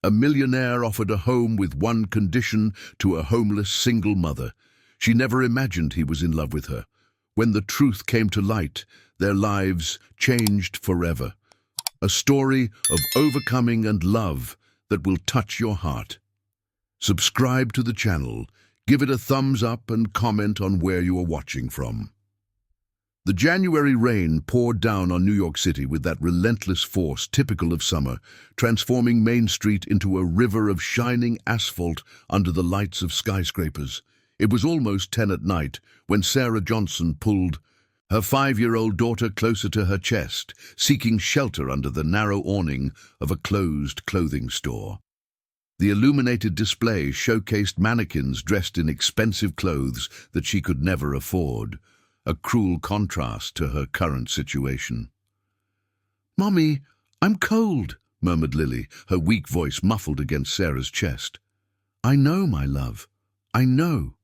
A millionaire offered a home with one condition to a homeless single mother. She never imagined he was in love with her. When the truth came to light, their lives changed forever. A story of overcoming and love that will touch your heart. Subscribe to the channel, give it a thumbs up and comment on where you are watching from. The January rain poured down on New York City with that relentless force typical of summer, transforming Main Street into a river of shining asphalt under the lights of skyscrapers. It was almost 10 at night when Sarah Johnson pulled her 5-year-old daughter closer to her chest, seeking shelter under the narrow awning of a closed clothing store. The illuminated display showcased mannequins dressed in expensive clothes that she could never afford, a cruel contrast to her current situation. "Mommy, I'm cold," murmured Lily, her weak voice muffled against Sarah's chest. "I know, my love, I know."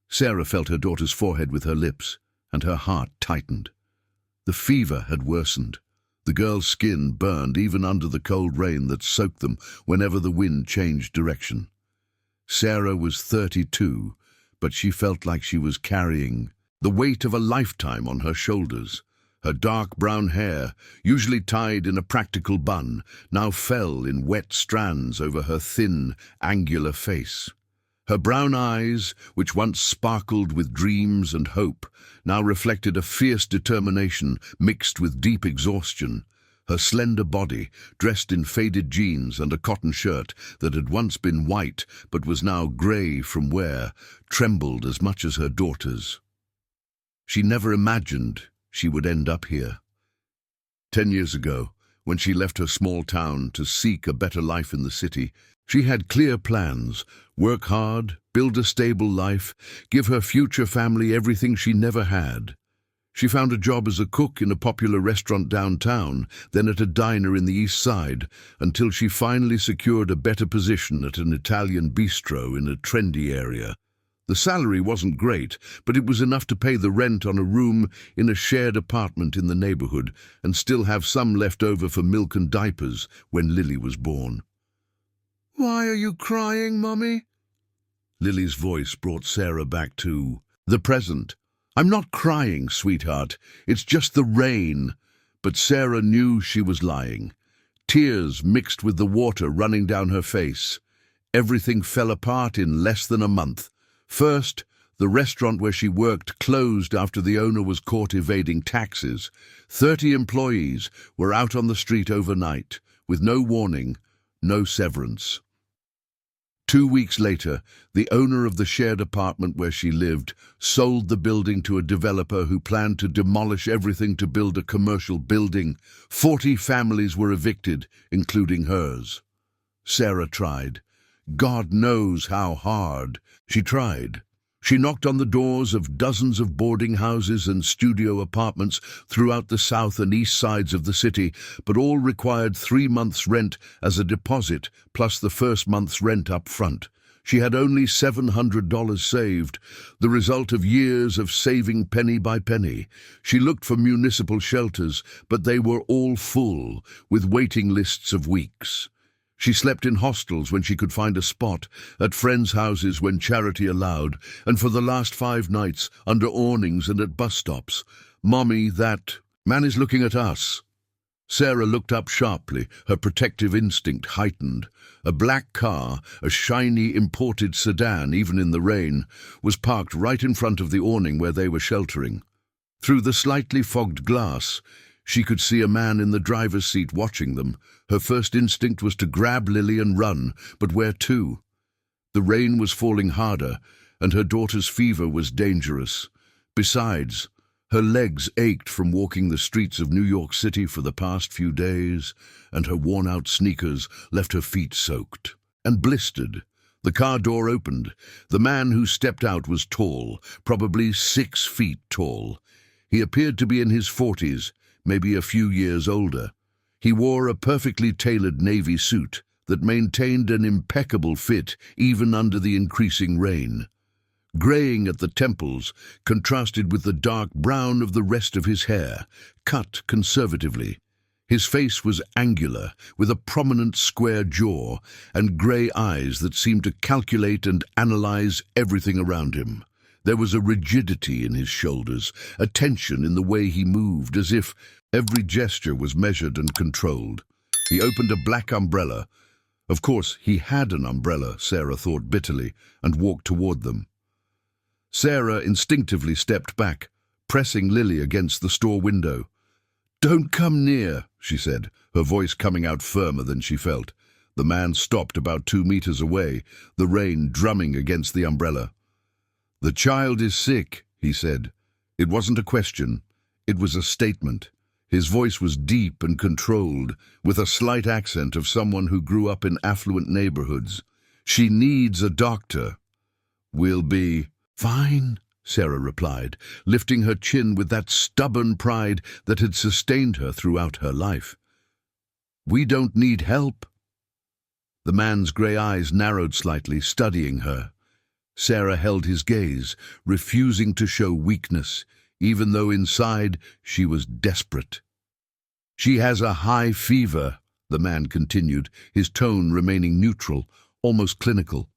Sarah felt her daughter's forehead with her lips, and her heart tightened. The fever had worsened. The girl's skin burned even under the cold rain that soaked them whenever the wind changed direction. Sarah was 32, but she felt like she was carrying the weight of a lifetime on her shoulders. Her dark brown hair, usually tied in a practical bun, now fell in wet strands over her thin, angular face. Her brown eyes, which once sparkled with dreams and hope, now reflected a fierce determination mixed with deep exhaustion. Her slender body, dressed in faded jeans and a cotton shirt that had once been white but was now grey from wear, trembled as much as her daughter's. She never imagined she would end up here. 10 years ago, when she left her small town to seek a better life in the city, she had clear plans: work hard, build a stable life, give her future family everything she never had. She found a job as a cook in a popular restaurant downtown, then at a diner in the East Side, until she finally secured a better position at an Italian bistro in a trendy area. The salary wasn't great, but it was enough to pay the rent on a room in a shared apartment in the neighborhood and still have some left over for milk and diapers when Lily was born. "Why are you crying, Mommy?" Lily's voice brought Sarah back to the present. "I'm not crying, sweetheart. It's just the rain." But Sarah knew she was lying. Tears mixed with the water running down her face. Everything fell apart in less than a month. First, the restaurant where she worked closed after the owner was caught evading taxes. 30 employees were out on the street overnight, with no warning, no severance. 2 weeks later, the owner of the shared apartment where she lived sold the building to a developer who planned to demolish everything to build a commercial building. 40 families were evicted, including hers. Sarah tried. God knows how hard she tried. She knocked on the doors of dozens of boarding houses and studio apartments throughout the south and east sides of the city, but all required 3 months' rent as a deposit, plus the first month's rent up front. She had only $700 saved, the result of years of saving penny by penny. She looked for municipal shelters, but they were all full, with waiting lists of weeks. She slept in hostels when she could find a spot, at friends' houses when charity allowed, and for the last 5 nights under awnings and at bus stops. "Mommy, that man is looking at us." Sarah looked up sharply, her protective instinct heightened. A black car, a shiny imported sedan even in the rain, was parked right in front of the awning where they were sheltering. Through the slightly fogged glass, she could see a man in the driver's seat watching them. Her first instinct was to grab Lily and run, but where to? The rain was falling harder, and her daughter's fever was dangerous. Besides, her legs ached from walking the streets of New York City for the past few days, and her worn-out sneakers left her feet soaked and blistered. The car door opened. The man who stepped out was tall, probably 6 feet tall. He appeared to be in his 40s, maybe a few years older. He wore a perfectly tailored navy suit that maintained an impeccable fit even under the increasing rain. Graying at the temples contrasted with the dark brown of the rest of his hair, cut conservatively. His face was angular, with a prominent square jaw and grey eyes that seemed to calculate and analyze everything around him. There was a rigidity in his shoulders, a tension in the way he moved, as if every gesture was measured and controlled. He opened a black umbrella. Of course, he had an umbrella, Sarah thought bitterly, and walked toward them. Sarah instinctively stepped back, pressing Lily against the store window. "Don't come near," she said, her voice coming out firmer than she felt. The man stopped about 2 meters away, the rain drumming against the umbrella. "The child is sick," he said. It wasn't a question, it was a statement. His voice was deep and controlled, with a slight accent of someone who grew up in affluent neighborhoods. "She needs a doctor." "We'll be fine," Sarah replied, lifting her chin with that stubborn pride that had sustained her throughout her life. "We don't need help." The man's grey eyes narrowed slightly, studying her. Sarah held his gaze, refusing to show weakness, even though inside she was desperate. "She has a high fever," the man continued, his tone remaining neutral, almost clinical.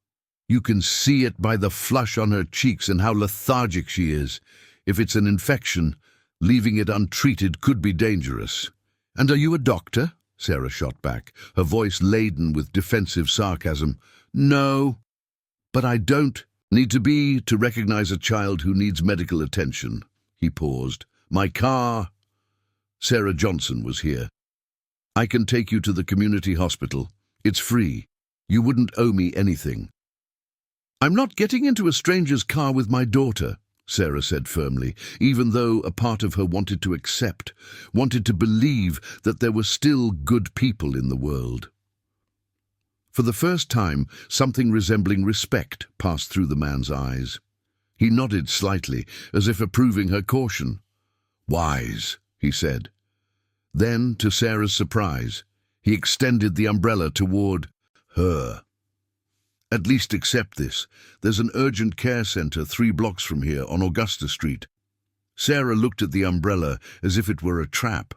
"You can see it by the flush on her cheeks and how lethargic she is. If it's an infection, leaving it untreated could be dangerous." "And are you a doctor?" Sarah shot back, her voice laden with defensive sarcasm. "No, but I don't need to be to recognize a child who needs medical attention." He paused. "My car—" Sarah Johnson was here. "I can take you to the community hospital. It's free. You wouldn't owe me anything." "I'm not getting into a stranger's car with my daughter," Sarah said firmly, even though a part of her wanted to accept, wanted to believe that there were still good people in the world. For the first time, something resembling respect passed through the man's eyes. He nodded slightly, as if approving her caution. "Wise," he said. Then, to Sarah's surprise, he extended the umbrella toward her. "At least accept this. There's an urgent care center 3 blocks from here on Augusta Street." Sarah looked at the umbrella as if it were a trap.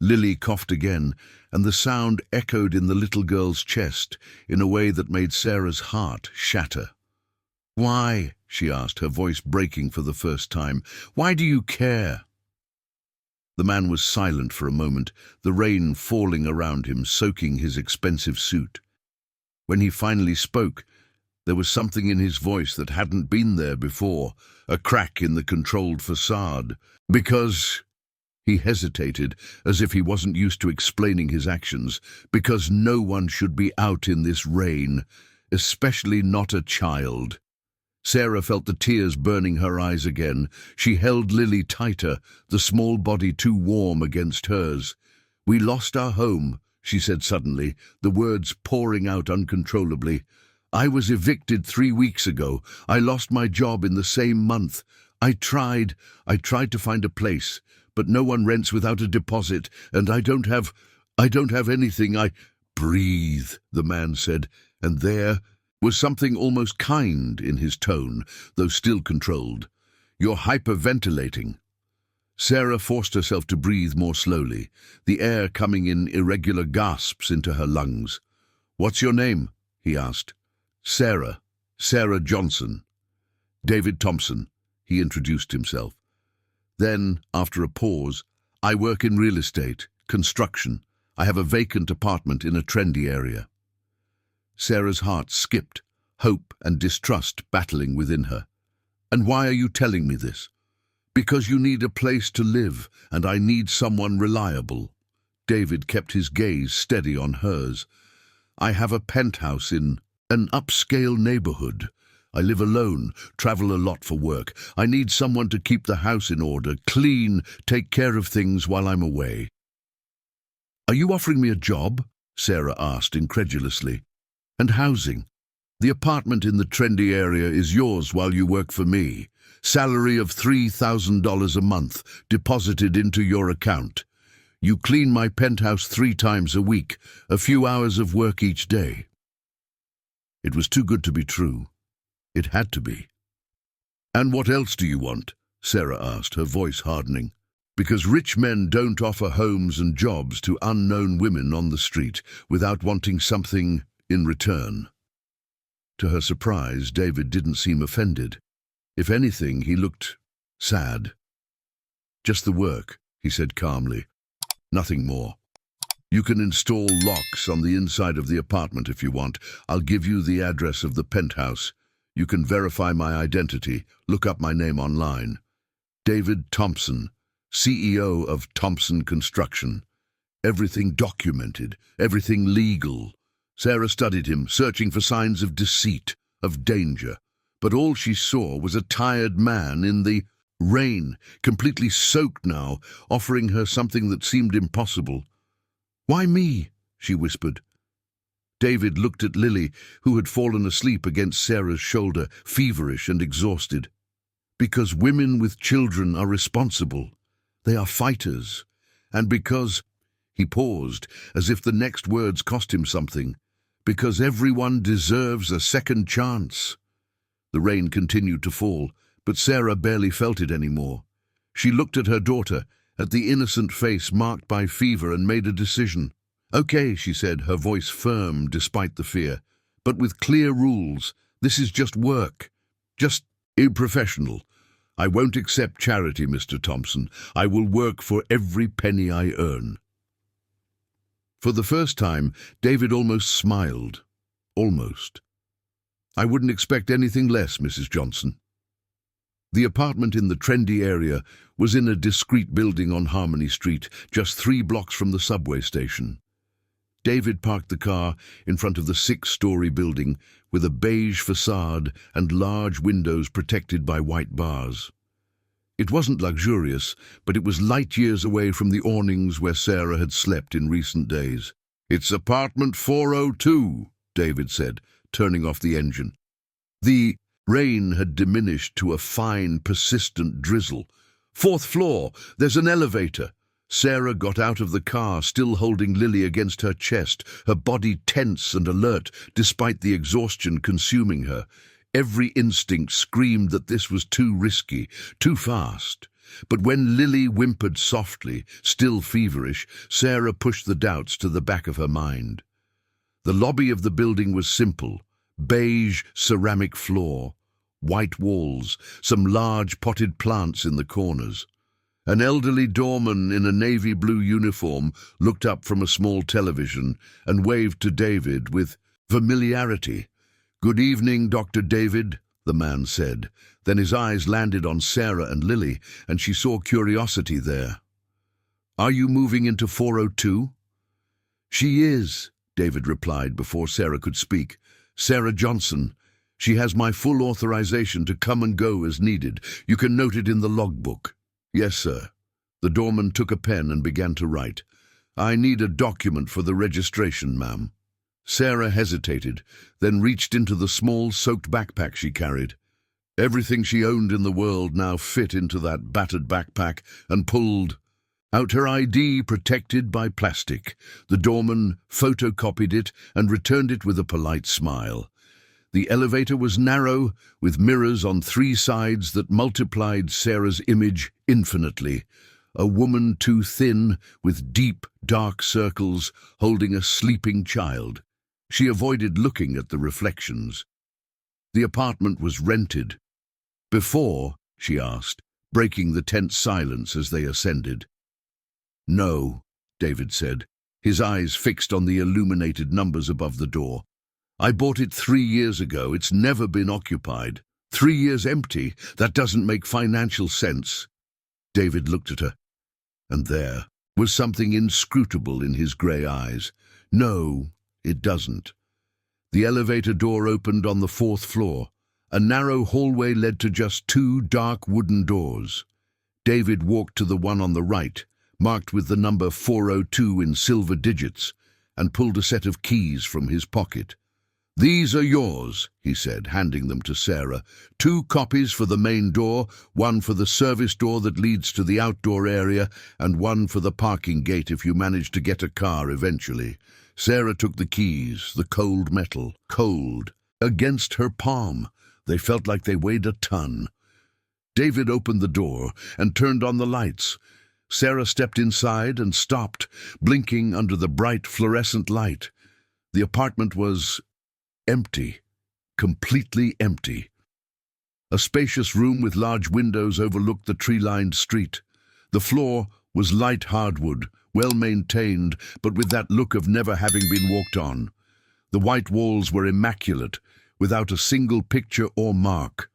Lily coughed again, and the sound echoed in the little girl's chest in a way that made Sarah's heart shatter. "Why?" she asked, her voice breaking for the first time. "Why do you care?" The man was silent for a moment, the rain falling around him, soaking his expensive suit. When he finally spoke, there was something in his voice that hadn't been there before, a crack in the controlled facade. "Because—" he hesitated, as if he wasn't used to explaining his actions. "Because no one should be out in this rain, especially not a child." Sarah felt the tears burning her eyes again. She held Lily tighter, the small body too warm against hers. "We lost our home," she said suddenly, the words pouring out uncontrollably. "I was evicted 3 weeks ago. I lost my job in the same month. I tried to find a place, but no one rents without a deposit, and I don't have anything. Breathe," the man said, and there was something almost kind in his tone, though still controlled. "You're hyperventilating." Sarah forced herself to breathe more slowly, the air coming in irregular gasps into her lungs. "What's your name?" he asked. "Sarah Johnson." "David Thompson," he introduced himself. Then, after a pause, "I work in real estate, construction. I have a vacant apartment in a trendy area." Sarah's heart skipped, hope and distrust battling within her. "And why are you telling me this?" "Because you need a place to live, and I need someone reliable." David kept his gaze steady on hers. "I have a penthouse in an upscale neighborhood. I live alone, travel a lot for work. I need someone to keep the house in order, clean, take care of things while I'm away." "Are you offering me a job?" Sarah asked incredulously. "And housing? The apartment in the trendy area is yours while you work for me. Salary of $3,000 a month, deposited into your account. You clean my penthouse 3 times a week, a few hours of work each day." It was too good to be true. It had to be. "And what else do you want?" Sarah asked, her voice hardening. Because rich men don't offer homes and jobs to unknown women on the street without wanting something in return. To her surprise, David didn't seem offended. If anything, he looked sad. "Just the work," he said calmly. "Nothing more. You can install locks on the inside of the apartment if you want. I'll give you the address of the penthouse. You can verify my identity. Look up my name online. David Thompson, CEO of Thompson Construction. Everything documented, everything legal." Sarah studied him, searching for signs of deceit, of danger. But all she saw was a tired man in the rain, completely soaked now, offering her something that seemed impossible. "Why me?" she whispered. David looked at Lily, who had fallen asleep against Sarah's shoulder, feverish and exhausted. "Because women with children are responsible. They are fighters. And because—" he paused, as if the next words cost him something. "Because everyone deserves a second chance." The rain continued to fall, but Sarah barely felt it anymore. She looked at her daughter, at the innocent face marked by fever, and made a decision. "Okay," she said, her voice firm despite the fear, "but with clear rules. This is just work. Just professional. I won't accept charity, Mr. Thompson. I will work for every penny I earn." For the first time, David almost smiled. Almost. "I wouldn't expect anything less, Mrs. Johnson." The apartment in the trendy area was in a discreet building on Harmony Street, just 3 blocks from the subway station. David parked the car in front of the 6-story building with a beige facade and large windows protected by white bars. It wasn't luxurious, but it was light years away from the awnings where Sarah had slept in recent days. "It's apartment 402, David said, turning off the engine. The rain had diminished to a fine, persistent drizzle. "4th floor, there's an elevator." Sarah got out of the car, still holding Lily against her chest, her body tense and alert despite the exhaustion consuming her. Every instinct screamed that this was too risky, too fast. But when Lily whimpered softly, still feverish, Sarah pushed the doubts to the back of her mind. The lobby of the building was simple: beige ceramic floor, white walls, some large potted plants in the corners. An elderly doorman in a navy blue uniform looked up from a small television and waved to David with familiarity. "Good evening, Dr. David," the man said. Then his eyes landed on Sarah and Lily, and she saw curiosity there. "Are you moving into 402? "She is," David replied before Sarah could speak. "Sarah Johnson. She has my full authorization to come and go as needed. You can note it in the logbook." "Yes, sir." The doorman took a pen and began to write. "I need a document for the registration, ma'am." Sarah hesitated, then reached into the small, soaked backpack she carried. Everything she owned in the world now fit into that battered backpack, and pulled out her ID protected by plastic. The doorman photocopied it and returned it with a polite smile. The elevator was narrow, with mirrors on 3 sides that multiplied Sarah's image infinitely. A woman too thin, with deep, dark circles, holding a sleeping child. She avoided looking at the reflections. The apartment was rented. "Before?" she asked, breaking the tense silence as they ascended. "No," David said, his eyes fixed on the illuminated numbers above the door. "I bought it 3 years ago. It's never been occupied. 3 years empty? That doesn't make financial sense." David looked at her, and there was something inscrutable in his grey eyes. "No, it doesn't." The elevator door opened on the 4th floor. A narrow hallway led to just 2 dark wooden doors. David walked to the one on the right, marked with the number 402 in silver digits, and pulled a set of keys from his pocket. "These are yours," he said, handing them to Sarah. 2 copies for the main door, 1 for the service door that leads to the outdoor area, and 1 for the parking gate if you manage to get a car eventually. Sarah took the keys, the cold metal, cold, against her palm. They felt like they weighed a ton. David opened the door and turned on the lights. Sarah stepped inside and stopped, blinking under the bright fluorescent light. The apartment was empty, completely empty. A spacious room with large windows overlooked the tree-lined street. The floor was light hardwood, well-maintained, but with that look of never having been walked on. The white walls were immaculate, without a single picture or mark.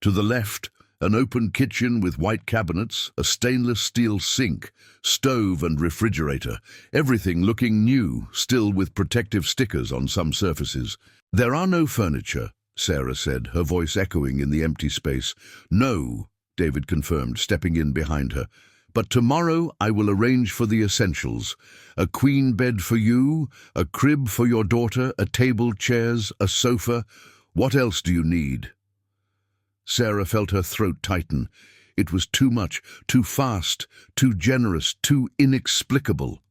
To the left, an open kitchen with white cabinets, a stainless steel sink, stove and refrigerator, everything looking new, still with protective stickers on some surfaces. "There are no furniture," Sarah said, her voice echoing in the empty space. "No," David confirmed, stepping in behind her. "But tomorrow I will arrange for the essentials. A queen bed for you, a crib for your daughter, a table, chairs, a sofa. What else do you need?" Sarah felt her throat tighten. It was too much, too fast, too generous, too inexplicable.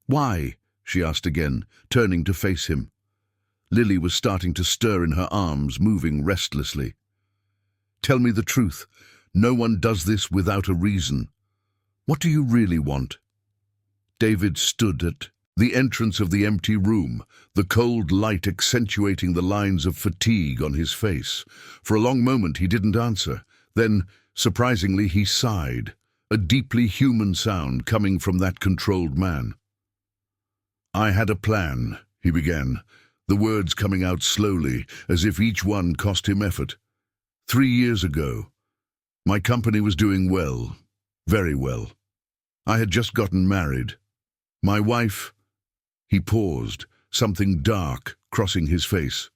"Why?" she asked again, turning to face him. Lily was starting to stir in her arms, moving restlessly. "Tell me the truth. No one does this without a reason. What do you really want?" David stood at the entrance of the empty room, the cold light accentuating the lines of fatigue on his face. For a long moment he didn't answer. Then, surprisingly, he sighed, a deeply human sound coming from that controlled man. "I had a plan," he began, the words coming out slowly, as if each one cost him effort. 3 years ago, my company was doing well, very well. I had just gotten married. My wife—" He paused, something dark crossing his face.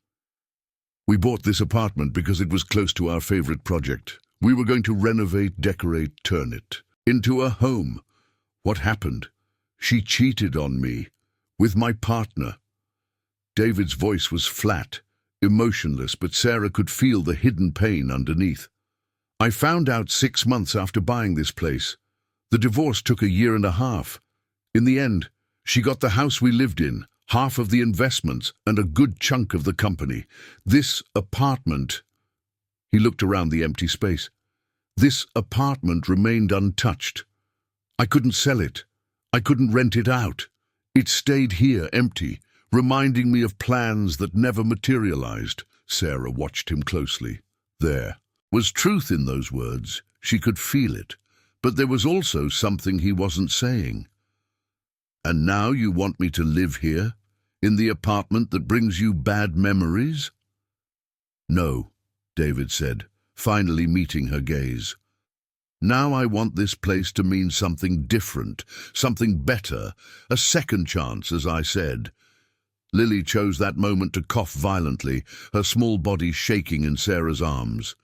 "We bought this apartment because it was close to our favorite project. We were going to renovate, decorate, turn it into a home. What happened? She cheated on me, with my partner." David's voice was flat, emotionless, but Sarah could feel the hidden pain underneath. "I found out 6 months after buying this place. The divorce took 1.5 years. In the end, she got the house we lived in, half of the investments, and a good chunk of the company. This apartment—" He looked around the empty space. "This apartment remained untouched. I couldn't sell it. I couldn't rent it out. It stayed here empty, reminding me of plans that never materialized." Sarah watched him closely. There was truth in those words. She could feel it. But there was also something he wasn't saying. "And now you want me to live here, in the apartment that brings you bad memories?" "No," David said, finally meeting her gaze. "Now I want this place to mean something different, something better, a second chance, as I said." Lily chose that moment to cough violently, her small body shaking in Sarah's arms.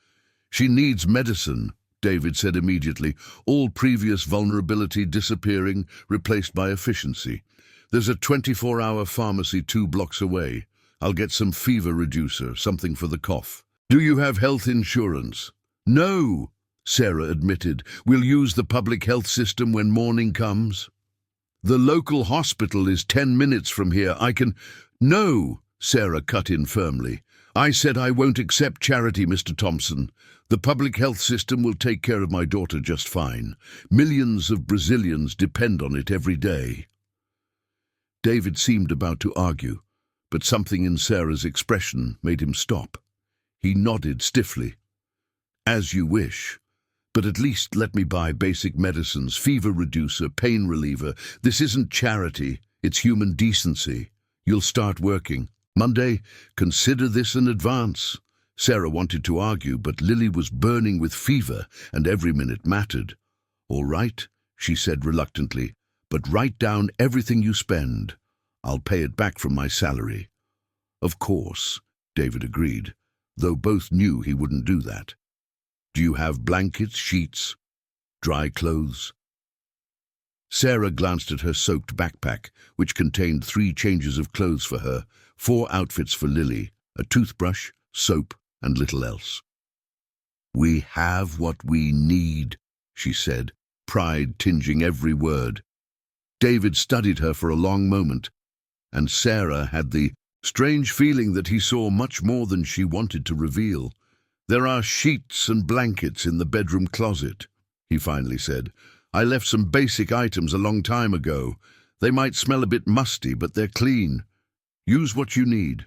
"She needs medicine," David said immediately, all previous vulnerability disappearing, replaced by efficiency. "There's a 24-hour pharmacy 2 blocks away. I'll get some fever reducer, something for the cough." "Do you have health insurance?" "No," Sarah admitted. "We'll use the public health system when morning comes." "The local hospital is 10 minutes from here. I can—" "No," Sarah cut in firmly. "I said I won't accept charity, Mr. Thompson. The public health system will take care of my daughter just fine. Millions of Brazilians depend on it every day." David seemed about to argue, but something in Sarah's expression made him stop. He nodded stiffly. "As you wish. But at least let me buy basic medicines, fever reducer, pain reliever. This isn't charity, it's human decency. You'll start working Monday. Consider this an advance." Sarah wanted to argue, but Lily was burning with fever, and every minute mattered. "All right," she said reluctantly, "but write down everything you spend. I'll pay it back from my salary." "Of course," David agreed, though both knew he wouldn't do that. "Do you have blankets, sheets, dry clothes?" Sarah glanced at her soaked backpack, which contained 3 changes of clothes for her, 4 outfits for Lily, a toothbrush, soap, and little else. "We have what we need," she said, pride tinging every word. David studied her for a long moment, and Sarah had the strange feeling that he saw much more than she wanted to reveal. "There are sheets and blankets in the bedroom closet," he finally said. I left some basic items a long time ago. They might smell a bit musty, but they're clean. Use what you need."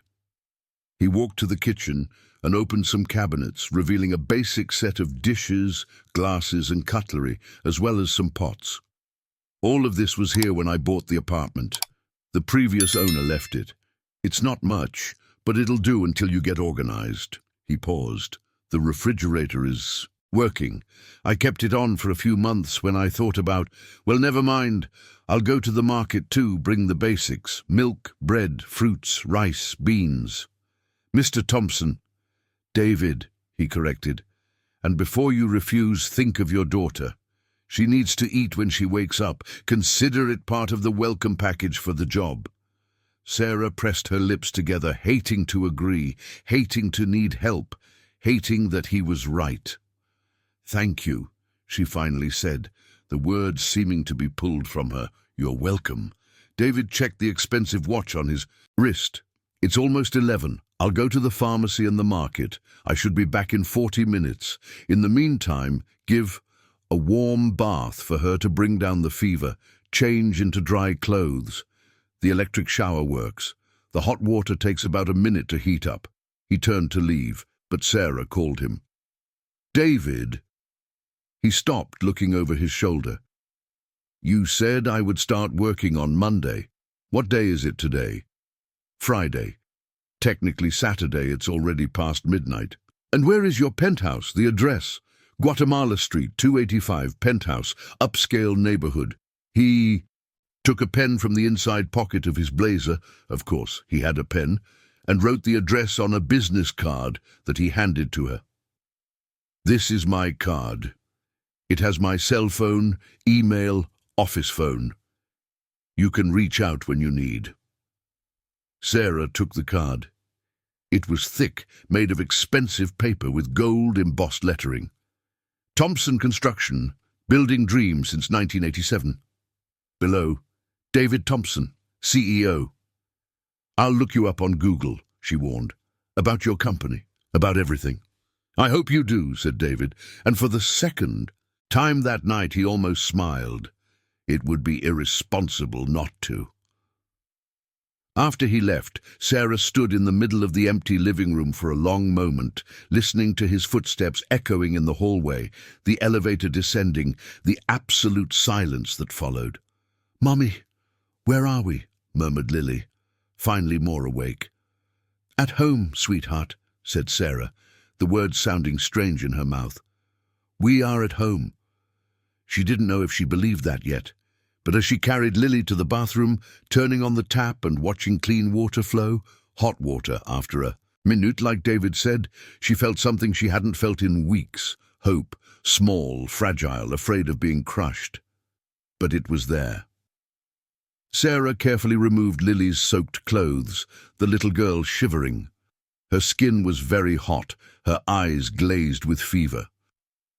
He walked to the kitchen and opened some cabinets, revealing a basic set of dishes, glasses and cutlery, as well as some pots. "All of this was here when I bought the apartment. The previous owner left it. It's not much, but it'll do until you get organized." He paused. "The refrigerator is working. I kept it on for a few months when I thought about, well, never mind. I'll go to the market too, bring the basics. Milk, bread, fruits, rice, beans." "Mr. Thompson." "David," he corrected. "And before you refuse, think of your daughter. She needs to eat when she wakes up. Consider it part of the welcome package for the job." Sarah pressed her lips together, hating to agree, hating to need help, hating that he was right. "Thank you," she finally said, the words seeming to be pulled from her. "You're welcome." David checked the expensive watch on his wrist. "It's almost 11. I'll go to the pharmacy and the market. I should be back in 40 minutes. In the meantime, give a warm bath for her to bring down the fever, change into dry clothes. The electric shower works. The hot water takes about a minute to heat up." He turned to leave, but Sarah called him. "David." He stopped, looking over his shoulder. "You said I would start working on Monday. What day is it today?" "Friday. Technically Saturday, it's already past midnight." "And where is your penthouse, the address?" "Guatemala Street, 285, penthouse, upscale neighborhood." He took a pen from the inside pocket of his blazer, of course he had a pen, and wrote the address on a business card that he handed to her. "This is my card. It has my cell phone, email, office phone. You can reach out when you need." Sarah took the card. It was thick, made of expensive paper with gold embossed lettering. "Thompson Construction, building dreams since 1987. Below, David Thompson, CEO. "I'll look you up on Google," she warned. "About your company, about everything." "I hope you do," said David, and for the second time that night he almost smiled. It would be irresponsible not to. After he left, Sarah stood in the middle of the empty living room for a long moment, listening to his footsteps echoing in the hallway, the elevator descending, the absolute silence that followed. "Mommy, where are we?" murmured Lily, finally more awake. "At home, sweetheart," said Sarah, the words sounding strange in her mouth. "We are at home." She didn't know if she believed that yet, but as she carried Lily to the bathroom, turning on the tap and watching clean water flow, hot water after a minute, like David said, she felt something she hadn't felt in weeks. Hope, small, fragile, afraid of being crushed. But it was there. Sarah carefully removed Lily's soaked clothes, the little girl shivering. Her skin was very hot, her eyes glazed with fever.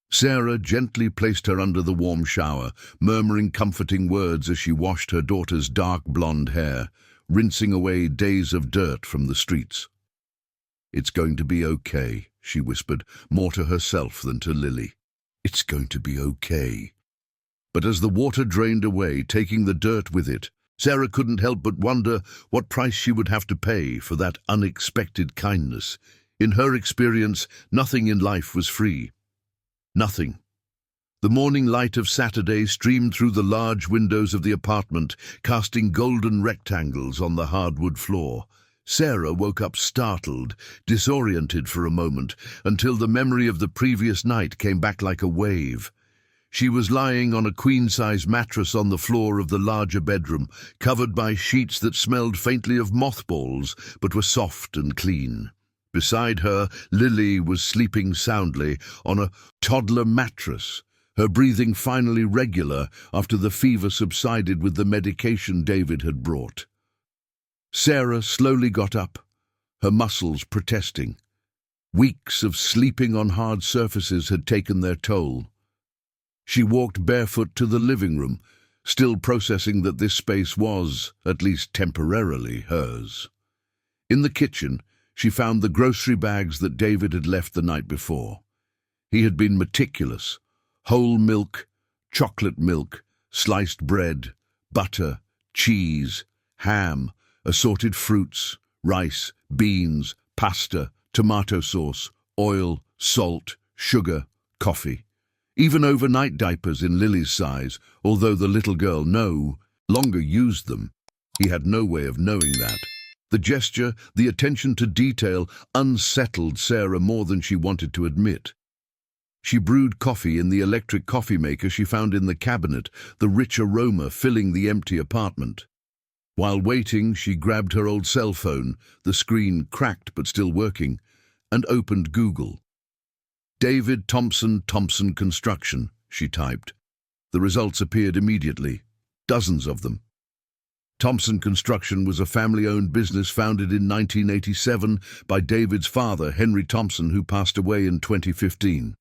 Sarah gently placed her under the warm shower, murmuring comforting words as she washed her daughter's dark blonde hair, rinsing away days of dirt from the streets. "It's going to be okay," she whispered, more to herself than to Lily. "It's going to be okay." But as the water drained away, taking the dirt with it, Sarah couldn't help but wonder what price she would have to pay for that unexpected kindness. In her experience, nothing in life was free. Nothing. The morning light of Saturday streamed through the large windows of the apartment, casting golden rectangles on the hardwood floor. Sarah woke up startled, disoriented for a moment, until the memory of the previous night came back like a wave. She was lying on a queen-size mattress on the floor of the larger bedroom, covered by sheets that smelled faintly of mothballs, but were soft and clean. Beside her, Lily was sleeping soundly on a toddler mattress, her breathing finally regular after the fever subsided with the medication David had brought. Sarah slowly got up, her muscles protesting. Weeks of sleeping on hard surfaces had taken their toll. She walked barefoot to the living room, still processing that this space was, at least temporarily, hers. In the kitchen, she found the grocery bags that David had left the night before. He had been meticulous: whole milk, chocolate milk, sliced bread, butter, cheese, ham, assorted fruits, rice, beans, pasta, tomato sauce, oil, salt, sugar, coffee. Even overnight diapers in Lily's size, although the little girl no longer used them. He had no way of knowing that. The gesture, the attention to detail, unsettled Sarah more than she wanted to admit. She brewed coffee in the electric coffee maker she found in the cabinet, the rich aroma filling the empty apartment. While waiting, she grabbed her old cell phone, the screen cracked but still working, and opened Google. David Thompson Construction, she typed. The results appeared immediately. Dozens of them. Thompson Construction was a family-owned business founded in 1987 by David's father, Henry Thompson, who passed away in 2015.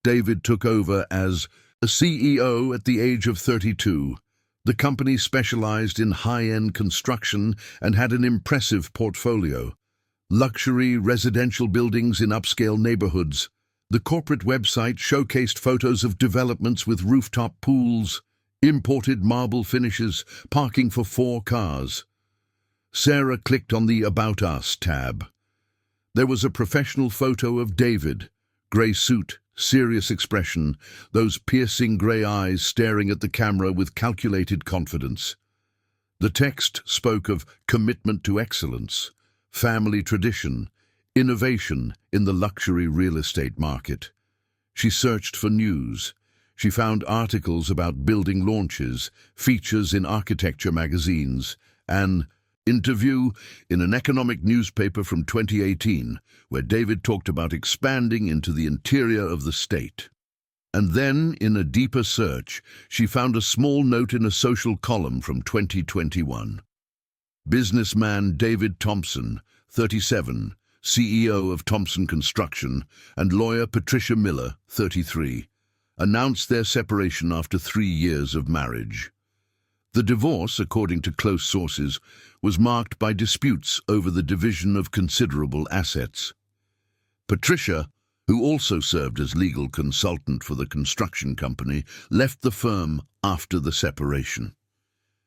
David took over as a CEO at the age of 32. The company specialized in high-end construction and had an impressive portfolio. Luxury residential buildings in upscale neighborhoods. The corporate website showcased photos of developments with rooftop pools, imported marble finishes, parking for 4 cars. Sarah clicked on the About Us tab. There was a professional photo of David, grey suit, serious expression, those piercing grey eyes staring at the camera with calculated confidence. The text spoke of commitment to excellence, family tradition, innovation in the luxury real estate market. She searched for news. She found articles about building launches, features in architecture magazines, an interview in an economic newspaper from 2018, where David talked about expanding into the interior of the state. And then, in a deeper search, she found a small note in a social column from 2021. Businessman David Thompson, 37, CEO of Thompson Construction, and lawyer Patricia Miller, 33, announced their separation after 3 years of marriage. The divorce, according to close sources, was marked by disputes over the division of considerable assets. Patricia, who also served as legal consultant for the construction company, left the firm after the separation.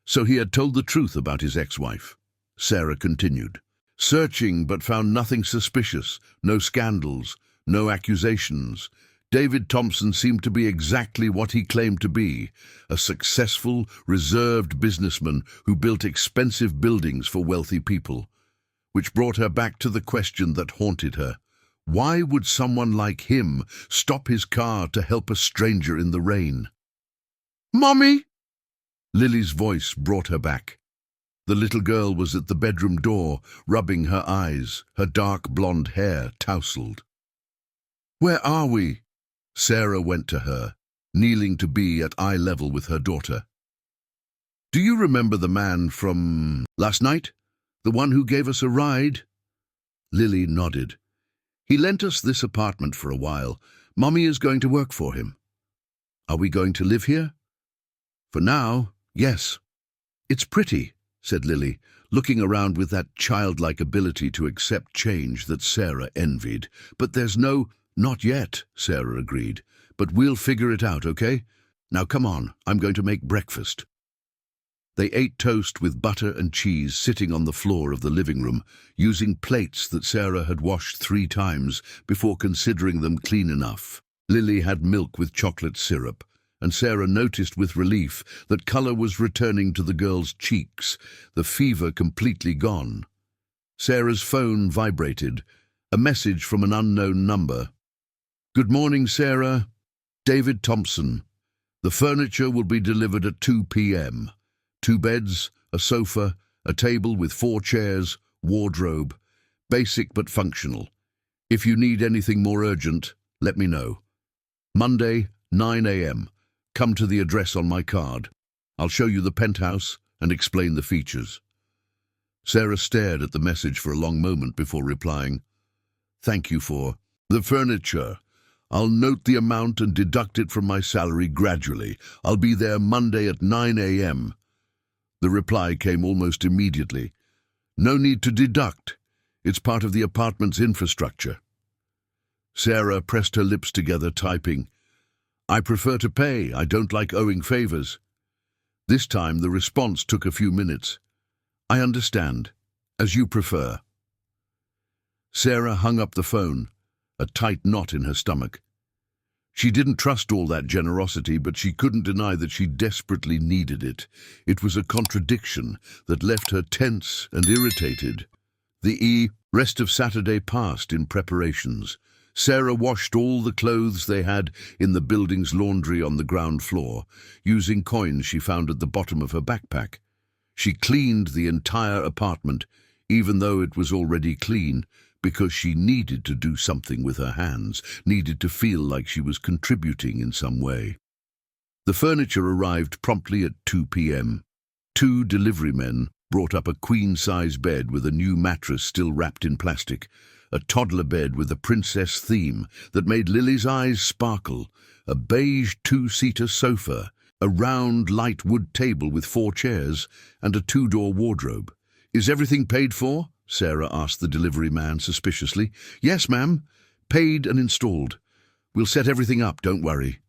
So he had told the truth about his ex-wife. Sarah continued, searching but found nothing suspicious, no scandals, no accusations. David Thompson seemed to be exactly what he claimed to be, a successful, reserved businessman who built expensive buildings for wealthy people, which brought her back to the question that haunted her. Why would someone like him stop his car to help a stranger in the rain? "Mommy!" Lily's voice brought her back. The little girl was at the bedroom door, rubbing her eyes, her dark blonde hair tousled. "Where are we?" Sarah went to her, kneeling to be at eye level with her daughter. "Do you remember the man from last night? The one who gave us a ride?" Lily nodded. "He lent us this apartment for a while. Mommy is going to work for him." "Are we going to live here?" "For now, yes." "It's pretty," said Lily, looking around with that childlike ability to accept change that Sarah envied. "But there's no—" "Not yet," Sarah agreed. "But we'll figure it out, okay? Now come on, I'm going to make breakfast." They ate toast with butter and cheese sitting on the floor of the living room, using plates that Sarah had washed 3 times before considering them clean enough. Lily had milk with chocolate syrup, and Sarah noticed with relief that color was returning to the girl's cheeks, the fever completely gone. Sarah's phone vibrated, a message from an unknown number. "Good morning, Sarah. David Thompson. The furniture will be delivered at 2 p.m. 2 beds, a sofa, a table with 4 chairs, wardrobe. Basic but functional. If you need anything more urgent, let me know. Monday, 9 a.m. Come to the address on my card. I'll show you the penthouse and explain the features." Sarah stared at the message for a long moment before replying, "Thank you for the furniture. I'll note the amount and deduct it from my salary gradually. I'll be there Monday at 9 a.m. The reply came almost immediately. "No need to deduct. It's part of the apartment's infrastructure." Sarah pressed her lips together, typing, I prefer to pay. I don't like owing favors. This time the response took a few minutes. I understand. As you prefer. Sarah hung up the phone, a tight knot in her stomach. She didn't trust all that generosity, but she couldn't deny that she desperately needed it. It was a contradiction that left her tense and irritated. The rest of Saturday passed in preparations. Sarah washed all the clothes they had in the building's laundry on the ground floor, using coins she found at the bottom of her backpack. She cleaned the entire apartment, even though it was already clean, because she needed to do something with her hands, needed to feel like she was contributing in some way. The furniture arrived promptly at 2 p.m. 2 delivery men brought up a queen-size bed with a new mattress still wrapped in plastic, a toddler bed with a princess theme that made Lily's eyes sparkle, a beige 2-seater sofa, a round light wood table with 4 chairs, and a 2-door wardrobe. "Is everything paid for?" Sarah asked the delivery man suspiciously. "Yes, ma'am. Paid and installed. We'll set everything up, don't worry."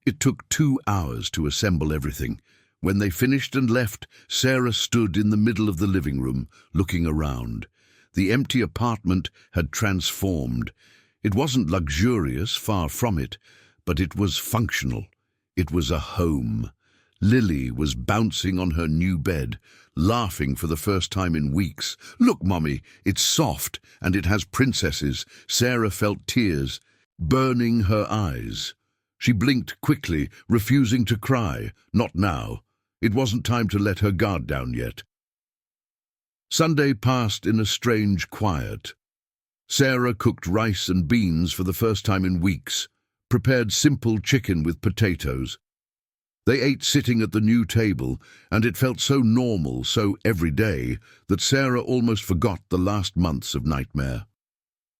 It took 2 hours to assemble everything. When they finished and left, Sarah stood in the middle of the living room, looking around. The empty apartment had transformed. It wasn't luxurious, far from it, but it was functional. It was a home. Lily was bouncing on her new bed, laughing for the first time in weeks. "Look, Mommy, it's soft, and it has princesses." Sarah felt tears burning her eyes. She blinked quickly, refusing to cry. Not now. It wasn't time to let her guard down yet. Sunday passed in a strange quiet. Sarah cooked rice and beans for the first time in weeks, prepared simple chicken with potatoes. They ate sitting at the new table, and it felt so normal, so everyday, that Sarah almost forgot the last months of nightmare.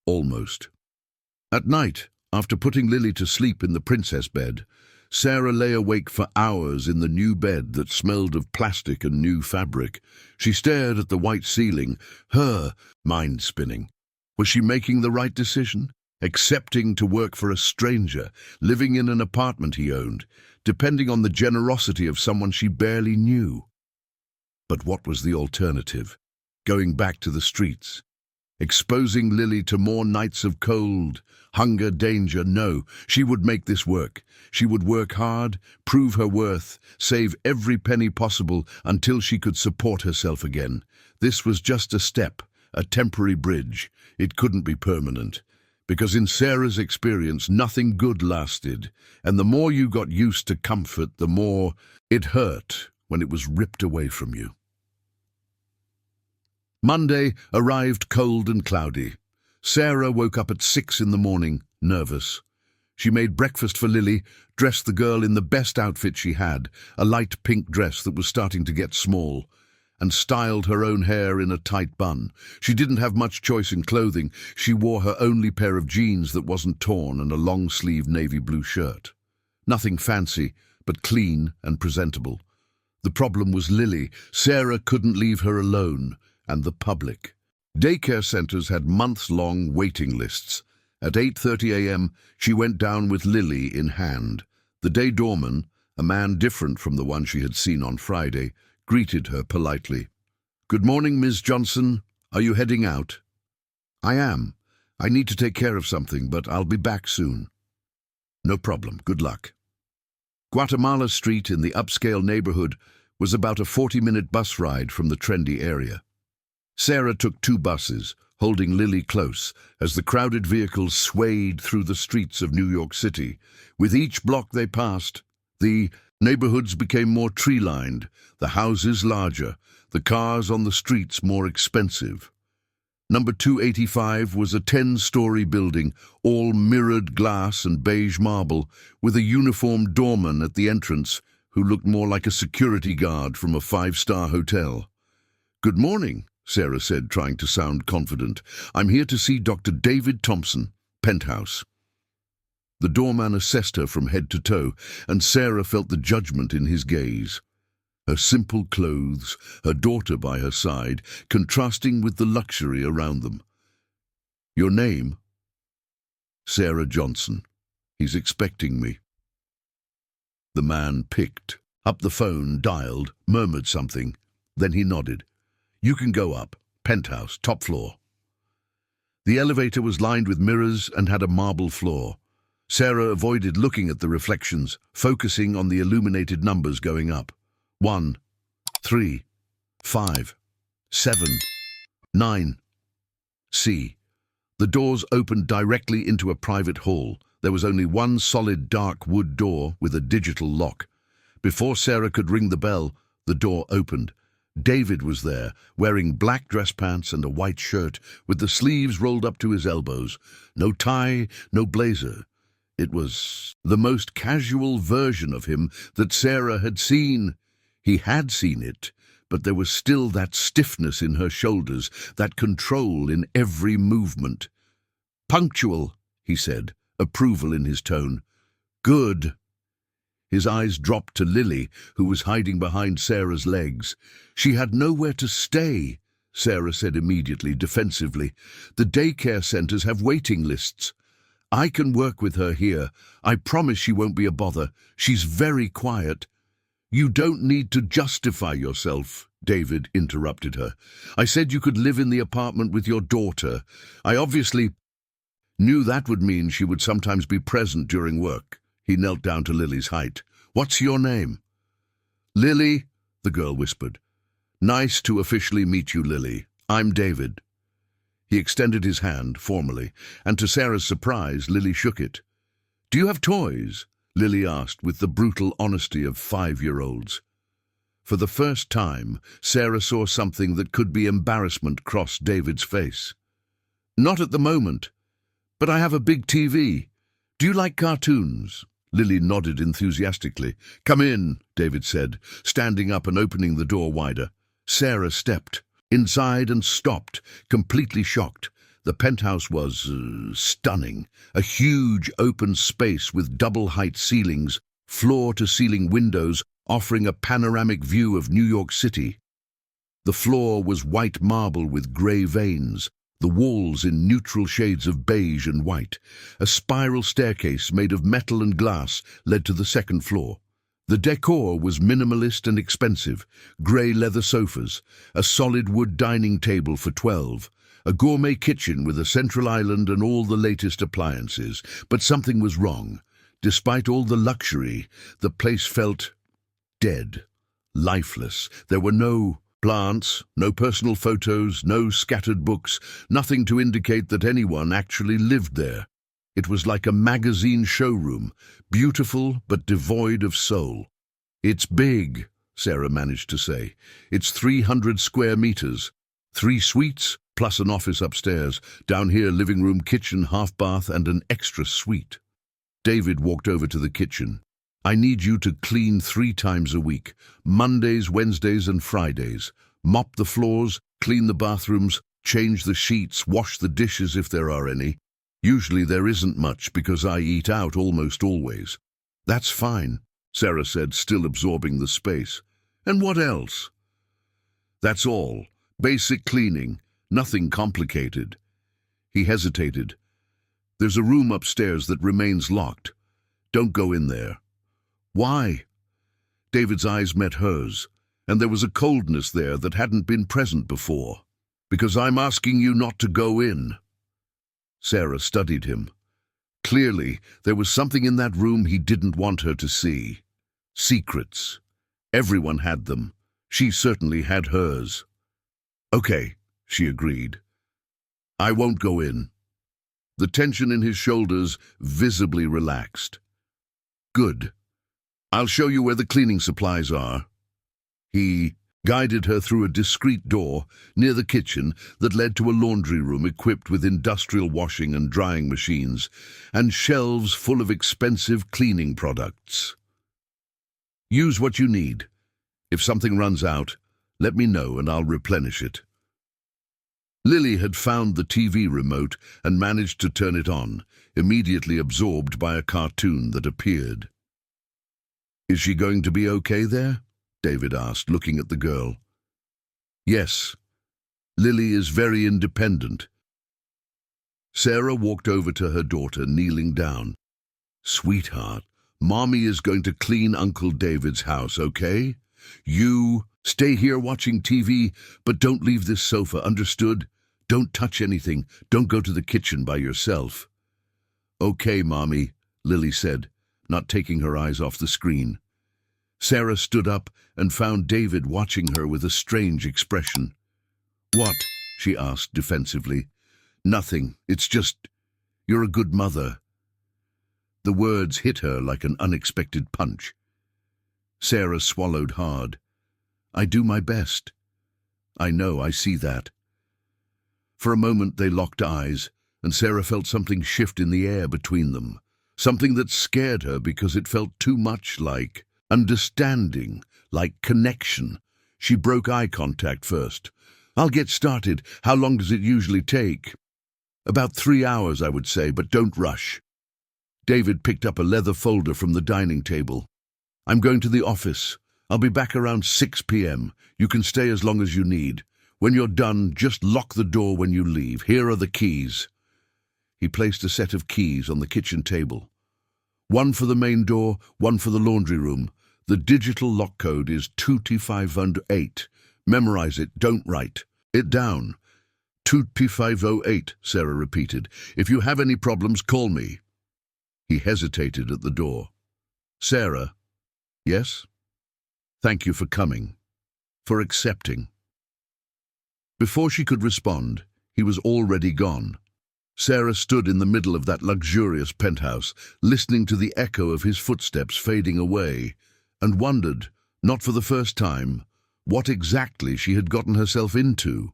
Almost. At night, after putting Lily to sleep in the princess bed, Sarah lay awake for hours in the new bed that smelled of plastic and new fabric. She stared at the white ceiling, her mind spinning. Was she making the right decision? Accepting to work for a stranger, living in an apartment he owned, depending on the generosity of someone she barely knew. But what was the alternative? Going back to the streets? Exposing Lily to more nights of cold, hunger, danger? No, she would make this work. She would work hard, prove her worth, save every penny possible until she could support herself again. This was just a step, a temporary bridge. It couldn't be permanent. Because in Sarah's experience, nothing good lasted, and the more you got used to comfort, the more it hurt when it was ripped away from you. Monday arrived cold and cloudy. Sarah woke up at 6 in the morning, nervous. She made breakfast for Lily, dressed the girl in the best outfit she had, a light pink dress that was starting to get small, and styled her own hair in a tight bun. She didn't have much choice in clothing. She wore her only pair of jeans that wasn't torn and a long-sleeved navy blue shirt. Nothing fancy, but clean and presentable. The problem was Lily. Sarah couldn't leave her alone, and the public. Daycare centers had months-long waiting lists. At 8:30 a.m., she went down with Lily in hand. The day doorman, a man different from the one she had seen on Friday, greeted her politely. "Good morning, Ms. Johnson. Are you heading out?" "I am. I need to take care of something, but I'll be back soon." "No problem. Good luck." Guatemala Street in the upscale neighborhood was about a 40-minute bus ride from the trendy area. Sarah took 2 buses, holding Lily close, as the crowded vehicles swayed through the streets of New York City. With each block they passed, the neighborhoods became more tree-lined, the houses larger, the cars on the streets more expensive. Number 285 was a 10-story building, all mirrored glass and beige marble, with a uniformed doorman at the entrance who looked more like a security guard from a 5-star hotel. "Good morning," Sarah said, trying to sound confident. "I'm here to see Dr. David Thompson, penthouse." The doorman assessed her from head to toe, and Sarah felt the judgment in his gaze. Her simple clothes, her daughter by her side, contrasting with the luxury around them. "Your name?" "Sarah Johnson. He's expecting me." The man picked up the phone, dialed, murmured something. Then he nodded. "You can go up. Penthouse, top floor." The elevator was lined with mirrors and had a marble floor. Sarah avoided looking at the reflections, focusing on the illuminated numbers going up. 1, 3, 5, 7, 9. C. The doors opened directly into a private hall. There was only one solid dark wood door with a digital lock. Before Sarah could ring the bell, the door opened. David was there, wearing black dress pants and a white shirt, with the sleeves rolled up to his elbows. No tie, no blazer. It was the most casual version of him that Sarah had seen. He had seen it, but there was still that stiffness in her shoulders, that control in every movement. "Punctual," he said, approval in his tone. "Good." His eyes dropped to Lily, who was hiding behind Sarah's legs. "She had nowhere to stay," Sarah said immediately, defensively. "The daycare centers have waiting lists. I can work with her here. I promise she won't be a bother. She's very quiet." "You don't need to justify yourself," David interrupted her. "I said you could live in the apartment with your daughter. I obviously knew that would mean she would sometimes be present during work." He knelt down to Lily's height. "What's your name?" "Lily," the girl whispered. "Nice to officially meet you, Lily. I'm David." He extended his hand, formally, and to Sarah's surprise, Lily shook it. "Do you have toys?" Lily asked with the brutal honesty of 5-year-olds. For the first time, Sarah saw something that could be embarrassment cross David's face. "Not at the moment, but I have a big TV. Do you like cartoons?" Lily nodded enthusiastically. "Come in," David said, standing up and opening the door wider. Sarah stepped inside and stopped, completely shocked. The penthouse was stunning. A huge open space with double-height ceilings, floor-to-ceiling windows offering a panoramic view of New York City. The floor was white marble with grey veins, the walls in neutral shades of beige and white. A spiral staircase made of metal and glass led to the second floor. The decor was minimalist and expensive: grey leather sofas, a solid wood dining table for 12, a gourmet kitchen with a central island and all the latest appliances. But something was wrong. Despite all the luxury, the place felt dead, lifeless. There were no plants, no personal photos, no scattered books, nothing to indicate that anyone actually lived there. It was like a magazine showroom, beautiful but devoid of soul. "It's big," Sarah managed to say. "It's 300 square meters. 3 suites, plus an office upstairs. Down here, living room, kitchen, half bath, and an extra suite." David walked over to the kitchen. "I need you to clean 3 times a week, Mondays, Wednesdays, and Fridays. Mop the floors, clean the bathrooms, change the sheets, wash the dishes if there are any. Usually there isn't much because I eat out almost always." "That's fine," Sarah said, still absorbing the space. "And what else?" "That's all. Basic cleaning. Nothing complicated." He hesitated. "There's a room upstairs that remains locked. Don't go in there." "Why?" David's eyes met hers, and there was a coldness there that hadn't been present before. "Because I'm asking you not to go in." Sarah studied him. Clearly, there was something in that room he didn't want her to see. Secrets. Everyone had them. She certainly had hers. "Okay," she agreed. "I won't go in." The tension in his shoulders visibly relaxed. "Good. I'll show you where the cleaning supplies are." He guided her through a discreet door near the kitchen that led to a laundry room equipped with industrial washing and drying machines and shelves full of expensive cleaning products. "Use what you need. If something runs out, let me know and I'll replenish it." Lily had found the TV remote and managed to turn it on, immediately absorbed by a cartoon that appeared. "Is she going to be okay there?" David asked, looking at the girl. "Yes. Lily is very independent." Sarah walked over to her daughter, kneeling down. "Sweetheart, Mommy is going to clean Uncle David's house, okay? You stay here watching TV, but don't leave this sofa, understood? Don't touch anything. Don't go to the kitchen by yourself. Okay, Mommy, Lily said, not taking her eyes off the screen. Sarah stood up and found David watching her with a strange expression. What? She asked defensively. Nothing. It's just, you're a good mother. The words hit her like an unexpected punch. Sarah swallowed hard. I do my best. I know, I see that. For a moment they locked eyes, and Sarah felt something shift in the air between them. Something that scared her because it felt too much like understanding, like connection. She broke eye contact first. I'll get started. How long does it usually take? About 3 hours, I would say, but don't rush. David picked up a leather folder from the dining table. I'm going to the office. I'll be back around 6 p.m. You can stay as long as you need. When you're done, just lock the door when you leave. Here are the keys. He placed a set of keys on the kitchen table. One for the main door, one for the laundry room. The digital lock code is 2T508. Memorize it, don't write it down. 2T508, Sarah repeated. If you have any problems, call me. He hesitated at the door. Sarah? Yes? Thank you for coming. For accepting. Before she could respond, he was already gone. Sarah stood in the middle of that luxurious penthouse, listening to the echo of his footsteps fading away, and wondered, not for the first time, what exactly she had gotten herself into.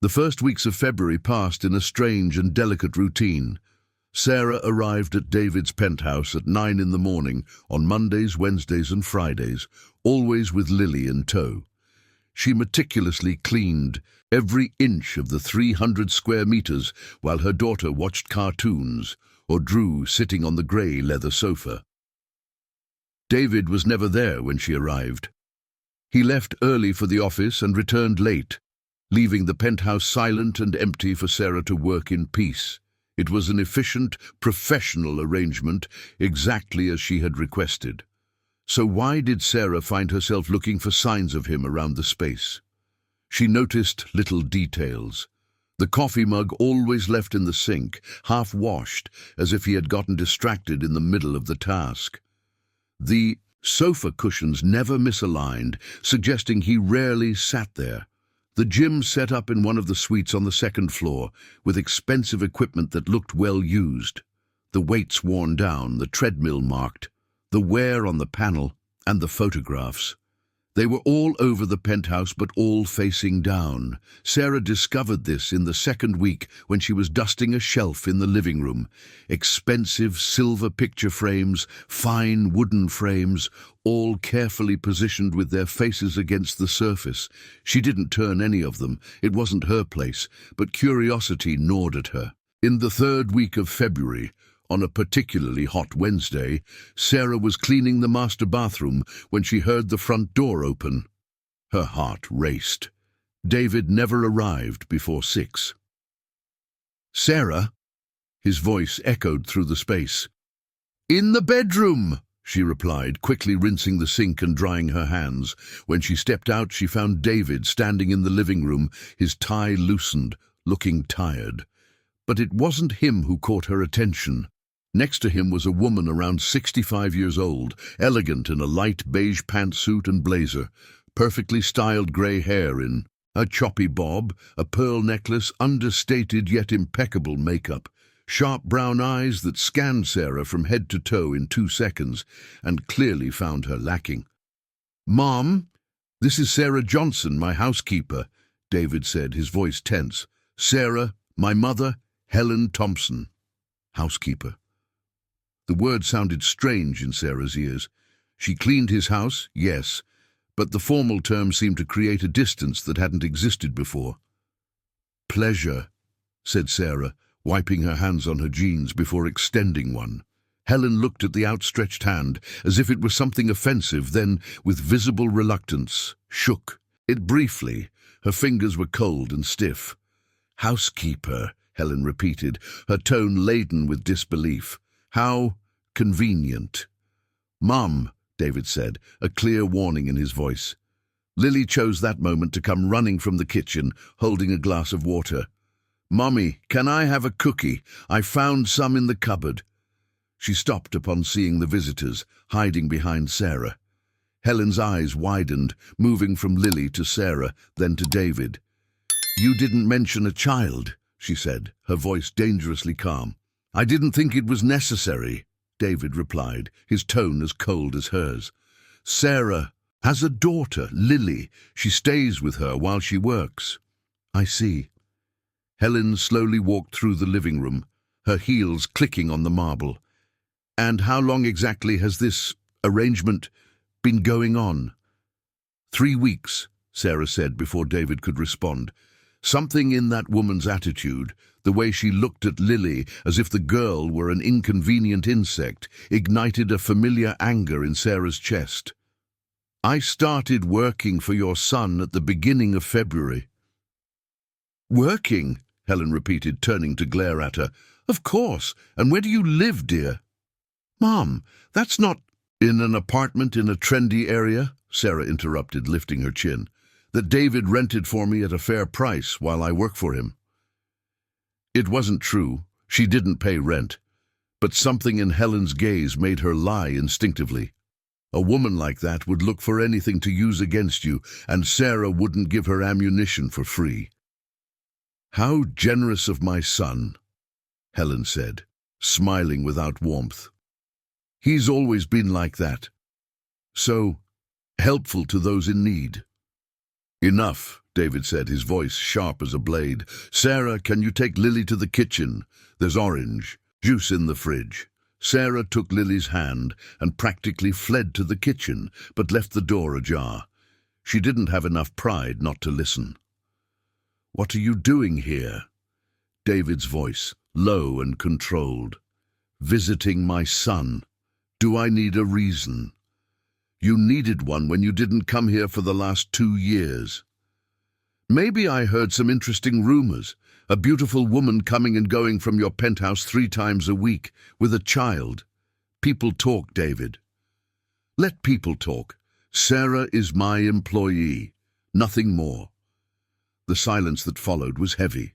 The first weeks of February passed in a strange and delicate routine. Sarah arrived at David's penthouse at 9 in the morning on Mondays, Wednesdays and Fridays, always with Lily in tow. She meticulously cleaned every inch of the 300 square meters while her daughter watched cartoons or drew sitting on the grey leather sofa. David was never there when she arrived. He left early for the office and returned late, leaving the penthouse silent and empty for Sarah to work in peace. It was an efficient, professional arrangement, exactly as she had requested. So why did Sarah find herself looking for signs of him around the space? She noticed little details. The coffee mug always left in the sink, half washed, as if he had gotten distracted in the middle of the task. The sofa cushions never misaligned, suggesting he rarely sat there. The gym set up in one of the suites on the second floor, with expensive equipment that looked well used. The weights worn down, the treadmill marked, the wear on the panel, and the photographs. They were all over the penthouse, but all facing down. Sarah discovered this in the second week when she was dusting a shelf in the living room. Expensive silver picture frames, fine wooden frames, all carefully positioned with their faces against the surface. She didn't turn any of them. It wasn't her place, but curiosity gnawed at her. In the third week of February, on a particularly hot Wednesday, Sarah was cleaning the master bathroom when she heard the front door open. Her heart raced. David never arrived before 6. Sarah? His voice echoed through the space. In the bedroom, she replied, quickly rinsing the sink and drying her hands. When she stepped out, she found David standing in the living room, his tie loosened, looking tired. But it wasn't him who caught her attention. Next to him was a woman around 65 years old, elegant in a light beige pantsuit and blazer, perfectly styled grey hair in a choppy bob, a pearl necklace, understated yet impeccable makeup, sharp brown eyes that scanned Sarah from head to toe in 2 seconds and clearly found her lacking. "Mom, this is Sarah Johnson, my housekeeper," David said, his voice tense. "Sarah, my mother, Helen Thompson." Housekeeper. The word sounded strange in Sarah's ears. She cleaned his house, yes, but the formal term seemed to create a distance that hadn't existed before. "Pleasure," said Sarah, wiping her hands on her jeans before extending one. Helen looked at the outstretched hand as if it was something offensive, then, with visible reluctance, shook it briefly. Her fingers were cold and stiff. "Housekeeper," Helen repeated, her tone laden with disbelief. "How convenient. "Mom," David said, a clear warning in his voice. Lily chose that moment to come running from the kitchen, holding a glass of water. "Mommy, can I have a cookie? I found some in the cupboard." She stopped upon seeing the visitors, hiding behind Sarah. Helen's eyes widened, moving from Lily to Sarah, then to David. "You didn't mention a child," she said, her voice dangerously calm. "I didn't think it was necessary," David replied, his tone as cold as hers. "Sarah has a daughter, Lily. She stays with her while she works." "I see." Helen slowly walked through the living room, her heels clicking on the marble. "And how long exactly has this arrangement been going on?" 3 weeks, Sarah said before David could respond. Something in that woman's attitude, the way she looked at Lily as if the girl were an inconvenient insect, ignited a familiar anger in Sarah's chest. "I started working for your son at the beginning of February." "Working?" Helen repeated, turning to glare at her. "Of course. And where do you live, dear?" "Mom, that's not—" "In an apartment in a trendy area," Sarah interrupted, lifting her chin, "that David rented for me at a fair price while I work for him." It wasn't true. She didn't pay rent. But something in Helen's gaze made her lie instinctively. A woman like that would look for anything to use against you, and Sarah wouldn't give her ammunition for free. "How generous of my son," Helen said, smiling without warmth. "He's always been like that. So helpful to those in need." "Enough," David said, his voice sharp as a blade. "Sarah, can you take Lily to the kitchen? There's orange juice in the fridge." Sarah took Lily's hand and practically fled to the kitchen, but left the door ajar. She didn't have enough pride not to listen. "What are you doing here?" David's voice, low and controlled. "Visiting my son. Do I need a reason?" "You needed one when you didn't come here for the last 2 years. Maybe I heard some interesting rumors. A beautiful woman coming and going from your penthouse 3 times a week, with a child. People talk, David. Let people talk. Sarah is my employee. Nothing more." The silence that followed was heavy.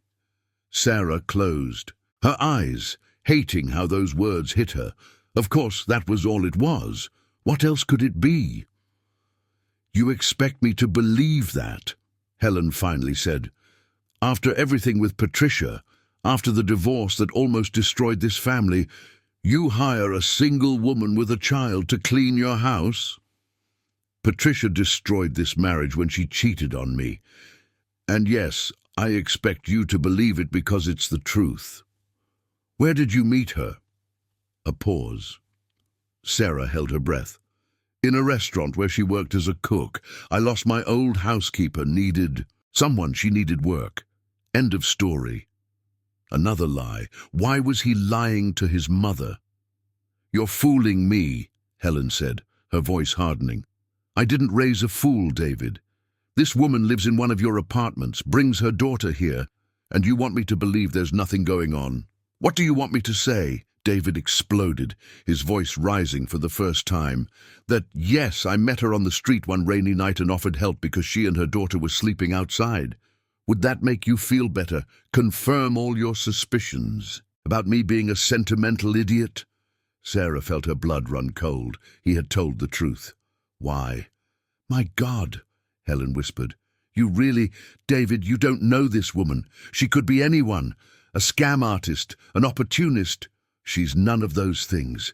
Sarah closed, her eyes, hating how those words hit her. Of course, that was all it was. What else could it be? "You expect me to believe that?" Helen finally said. "After everything with Patricia, after the divorce that almost destroyed this family, you hire a single woman with a child to clean your house?" "Patricia destroyed this marriage when she cheated on me. And yes, I expect you to believe it because it's the truth. Where did you meet her?" A pause. Sarah held her breath. "In a restaurant where she worked as a cook. I lost my old housekeeper, she needed work. End of story." Another lie. Why was he lying to his mother? "You're fooling me," Helen said, her voice hardening. "I didn't raise a fool, David. This woman lives in one of your apartments, brings her daughter here, and you want me to believe there's nothing going on. What do you want me to say?" David exploded, his voice rising for the first time. "That, yes, I met her on the street one rainy night and offered help because she and her daughter were sleeping outside. Would that make you feel better? Confirm all your suspicions about me being a sentimental idiot?" Sarah felt her blood run cold. He had told the truth. "Why?" "My God," Helen whispered. "You really, David, you don't know this woman. She could be anyone. A scam artist, an opportunist. She's none of those things.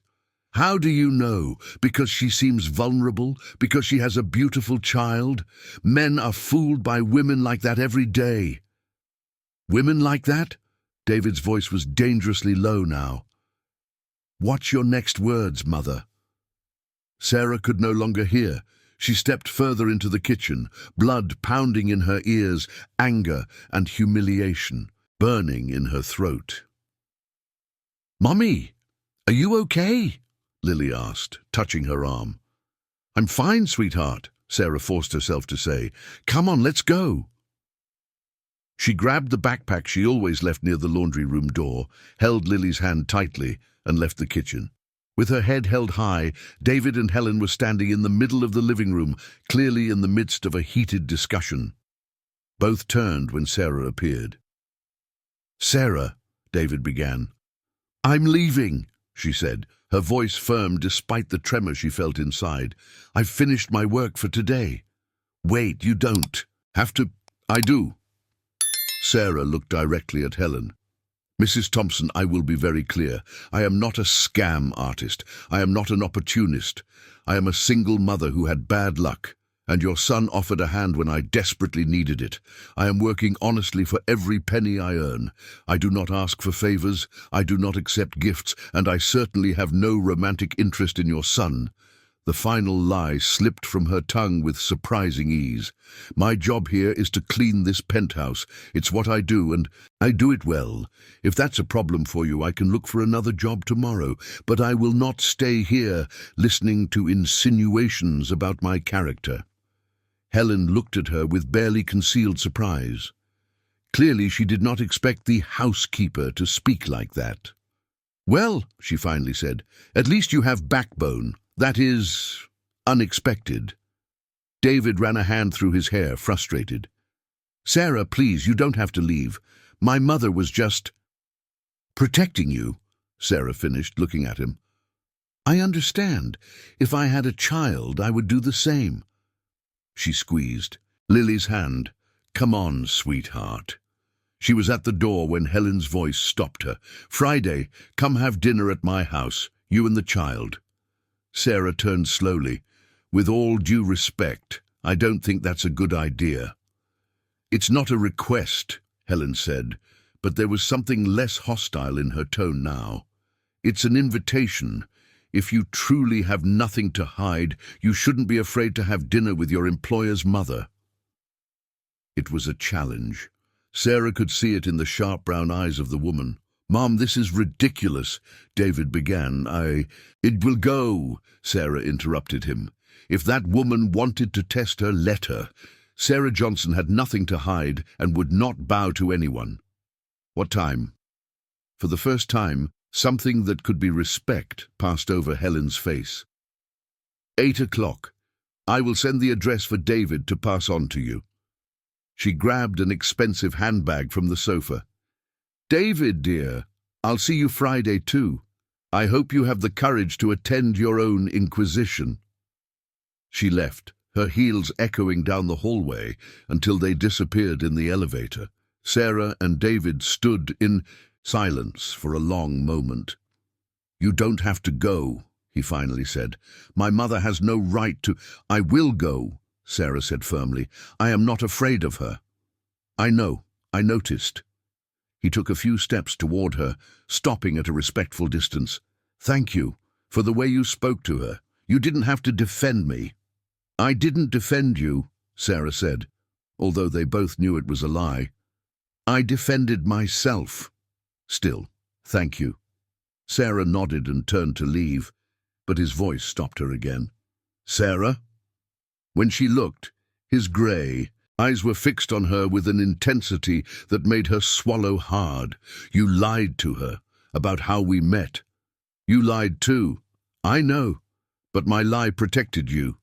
How do you know? Because she seems vulnerable? Because she has a beautiful child? Men are fooled by women like that every day." "Women like that?" David's voice was dangerously low now. "Watch your next words, Mother." Sarah could no longer hear. She stepped further into the kitchen, blood pounding in her ears, anger and humiliation burning in her throat. "Mommy, are you okay?" Lily asked, touching her arm. "I'm fine, sweetheart," Sarah forced herself to say. "Come on, let's go." She grabbed the backpack she always left near the laundry room door, held Lily's hand tightly, and left the kitchen. With her head held high, David and Helen were standing in the middle of the living room, clearly in the midst of a heated discussion. Both turned when Sarah appeared. "Sarah," David began. "I'm leaving," she said, her voice firm despite the tremor she felt inside. "I've finished my work for today." "Wait, you don't have to." "I do." Sarah looked directly at Helen. "Mrs. Thompson, I will be very clear. I am not a scam artist. I am not an opportunist. I am a single mother who had bad luck, and your son offered a hand when I desperately needed it. I am working honestly for every penny I earn. I do not ask for favors, I do not accept gifts, and I certainly have no romantic interest in your son." The final lie slipped from her tongue with surprising ease. "My job here is to clean this penthouse. It's what I do, and I do it well. If that's a problem for you, I can look for another job tomorrow, but I will not stay here listening to insinuations about my character." Helen looked at her with barely concealed surprise. Clearly, she did not expect the housekeeper to speak like that. "Well," she finally said, "at least you have backbone. That is unexpected." David ran a hand through his hair, frustrated. "Sarah, please, you don't have to leave. My mother was just protecting you," Sarah finished, looking at him. "I understand. If I had a child, I would do the same." She squeezed Lily's hand. "Come on, sweetheart." She was at the door when Helen's voice stopped her. "Friday, come have dinner at my house, you and the child." Sarah turned slowly. "With all due respect, I don't think that's a good idea." "It's not a request," Helen said, but there was something less hostile in her tone now. "It's an invitation. If you truly have nothing to hide, you shouldn't be afraid to have dinner with your employer's mother." It was a challenge. Sarah could see it in the sharp brown eyes of the woman. "Mom, this is ridiculous," David began. "It will go," Sarah interrupted him. "If that woman wanted to test her, let her. Sarah Johnson had nothing to hide and would not bow to anyone." "What time?" For the first time, something that could be respect passed over Helen's face. 8 o'clock. I will send the address for David to pass on to you." She grabbed an expensive handbag from the sofa. "David, dear, I'll see you Friday too. I hope you have the courage to attend your own inquisition." She left, her heels echoing down the hallway until they disappeared in the elevator. Sarah and David stood in silence for a long moment. "You don't have to go," he finally said. "My mother has no right to—" "I will go," Sarah said firmly. "I am not afraid of her." "I know, I noticed." He took a few steps toward her, stopping at a respectful distance. "Thank you for the way you spoke to her. You didn't have to defend me." "I didn't defend you," Sarah said, although they both knew it was a lie. "I defended myself." "Still, thank you." Sarah nodded and turned to leave, but his voice stopped her again. "Sarah?" When she looked, his grey eyes were fixed on her with an intensity that made her swallow hard. "You lied to her about how we met. You lied too. I know, but my lie protected you.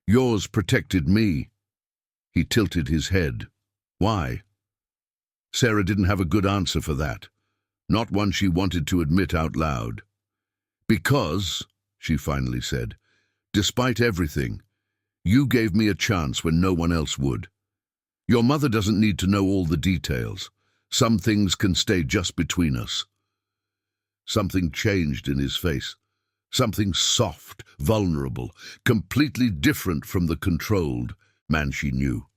Yours protected me." He tilted his head. "Why?" Sarah didn't have a good answer for that, not one she wanted to admit out loud. "Because," she finally said, "despite everything, you gave me a chance when no one else would. Your mother doesn't need to know all the details. Some things can stay just between us." Something changed in his face. Something soft, vulnerable, completely different from the controlled man she knew.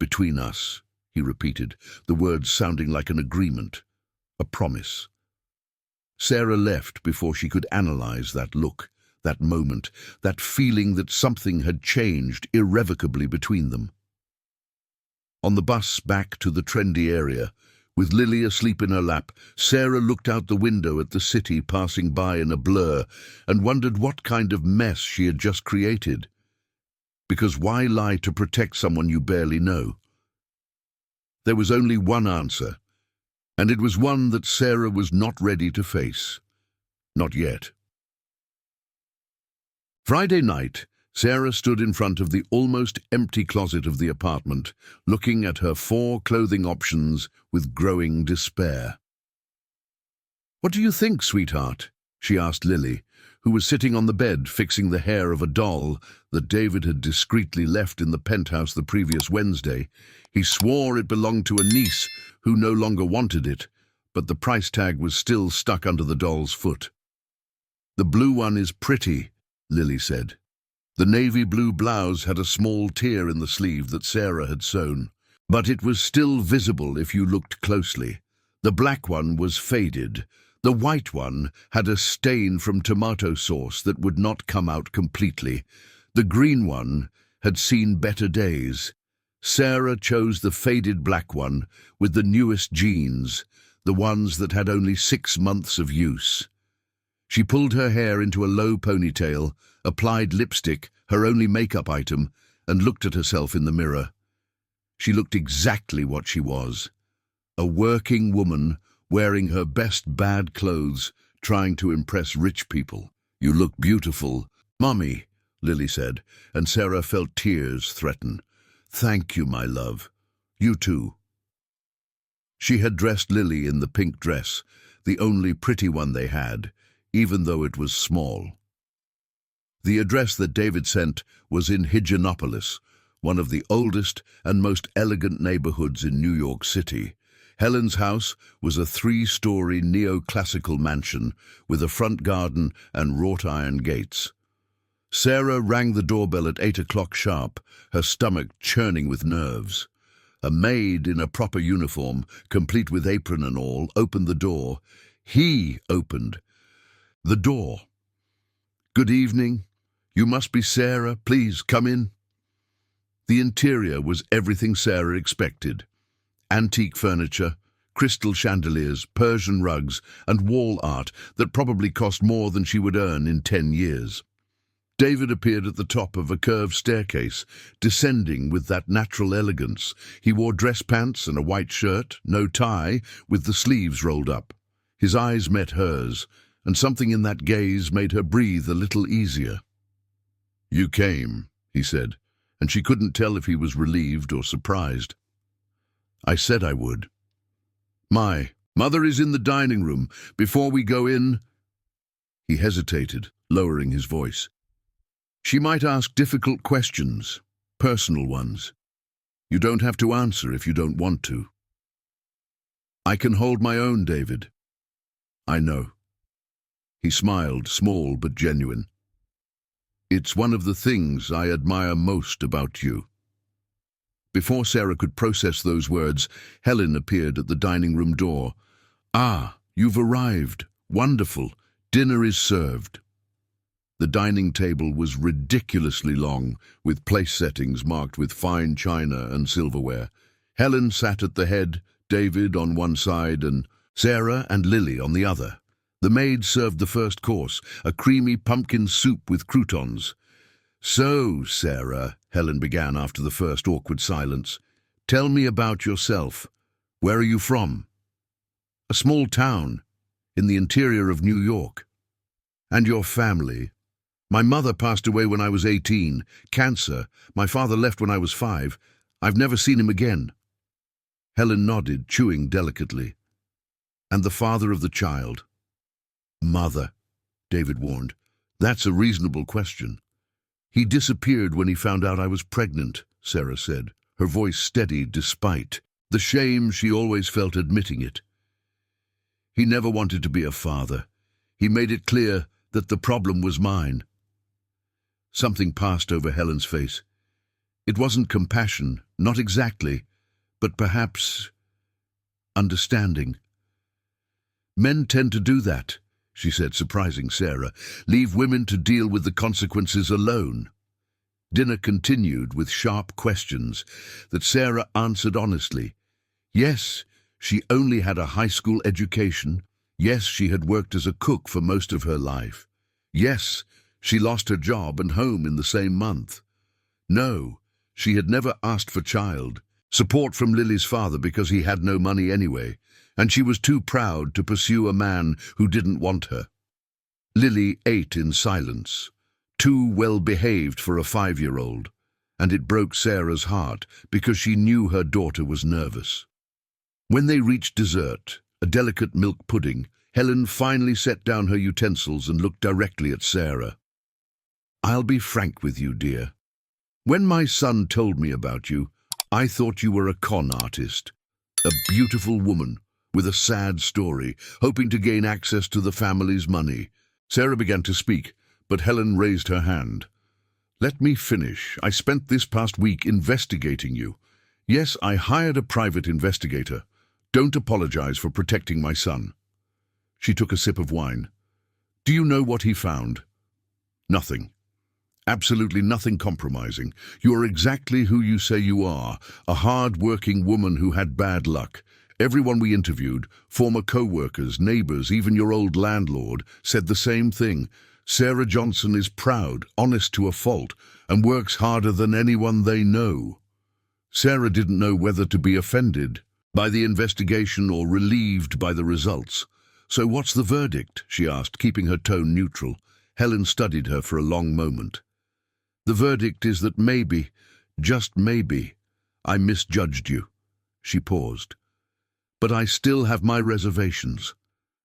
"Between us," he repeated, the words sounding like an agreement, a promise. Sarah left before she could analyze that look, that moment, that feeling that something had changed irrevocably between them. On the bus back to the trendy area, with Lily asleep in her lap, Sarah looked out the window at the city passing by in a blur and wondered what kind of mess she had just created. Because why lie to protect someone you barely know? There was only one answer, and it was one that Sarah was not ready to face. Not yet. Friday night, Sarah stood in front of the almost empty closet of the apartment, looking at her 4 clothing options with growing despair. "What do you think, sweetheart?" she asked Lily, who was sitting on the bed fixing the hair of a doll that David had discreetly left in the penthouse the previous Wednesday. He swore it belonged to a niece who no longer wanted it, but the price tag was still stuck under the doll's foot. "The blue one is pretty," Lily said. The navy blue blouse had a small tear in the sleeve that Sarah had sewn, but it was still visible if you looked closely. The black one was faded. The white one had a stain from tomato sauce that would not come out completely. The green one had seen better days. Sarah chose the faded black one with the newest jeans, the ones that had only 6 months of use. She pulled her hair into a low ponytail, applied lipstick, her only makeup item, and looked at herself in the mirror. She looked exactly what she was. A working woman wearing her best bad clothes, trying to impress rich people. "You look beautiful, Mommy," Lily said, and Sarah felt tears threaten. "Thank you, my love. You too." She had dressed Lily in the pink dress, the only pretty one they had, even though it was small. The address that David sent was in Higienopolis, one of the oldest and most elegant neighborhoods in New York City. Helen's house was a 3-story neoclassical mansion with a front garden and wrought iron gates. Sarah rang the doorbell at 8 o'clock sharp, her stomach churning with nerves. A maid in a proper uniform, complete with apron and all, opened the door. He opened the door. "Good evening. You must be Sarah. Please come in." The interior was everything Sarah expected. Antique furniture, crystal chandeliers, Persian rugs, and wall art that probably cost more than she would earn in 10 years. David appeared at the top of a curved staircase, descending with that natural elegance. He wore dress pants and a white shirt, no tie, with the sleeves rolled up. His eyes met hers, and something in that gaze made her breathe a little easier. "You came," he said, and she couldn't tell if he was relieved or surprised. "I said I would." "My mother is in the dining room. Before we go in—" He hesitated, lowering his voice. "She might ask difficult questions, personal ones. You don't have to answer if you don't want to." "I can hold my own, David." "I know." He smiled, small but genuine. "It's one of the things I admire most about you." Before Sarah could process those words, Helen appeared at the dining room door. "Ah, you've arrived. Wonderful. Dinner is served." The dining table was ridiculously long, with place settings marked with fine china and silverware. Helen sat at the head, David on one side, and Sarah and Lily on the other. The maid served the first course, a creamy pumpkin soup with croutons. "So, Sarah," Helen began after the first awkward silence, "tell me about yourself. Where are you from?" "A small town in the interior of New York." "And your family?" "My mother passed away when I was 18. Cancer. My father left when I was 5. I've never seen him again." Helen nodded, chewing delicately. "And the father of the child?" "Mother," David warned. "That's a reasonable question." "He disappeared when he found out I was pregnant," Sarah said, her voice steady despite the shame she always felt admitting it. "He never wanted to be a father. He made it clear that the problem was mine." Something passed over Helen's face. It wasn't compassion, not exactly, but perhaps understanding. "Men tend to do that," she said, surprising Sarah. "Leave women to deal with the consequences alone." Dinner continued with sharp questions that Sarah answered honestly. Yes, she only had a high school education. Yes, she had worked as a cook for most of her life. Yes, she lost her job and home in the same month. No, she had never asked for child support from Lily's father because he had no money anyway, and she was too proud to pursue a man who didn't want her. Lily ate in silence. too well-behaved for a 5-year-old, and it broke Sarah's heart because she knew her daughter was nervous. When they reached dessert, a delicate milk pudding, Helen finally set down her utensils and looked directly at Sarah. "I'll be frank with you, dear. When my son told me about you, I thought you were a con artist, a beautiful woman with a sad story, hoping to gain access to the family's money." Sarah began to speak, but Helen raised her hand. "Let me finish. I spent this past week investigating you. Yes, I hired a private investigator. Don't apologize for protecting my son." She took a sip of wine. "Do you know what he found?" "Nothing. Absolutely nothing compromising. You are exactly who you say you are, a hard-working woman who had bad luck. Everyone we interviewed, former co-workers, neighbors, even your old landlord, said the same thing. Sarah Johnson is proud, honest to a fault, and works harder than anyone they know." Sarah didn't know whether to be offended by the investigation or relieved by the results. "So what's the verdict?" she asked, keeping her tone neutral. Helen studied her for a long moment. "The verdict is that maybe, just maybe, I misjudged you." She paused. "But I still have my reservations.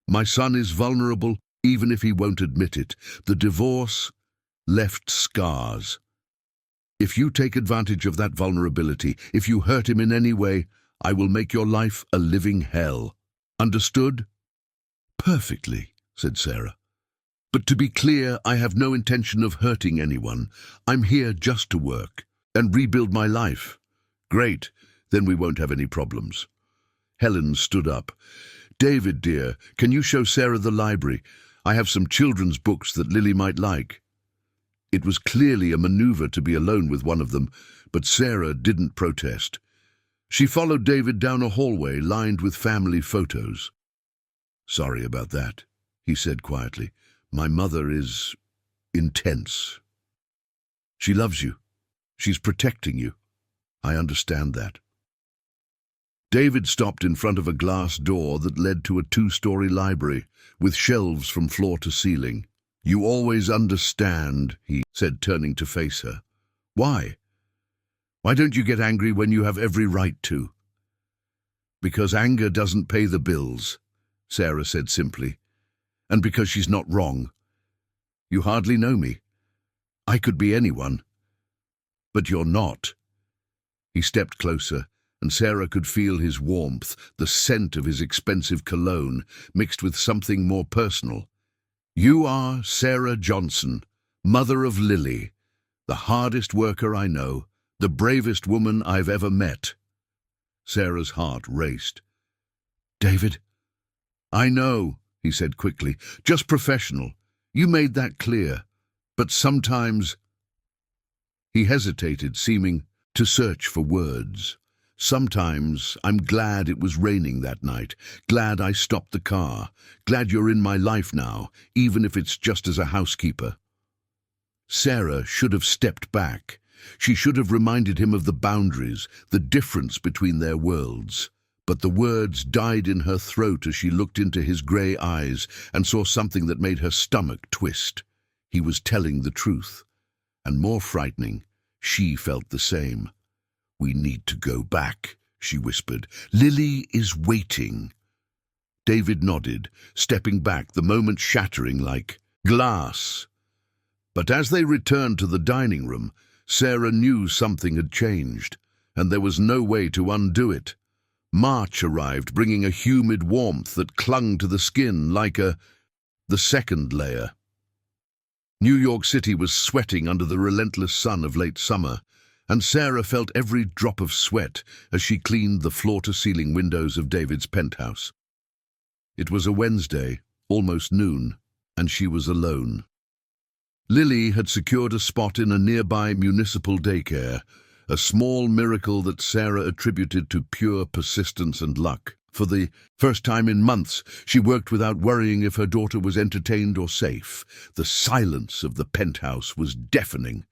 My son is vulnerable, even if he won't admit it. The divorce left scars. If you take advantage of that vulnerability, if you hurt him in any way, I will make your life a living hell. Understood?" "Perfectly," said Sarah. "But to be clear, I have no intention of hurting anyone. I'm here just to work and rebuild my life." "Great, then we won't have any problems." Helen stood up. "David, dear, can you show Sarah the library? I have some children's books that Lily might like." It was clearly a maneuver to be alone with one of them, but Sarah didn't protest. She followed David down a hallway lined with family photos. "Sorry about that," he said quietly. "My mother is intense. She loves you. She's protecting you. I understand that." David stopped in front of a glass door that led to a 2-story library, with shelves from floor to ceiling. "You always understand," he said, turning to face her. "Why? Why don't you get angry when you have every right to?" "Because anger doesn't pay the bills," Sarah said simply. "And because she's not wrong. You hardly know me. I could be anyone. But you're not." He stepped closer, and Sarah could feel his warmth, the scent of his expensive cologne, mixed with something more personal. "You are Sarah Johnson, mother of Lily, the hardest worker I know, the bravest woman I've ever met." Sarah's heart raced. "David?" "I know," he said quickly, "just professional. You made that clear. But sometimes—" He hesitated, seeming to search for words. "Sometimes I'm glad it was raining that night, glad I stopped the car, glad you're in my life now, even if it's just as a housekeeper." Sarah should have stepped back. She should have reminded him of the boundaries, the difference between their worlds. But the words died in her throat as she looked into his grey eyes and saw something that made her stomach twist. He was telling the truth. And more frightening, she felt the same. "We need to go back," she whispered. "Lily is waiting." David nodded, stepping back, the moment shattering like glass. But as they returned to the dining room, Sarah knew something had changed, and there was no way to undo it. March arrived, bringing a humid warmth that clung to the skin like the second layer. New York City was sweating under the relentless sun of late summer, and Sarah felt every drop of sweat as she cleaned the floor-to-ceiling windows of David's penthouse. It was a Wednesday, almost noon, and she was alone. Lily had secured a spot in a nearby municipal daycare, a small miracle that Sarah attributed to pure persistence and luck. For the first time in months, she worked without worrying if her daughter was entertained or safe. The silence of the penthouse was deafening.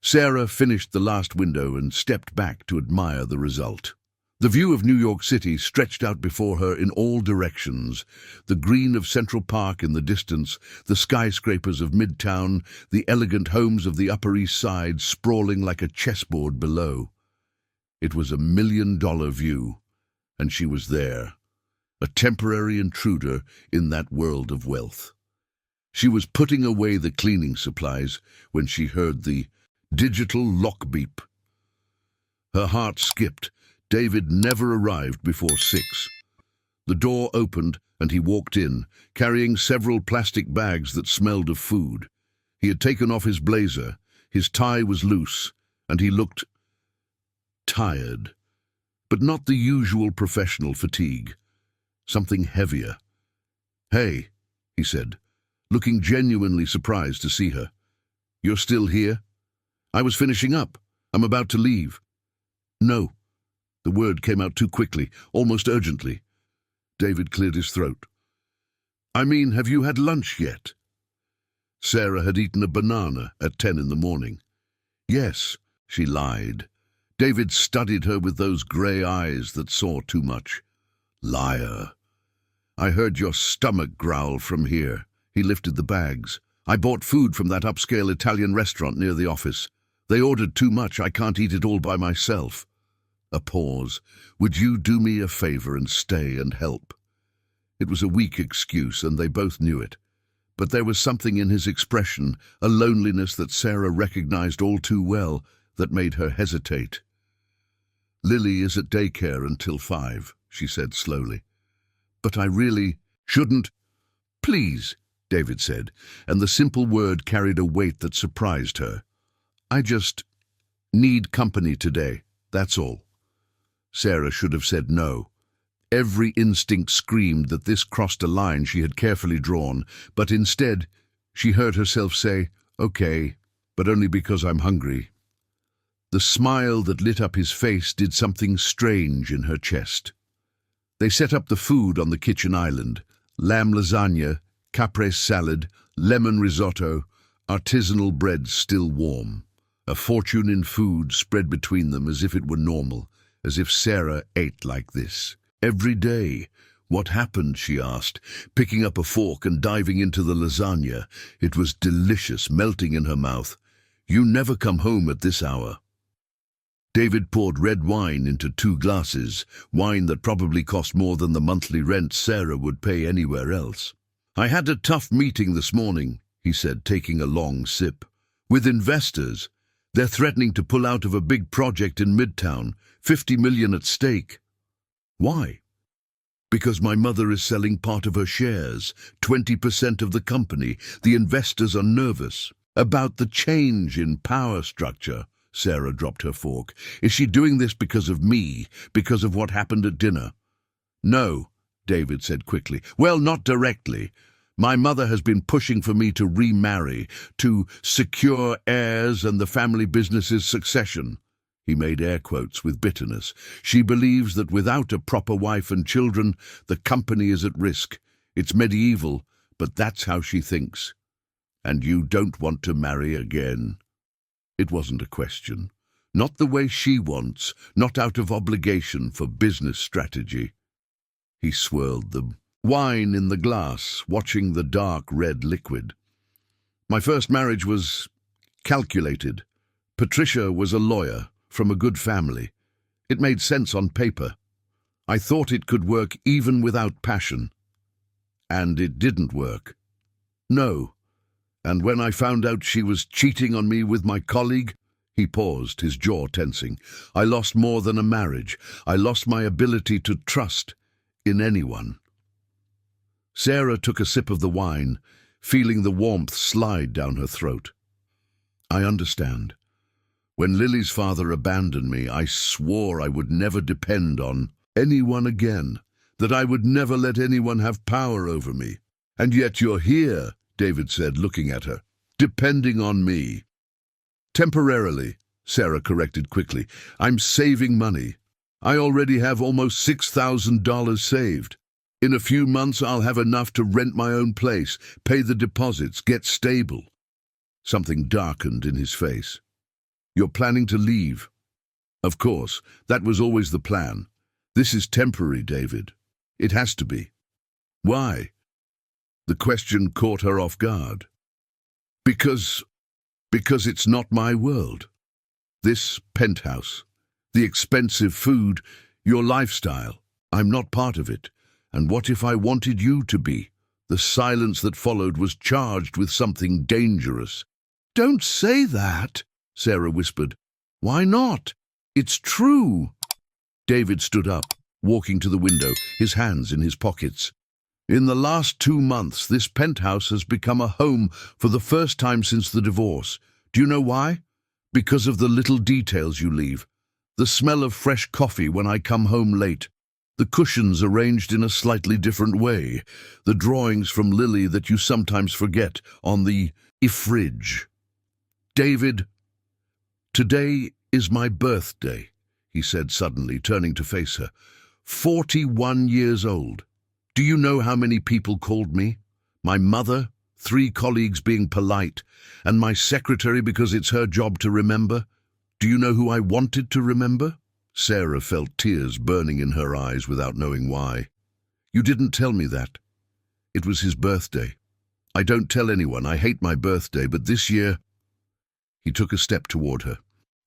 Sarah finished the last window and stepped back to admire the result. The view of New York City stretched out before her in all directions. The green of Central Park in the distance, the skyscrapers of Midtown, the elegant homes of the Upper East Side sprawling like a chessboard below. It was a $1,000,000 view, and she was there, a temporary intruder in that world of wealth. She was putting away the cleaning supplies when she heard the digital lock beep. Her heart skipped. David never arrived before 6. The door opened and he walked in, carrying several plastic bags that smelled of food. He had taken off his blazer, his tie was loose, and he looked tired, but not the usual professional fatigue. Something heavier. "Hey," he said, looking genuinely surprised to see her. "You're still here? I was finishing up. I'm about to leave." "No." The word came out too quickly, almost urgently. David cleared his throat. "I mean, have you had lunch yet?" Sarah had eaten a banana at 10 in the morning. "Yes," she lied. David studied her with those grey eyes that saw too much. "Liar. I heard your stomach growl from here." He lifted the bags. "I bought food from that upscale Italian restaurant near the office. They ordered too much. I can't eat it all by myself." A pause. "Would you do me a favor and stay and help?" It was a weak excuse, and they both knew it. But there was something in his expression, a loneliness that Sarah recognized all too well, that made her hesitate. "Lily is at daycare until 5, she said slowly. "But I really shouldn't." "Please," David said, and the simple word carried a weight that surprised her. "I just need company today, that's all." Sarah should have said no. Every instinct screamed that this crossed a line she had carefully drawn, but instead she heard herself say, "Okay, but only because I'm hungry." The smile that lit up his face did something strange in her chest. They set up the food on the kitchen island: lamb lasagna, caprese salad, lemon risotto, artisanal bread still warm. A fortune in food spread between them as if it were normal, as if Sarah ate like this every day. "What happened?" she asked, picking up a fork and diving into the lasagna. It was delicious, melting in her mouth. "You never come home at this hour." David poured red wine into 2 glasses, wine that probably cost more than the monthly rent Sarah would pay anywhere else. "I had a tough meeting this morning," he said, taking a long sip. "With investors. They're threatening to pull out of a big project in Midtown, $50 million at stake." "Why?" "Because my mother is selling part of her shares, 20% of the company. The investors are nervous about the change in power structure." Sarah dropped her fork. "Is she doing this because of me, because of what happened at dinner?" "No," David said quickly. "Well, not directly. My mother has been pushing for me to remarry, to secure heirs and the family business's succession." He made air quotes with bitterness. "She believes that without a proper wife and children, the company is at risk. It's medieval, but that's how she thinks." "And you don't want to marry again?" It wasn't a question. Not the way she wants, not out of obligation for business strategy. He swirled them. Wine in the glass, watching the dark red liquid. "My first marriage was calculated. Patricia was a lawyer from a good family. It made sense on paper. I thought it could work even without passion. And it didn't work. No. And when I found out she was cheating on me with my colleague," he paused, his jaw tensing, "I lost more than a marriage. I lost my ability to trust in anyone." Sarah took a sip of the wine, feeling the warmth slide down her throat. "I understand. When Lily's father abandoned me, I swore I would never depend on anyone again, that I would never let anyone have power over me. And yet you're here," David said, looking at her, "depending on me." "Temporarily," Sarah corrected quickly. "I'm saving money. I already have almost $6,000 saved. In a few months I'll have enough to rent my own place, pay the deposits, get stable." Something darkened in his face. "You're planning to leave?" "Of course, that was always the plan. This is temporary, David. It has to be. Why? The question caught her off guard. Because it's not my world. This penthouse, the expensive food, your lifestyle, I'm not part of it. And what if I wanted you to be? The silence that followed was charged with something dangerous. Don't say that, Sarah whispered. Why not? It's true. David stood up, walking to the window, his hands in his pockets. In the last 2 months, this penthouse has become a home for the first time since the divorce. Do you know why? Because of the little details you leave. The smell of fresh coffee when I come home late. The cushions arranged in a slightly different way. The drawings from Lily that you sometimes forget on the fridge. David, today is my birthday, he said suddenly, turning to face her. 41 years old. Do you know how many people called me? My mother, 3 colleagues being polite, and my secretary because it's her job to remember. Do you know who I wanted to remember? Sarah felt tears burning in her eyes without knowing why. You didn't tell me that. It was his birthday. I don't tell anyone. I hate my birthday, but this year... He took a step toward her.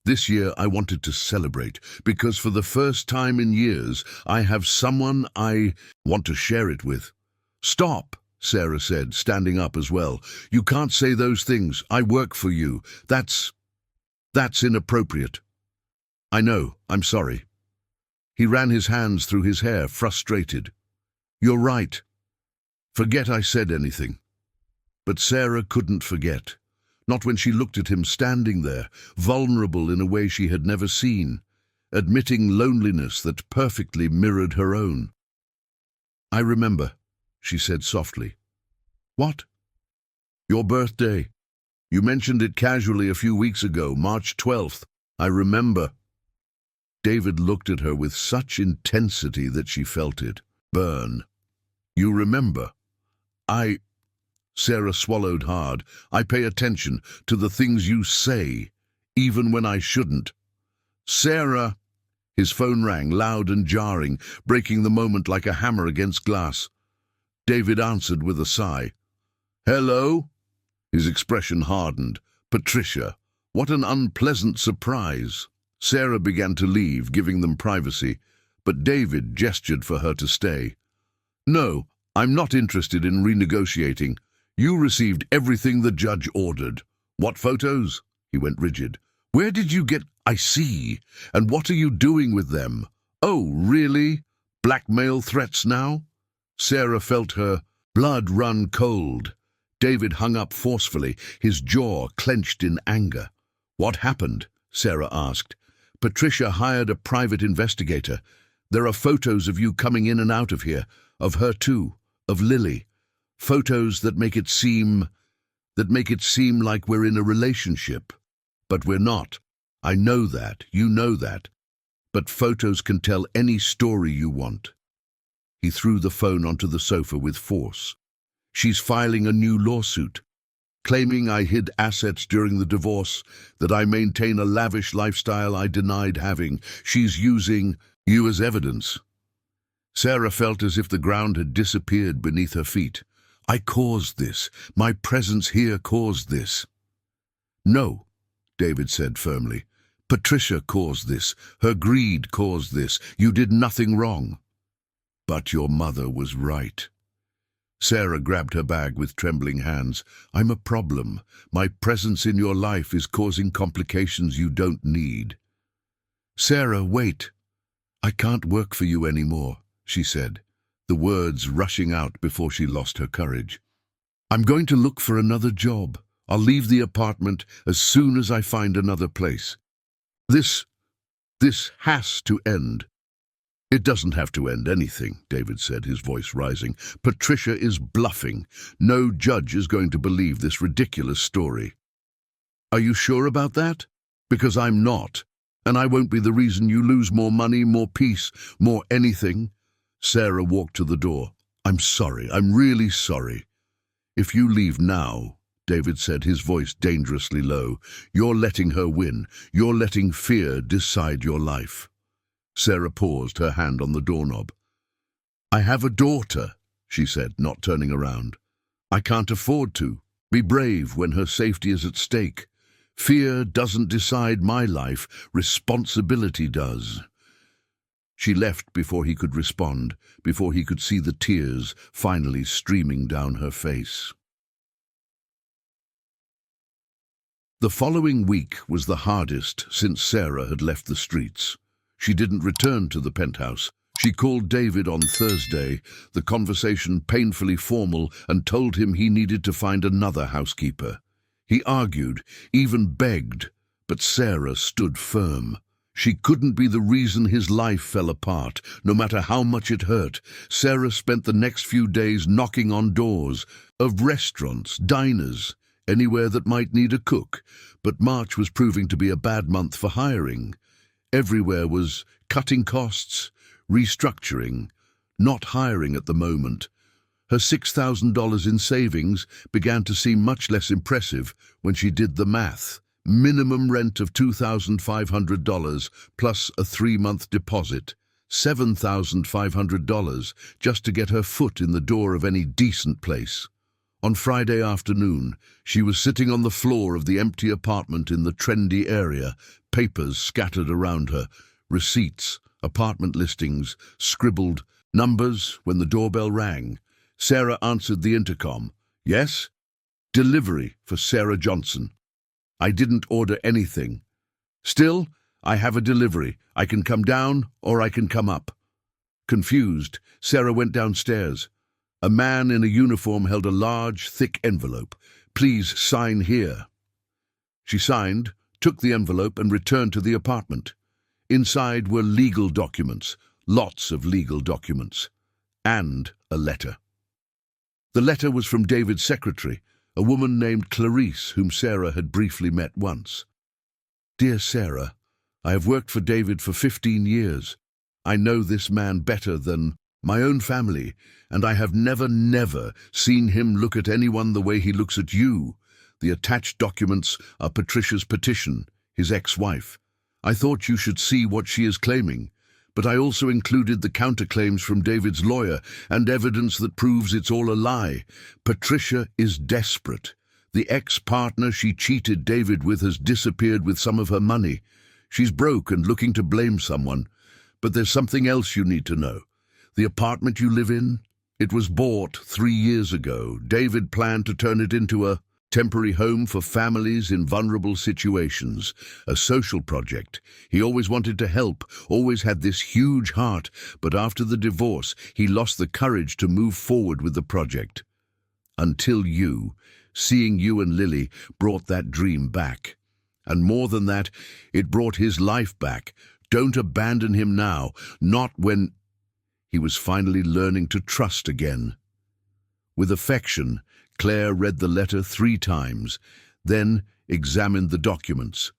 This year I wanted to celebrate, because for the first time in years I have someone I want to share it with. Stop, Sarah said, standing up as well. You can't say those things. I work for you. That's inappropriate. I know, I'm sorry. He ran his hands through his hair, frustrated. You're right. Forget I said anything. But Sarah couldn't forget. Not when she looked at him standing there, vulnerable in a way she had never seen, admitting loneliness that perfectly mirrored her own. I remember, she said softly. What? Your birthday. You mentioned it casually a few weeks ago, March 12th. I remember. David looked at her with such intensity that she felt it burn. You remember? Sarah swallowed hard. I pay attention to the things you say, even when I shouldn't. Sarah! His phone rang, loud and jarring, breaking the moment like a hammer against glass. David answered with a sigh. Hello? His expression hardened. Patricia, what an unpleasant surprise. Sarah began to leave, giving them privacy, but David gestured for her to stay. No, I'm not interested in renegotiating. You received everything the judge ordered. What photos? He went rigid. Where did you get... I see. And what are you doing with them? Oh, really? Blackmail threats now? Sarah felt her blood run cold. David hung up forcefully, his jaw clenched in anger. What happened? Sarah asked. Patricia hired a private investigator. There are photos of you coming in and out of here, of her too, of Lily. Photos that make it seem like we're in a relationship. But we're not. I know that, you know that. But photos can tell any story you want. He threw the phone onto the sofa with force. She's filing a new lawsuit, claiming I hid assets during the divorce, that I maintain a lavish lifestyle I denied having. She's using you as evidence. Sarah felt as if the ground had disappeared beneath her feet. I caused this. My presence here caused this. No, David said firmly. Patricia caused this. Her greed caused this. You did nothing wrong. But your mother was right. Sarah grabbed her bag with trembling hands. I'm a problem. My presence in your life is causing complications you don't need. Sarah, wait. I can't work for you anymore, she said, the words rushing out before she lost her courage. I'm going to look for another job. I'll leave the apartment as soon as I find another place. This has to end. It doesn't have to end anything, David said, his voice rising. Patricia is bluffing. No judge is going to believe this ridiculous story. Are you sure about that? Because I'm not, and I won't be the reason you lose more money, more peace, more anything. Sarah walked to the door. I'm sorry. I'm really sorry. If you leave now, David said, his voice dangerously low, you're letting her win. You're letting fear decide your life. Sarah paused, her hand on the doorknob. "I have a daughter," she said, not turning around. "I can't afford to. Be brave when her safety is at stake. Fear doesn't decide my life, responsibility does." She left before he could respond, before he could see the tears finally streaming down her face. The following week was the hardest since Sarah had left the streets. She didn't return to the penthouse. She called David on Thursday, the conversation painfully formal, and told him he needed to find another housekeeper. He argued, even begged, but Sarah stood firm. She couldn't be the reason his life fell apart, no matter how much it hurt. Sarah spent the next few days knocking on doors of restaurants, diners, anywhere that might need a cook, but March was proving to be a bad month for hiring. Everywhere was cutting costs, restructuring, not hiring at the moment. Her $6,000 in savings began to seem much less impressive when she did the math. Minimum rent of $2,500 plus a 3-month deposit, $7,500 just to get her foot in the door of any decent place. On Friday afternoon, she was sitting on the floor of the empty apartment in the trendy area, papers scattered around her, receipts, apartment listings, scribbled numbers. When the doorbell rang, Sarah answered the intercom. "Yes?" "Delivery for Sarah Johnson." "I didn't order anything." "Still, I have a delivery. I can come down or I can come up." Confused, Sarah went downstairs. A man in a uniform held a large, thick envelope. "Please sign here." She signed, took the envelope and returned to the apartment. Inside were legal documents, lots of legal documents, and a letter. The letter was from David's secretary, a woman named Clarice, whom Sarah had briefly met once. "Dear Sarah, I have worked for David for 15 years. I know this man better than my own family, and I have never seen him look at anyone the way he looks at you. The attached documents are Patricia's petition, his ex-wife. I thought you should see what she is claiming, but I also included the counterclaims from David's lawyer and evidence that proves it's all a lie. Patricia is desperate. The ex-partner she cheated David with has disappeared with some of her money. She's broke and looking to blame someone. But there's something else you need to know. The apartment you live in, it was bought 3 years ago. David planned to turn it into a temporary home for families in vulnerable situations, a social project. He always wanted to help, always had this huge heart, but after the divorce, he lost the courage to move forward with the project. Until you, seeing you and Lily, brought that dream back. And more than that, it brought his life back. Don't abandon him now, not when he was finally learning to trust again. With affection, Claire read the letter 3 times, then examined the documents.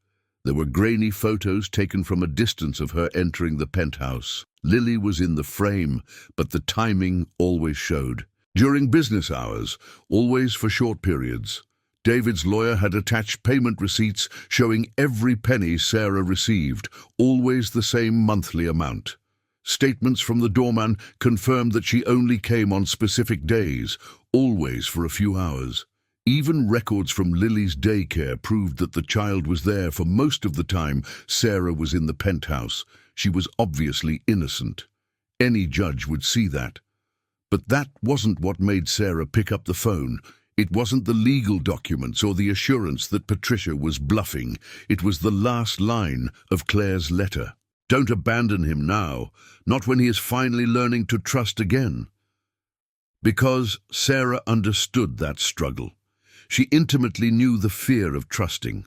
There were grainy photos taken from a distance of her entering the penthouse. Lily was in the frame, but the timing always showed. During business hours, always for short periods, David's lawyer had attached payment receipts showing every penny Sarah received, always the same monthly amount. Statements from the doorman confirmed that she only came on specific days, always for a few hours. Even records from Lily's daycare proved that the child was there for most of the time Sarah was in the penthouse. She was obviously innocent. Any judge would see that. But that wasn't what made Sarah pick up the phone. It wasn't the legal documents or the assurance that Patricia was bluffing. It was the last line of Claire's letter. Don't abandon him now, not when he is finally learning to trust again. Because Sarah understood that struggle. She intimately knew the fear of trusting,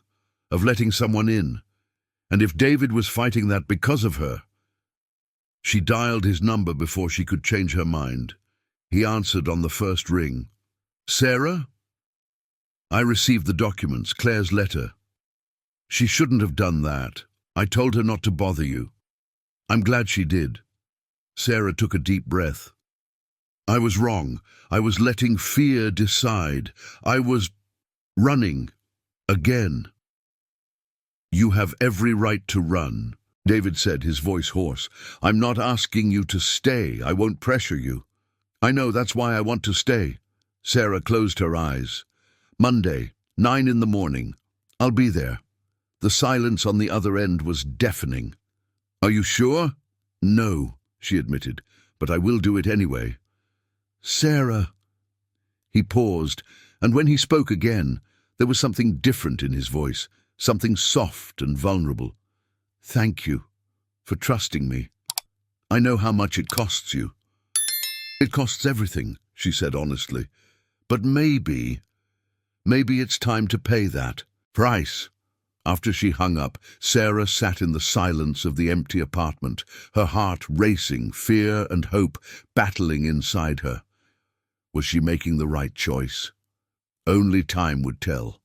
of letting someone in. And if David was fighting that because of her, she dialed his number before she could change her mind. He answered on the first ring. "Sarah? I received the documents, Claire's letter. She shouldn't have done that. I told her not to bother you. I'm glad she did." Sarah took a deep breath. "I was wrong. I was letting fear decide. I was running again." "You have every right to run. David said, his voice hoarse. "I'm not asking you to stay. I won't pressure you." "I know, that's why I want to stay." Sarah closed her eyes. "Monday, 9 in the morning. I'll be there." The silence on the other end was deafening. "Are you sure?" "No," she admitted, "but I will do it anyway." "Sarah." He paused, and when he spoke again, there was something different in his voice, something soft and vulnerable. "Thank you for trusting me. I know how much it costs you." "It costs everything," she said honestly. "But maybe it's time to pay that price." After she hung up, Sarah sat in the silence of the empty apartment, her heart racing, fear and hope battling inside her. Was she making the right choice? Only time would tell.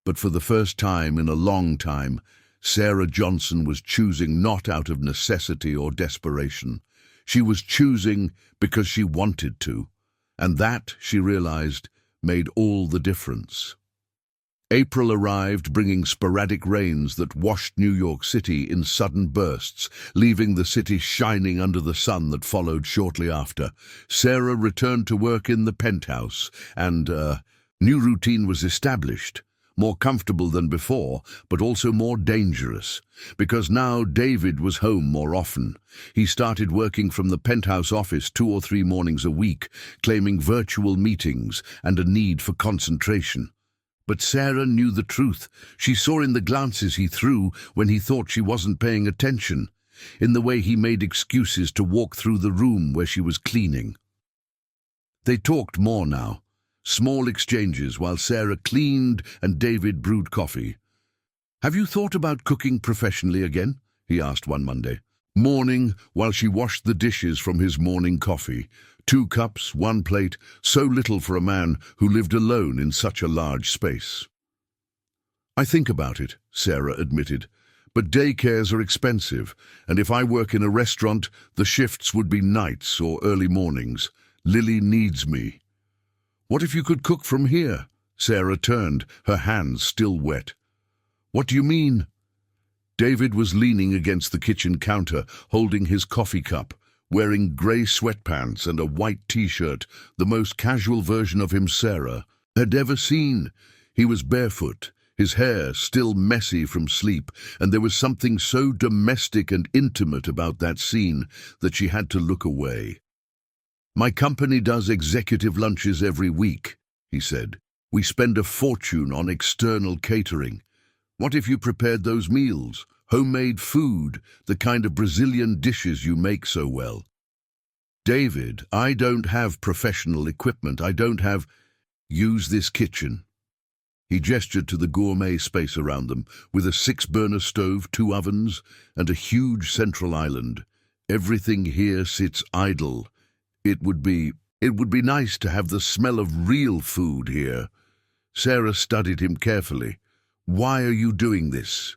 But for the first time in a long time, Sarah Johnson was choosing not out of necessity or desperation. She was choosing because she wanted to, and that, she realized, made all the difference. April arrived, bringing sporadic rains that washed New York City in sudden bursts, leaving the city shining under the sun that followed shortly after. Sarah returned to work in the penthouse, and a new routine was established. More comfortable than before, but also more dangerous, because now David was home more often. He started working from the penthouse office 2 or 3 mornings a week, claiming virtual meetings and a need for concentration. But Sarah knew the truth. She saw in the glances he threw when he thought she wasn't paying attention, in the way he made excuses to walk through the room where she was cleaning. They talked more now. Small exchanges while Sarah cleaned and David brewed coffee. "Have you thought about cooking professionally again?" he asked one Monday morning while she washed the dishes from his morning coffee. 2 cups, 1 plate, so little for a man who lived alone in such a large space. "I think about it," Sarah admitted, "but daycares are expensive, and if I work in a restaurant, the shifts would be nights or early mornings. Lily needs me." "What if you could cook from here?" Sarah turned, her hands still wet. "What do you mean?" David was leaning against the kitchen counter, holding his coffee cup, wearing grey sweatpants and a white t-shirt, the most casual version of him Sarah had ever seen. He was barefoot, his hair still messy from sleep, and there was something so domestic and intimate about that scene that she had to look away. "My company does executive lunches every week," he said. "We spend a fortune on external catering. What if you prepared those meals? Homemade food, the kind of Brazilian dishes you make so well." "David, I don't have professional equipment. I don't have—" "Use this kitchen." He gestured to the gourmet space around them, with a 6-burner stove, 2 ovens, and a huge central island. "Everything here sits idle. It would be nice to have the smell of real food here." Sarah studied him carefully. "Why are you doing this?"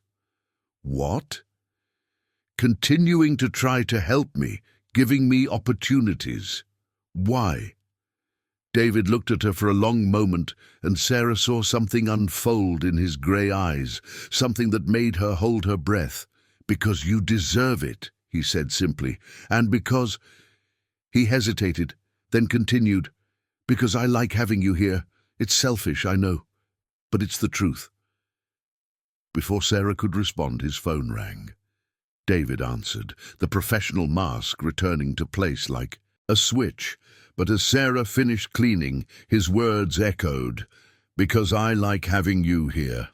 "What?" "Continuing to try to help me, giving me opportunities. Why?" David looked at her for a long moment, and Sarah saw something unfold in his grey eyes, something that made her hold her breath. "Because you deserve it," he said simply, "and because—" He hesitated, then continued, "Because I like having you here. It's selfish, I know, but it's the truth." Before Sarah could respond, his phone rang. David answered, the professional mask returning to place like a switch. But as Sarah finished cleaning, his words echoed, "Because I like having you here."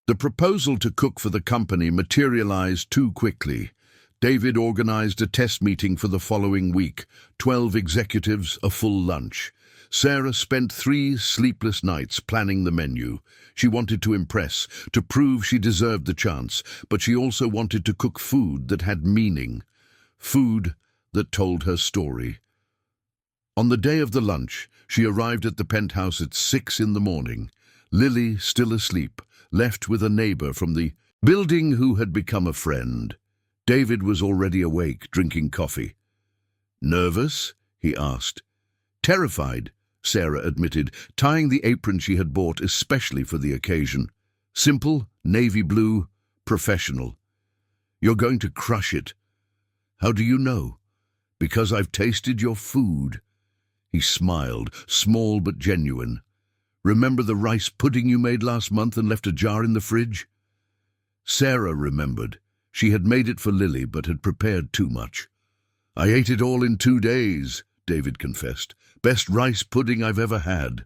The proposal to cook for the company materialized too quickly. David organized a test meeting for the following week, 12 executives, a full lunch. Sarah spent 3 sleepless nights planning the menu. She wanted to impress, to prove she deserved the chance, but she also wanted to cook food that had meaning, food that told her story. On the day of the lunch, she arrived at the penthouse at 6 in the morning. Lily, still asleep, left with a neighbor from the building who had become a friend. David was already awake, drinking coffee. "Nervous?" he asked. "Terrified," Sarah admitted, tying the apron she had bought especially for the occasion. Simple, navy blue, professional. You're going to crush it. How do you know? Because I've tasted your food. He smiled, small but genuine. Remember the rice pudding you made last month and left a jar in the fridge? Sarah remembered. She had made it for Lily but had prepared too much. I ate it all in 2 days, David confessed. Best rice pudding I've ever had.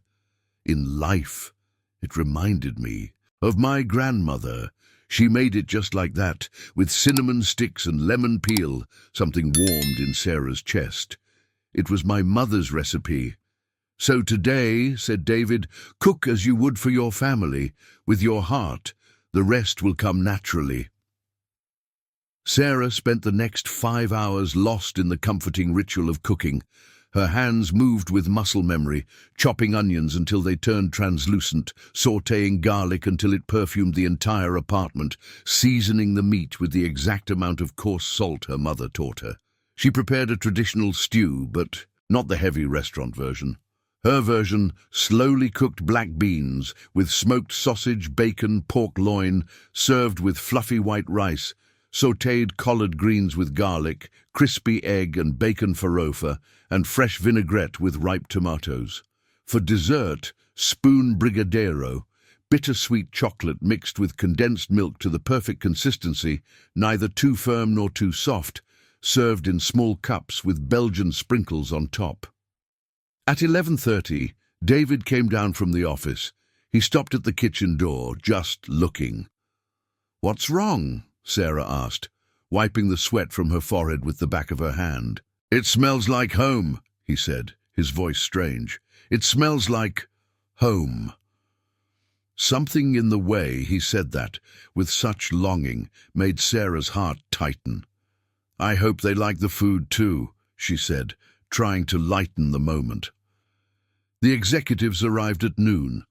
In life, it reminded me of my grandmother. She made it just like that, with cinnamon sticks and lemon peel. Something warmed in Sarah's chest. It was my mother's recipe. So today, said David, cook as you would for your family, with your heart. The rest will come naturally. Sarah spent the next 5 hours lost in the comforting ritual of cooking. Her hands moved with muscle memory, chopping onions until they turned translucent, sautéing garlic until it perfumed the entire apartment, seasoning the meat with the exact amount of coarse salt her mother taught her. She prepared a traditional stew, but not the heavy restaurant version. Her version, slowly cooked black beans, with smoked sausage, bacon, pork loin, served with fluffy white rice, sautéed collard greens with garlic, crispy egg and bacon farofa, and fresh vinaigrette with ripe tomatoes. For dessert, spoon brigadeiro, bittersweet chocolate mixed with condensed milk to the perfect consistency, neither too firm nor too soft, served in small cups with Belgian sprinkles on top. At 11:30, David came down from the office. He stopped at the kitchen door, just looking. "What's wrong?" Sarah asked, wiping the sweat from her forehead with the back of her hand. "It smells like home," he said, his voice strange. "It smells like home." Something in the way he said that, with such longing, made Sarah's heart tighten. "I hope they like the food too," she said, trying to lighten the moment. The executives arrived at noon.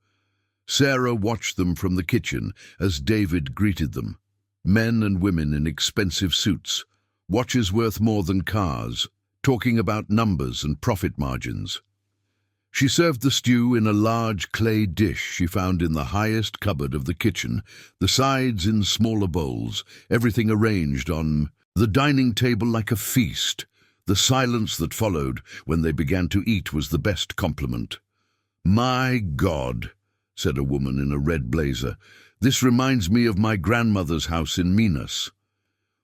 Sarah watched them from the kitchen as David greeted them. Men and women in expensive suits, watches worth more than cars, talking about numbers and profit margins. She served the stew in a large clay dish she found in the highest cupboard of the kitchen, the sides in smaller bowls, everything arranged on the dining table like a feast. The silence that followed when they began to eat was the best compliment. "My God," said a woman in a red blazer, "this reminds me of my grandmother's house in Minas."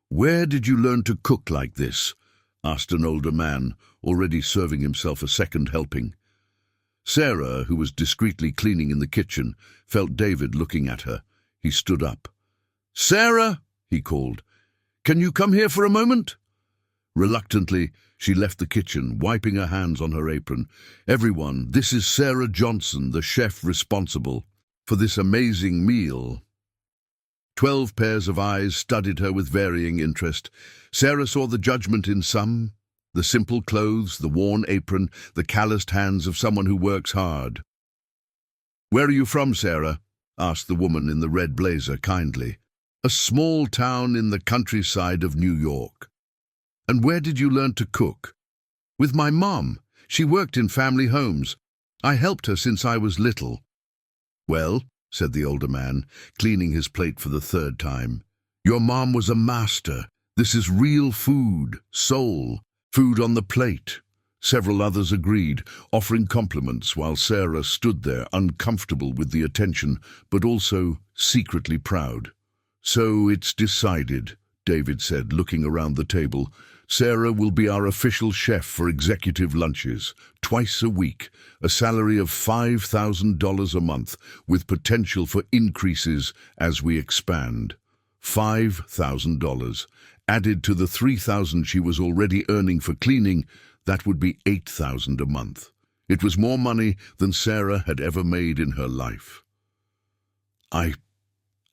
"Where did you learn to cook like this?" asked an older man, already serving himself a second helping. Sarah, who was discreetly cleaning in the kitchen, felt David looking at her. He stood up. "Sarah," he called, "can you come here for a moment?" Reluctantly, she left the kitchen, wiping her hands on her apron. "Everyone, this is Sarah Johnson, the chef responsible for this amazing meal." 12 pairs of eyes studied her with varying interest. Sarah saw the judgment in some, the simple clothes, the worn apron, the calloused hands of someone who works hard. "Where are you from, Sarah?" asked the woman in the red blazer kindly. "A small town in the countryside of New York." "And where did you learn to cook?" "With my mom. She worked in family homes. I helped her since I was little." "Well," said the older man, cleaning his plate for the 3rd time, "your mom was a master. This is real food, soul, food on the plate." Several others agreed, offering compliments while Sarah stood there uncomfortable with the attention, but also secretly proud. "So it's decided," David said, looking around the table. "Sarah will be our official chef for executive lunches, twice a week, a salary of $5,000 a month, with potential for increases as we expand. $5,000. Added to the $3,000 she was already earning for cleaning, that would be $8,000 a month. It was more money than Sarah had ever made in her life. I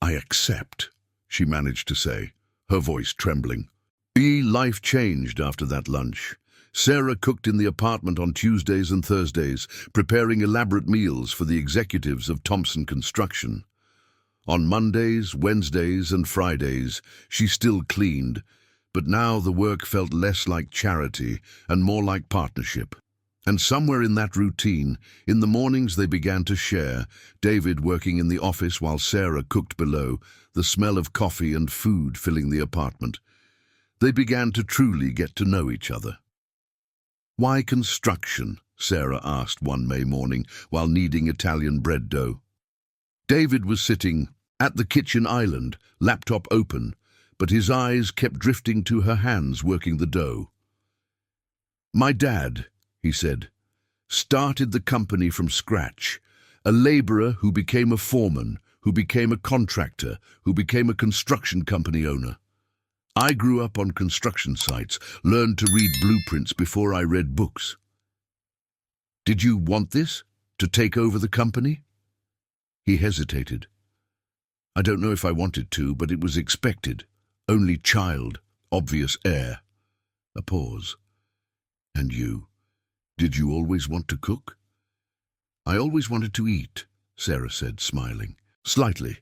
accept," she managed to say, her voice trembling. Life changed after that lunch. Sarah cooked in the apartment on Tuesdays and Thursdays, preparing elaborate meals for the executives of Thompson Construction. On Mondays, Wednesdays, and Fridays, she still cleaned, but now the work felt less like charity and more like partnership. And somewhere in that routine, in the mornings they began to share, David working in the office while Sarah cooked below, the smell of coffee and food filling the apartment. They began to truly get to know each other. "Why construction?" Sarah asked one May morning while kneading Italian bread dough. David was sitting at the kitchen island, laptop open, but his eyes kept drifting to her hands working the dough. "My dad," he said, "started the company from scratch. A laborer who became a foreman, who became a contractor, who became a construction company owner. I grew up on construction sites, learned to read blueprints before I read books." "Did you want this? To take over the company?" He hesitated. "I don't know if I wanted to, but it was expected. Only child, obvious heir." A pause. "And you? Did you always want to cook?" "I always wanted to eat," Sarah said, smiling. "Slightly.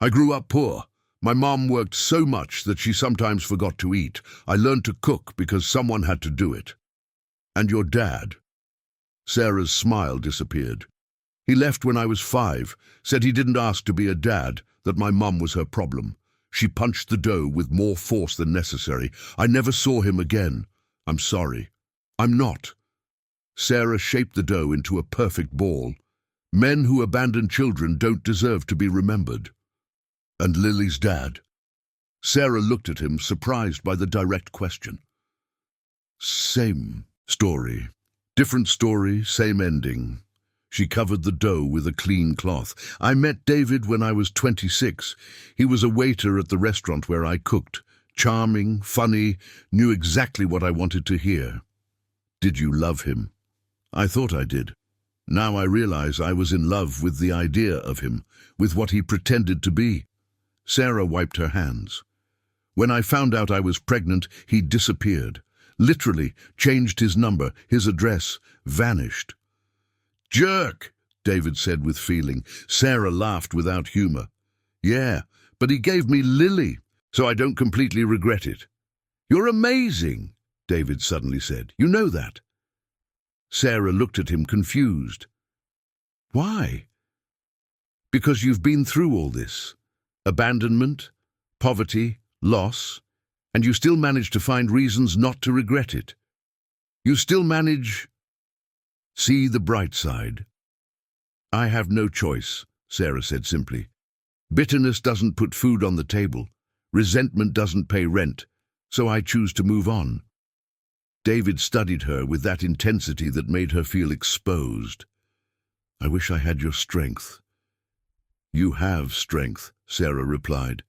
I grew up poor. My mom worked so much that she sometimes forgot to eat. I learned to cook because someone had to do it." "And your dad?" Sarah's smile disappeared. "He left when I was 5, said he didn't ask to be a dad, that my mum was her problem. She punched the dough with more force than necessary. I never saw him again. I'm sorry." "I'm not." Sarah shaped the dough into a perfect ball. "Men who abandon children don't deserve to be remembered." "And Lily's dad?" Sarah looked at him, surprised by the direct question. "Same story. Different story, same ending." She covered the dough with a clean cloth. "I met David when I was 26. He was a waiter at the restaurant where I cooked. Charming, funny, knew exactly what I wanted to hear." "Did you love him?" "I thought I did. Now I realize I was in love with the idea of him, with what he pretended to be." Sarah wiped her hands. "When I found out I was pregnant, he disappeared. Literally changed his number, his address, vanished." "Jerk," David said with feeling. Sarah laughed without humor. "Yeah, but he gave me Lily, so I don't completely regret it." "You're amazing," David suddenly said. "You know that?" Sarah looked at him confused. "Why?" "Because you've been through all this. Abandonment, poverty, loss, and you still manage to find reasons not to regret it. You still manage. See the bright side." "I have no choice," Sarah said simply. "Bitterness doesn't put food on the table. Resentment doesn't pay rent. So I choose to move on." David studied her with that intensity that made her feel exposed. "I wish I had your strength." "You have strength," Sarah replied.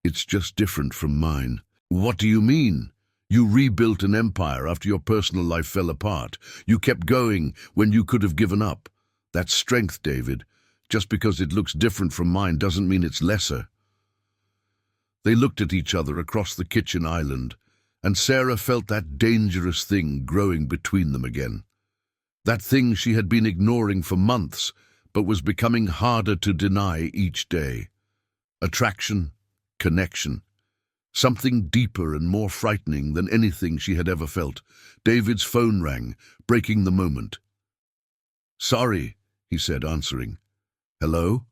"It's just different from mine." "What do you mean? You rebuilt an empire after your personal life fell apart. You kept going when you could have given up. That's strength, David. Just because it looks different from mine doesn't mean it's lesser." They looked at each other across the kitchen island, and Sarah felt that dangerous thing growing between them again. That thing she had been ignoring for months, but was becoming harder to deny each day. Attraction, connection. Something deeper and more frightening than anything she had ever felt. David's phone rang, breaking the moment. "Sorry," he said, answering. "Hello?"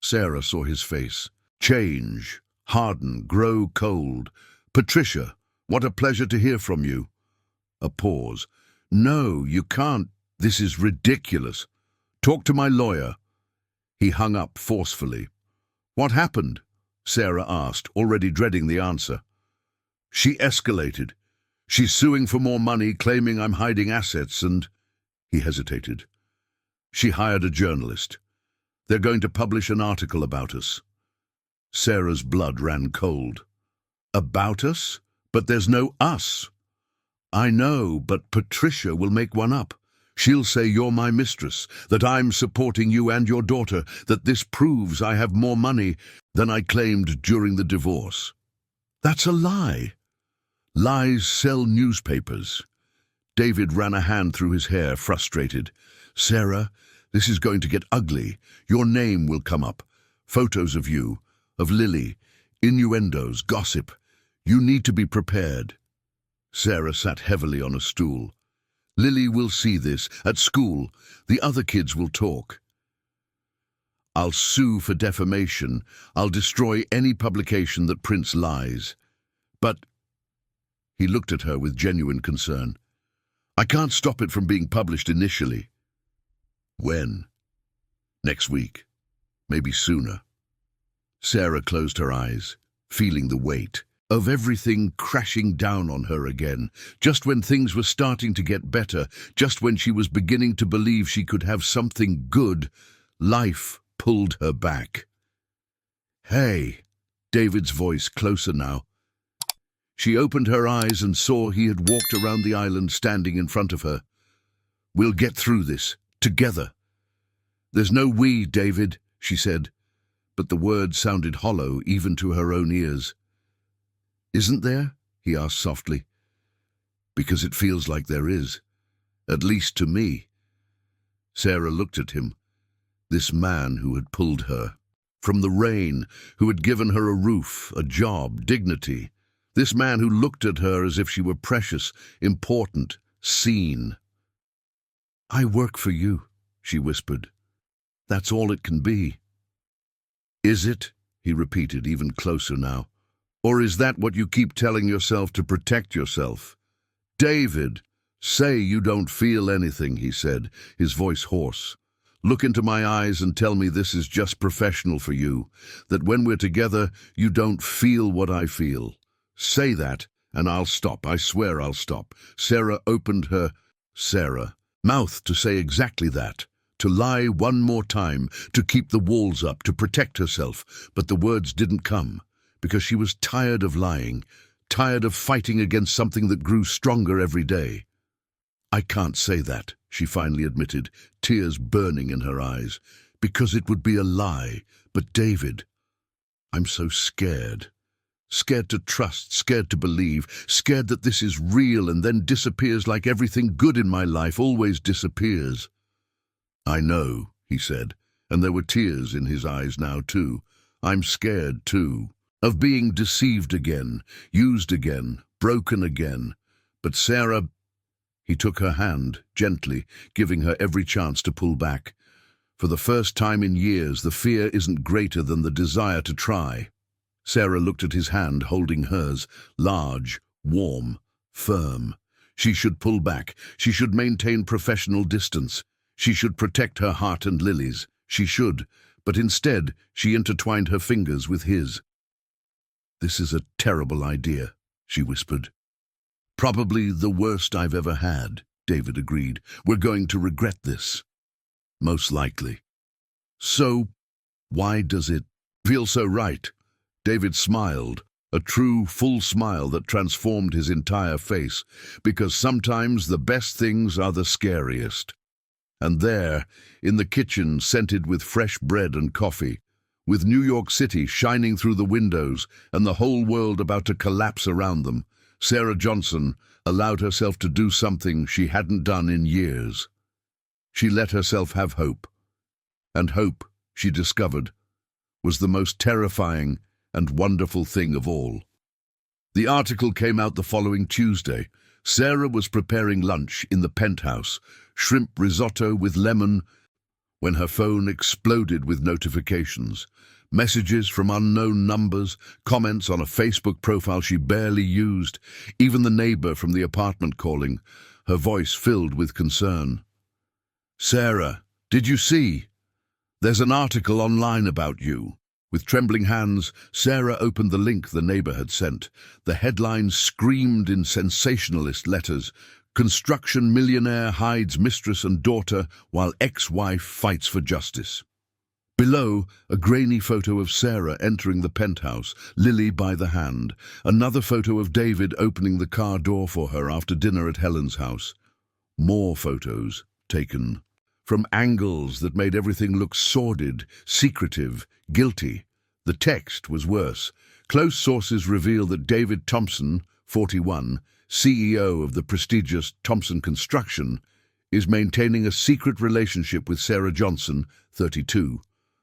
Sarah saw his face. Change, harden, grow cold. "Patricia, what a pleasure to hear from you." A pause. "No, you can't. This is ridiculous. Talk to my lawyer." He hung up forcefully. "What happened?" Sarah asked, already dreading the answer. "She escalated. She's suing for more money, claiming I'm hiding assets, and—" He hesitated. "She hired a journalist. They're going to publish an article about us." Sarah's blood ran cold. "About us? But there's no us." "I know, but Patricia will make one up. She'll say you're my mistress, that I'm supporting you and your daughter, that this proves I have more money than I claimed during the divorce." "That's a lie." "Lies sell newspapers." David ran a hand through his hair, frustrated. "Sarah, this is going to get ugly. Your name will come up. Photos of you, of Lily, innuendos, gossip. You need to be prepared." Sarah sat heavily on a stool. Lily will see this. At school, the other kids will talk. I'll sue for defamation. I'll destroy any publication that prints lies. But, he looked at her with genuine concern, I can't stop it from being published initially. When? Next week. Maybe sooner. Sarah closed her eyes, feeling the weight of everything crashing down on her again. Just when things were starting to get better, just when she was beginning to believe she could have something good, life pulled her back. Hey, David's voice closer now. She opened her eyes and saw he had walked around the island standing in front of her. We'll get through this, together. There's no we, David, she said, but the words sounded hollow even to her own ears. Isn't there? He asked softly. Because it feels like there is, at least to me. Sarah looked at him, this man who had pulled her from the rain, who had given her a roof, a job, dignity. This man who looked at her as if she were precious, important, seen. I work for you, she whispered. That's all it can be. Is it? He repeated, even closer now. Or is that what you keep telling yourself to protect yourself? David, say you don't feel anything, he said, his voice hoarse. Look into my eyes and tell me this is just professional for you, that when we're together, you don't feel what I feel. Say that, and I'll stop. I swear I'll stop. Sarah opened her mouth to say exactly that, to lie one more time, to keep the walls up, to protect herself, but the words didn't come, because she was tired of lying, tired of fighting against something that grew stronger every day. I can't say that, she finally admitted, tears burning in her eyes, because it would be a lie. But David, I'm so scared. Scared to trust, scared to believe, scared that this is real and then disappears like everything good in my life always disappears. I know, he said, and there were tears in his eyes now too. I'm scared too, of being deceived again, used again, broken again. But Sarah, he took her hand, gently, giving her every chance to pull back. For the first time in years, the fear isn't greater than the desire to try. Sarah looked at his hand holding hers, large, warm, firm. She should pull back. She should maintain professional distance. She should protect her heart and Lily's. She should, but instead she intertwined her fingers with his. This is a terrible idea, she whispered. Probably the worst I've ever had, David agreed. We're going to regret this. Most likely. So, why does it feel so right? David smiled, a true, full smile that transformed his entire face, because sometimes the best things are the scariest. And there, in the kitchen scented with fresh bread and coffee, with New York City shining through the windows and the whole world about to collapse around them, Sarah Johnson allowed herself to do something she hadn't done in years. She let herself have hope. And hope, she discovered, was the most terrifying and wonderful thing of all. The article came out the following Tuesday. Sarah was preparing lunch in the penthouse, shrimp risotto with lemon, when her phone exploded with notifications. Messages from unknown numbers, comments on a Facebook profile she barely used, even the neighbor from the apartment calling, her voice filled with concern. Sarah, did you see? There's an article online about you. With trembling hands, Sarah opened the link the neighbor had sent. The headline screamed in sensationalist letters, "Construction millionaire hides mistress and daughter while ex-wife fights for justice." Below, a grainy photo of Sarah entering the penthouse, Lily by the hand. Another photo of David opening the car door for her after dinner at Helen's house. More photos, taken from angles that made everything look sordid, secretive, guilty. The text was worse. Close sources reveal that David Thompson, 41, CEO of the prestigious Thompson Construction, is maintaining a secret relationship with Sarah Johnson, 32,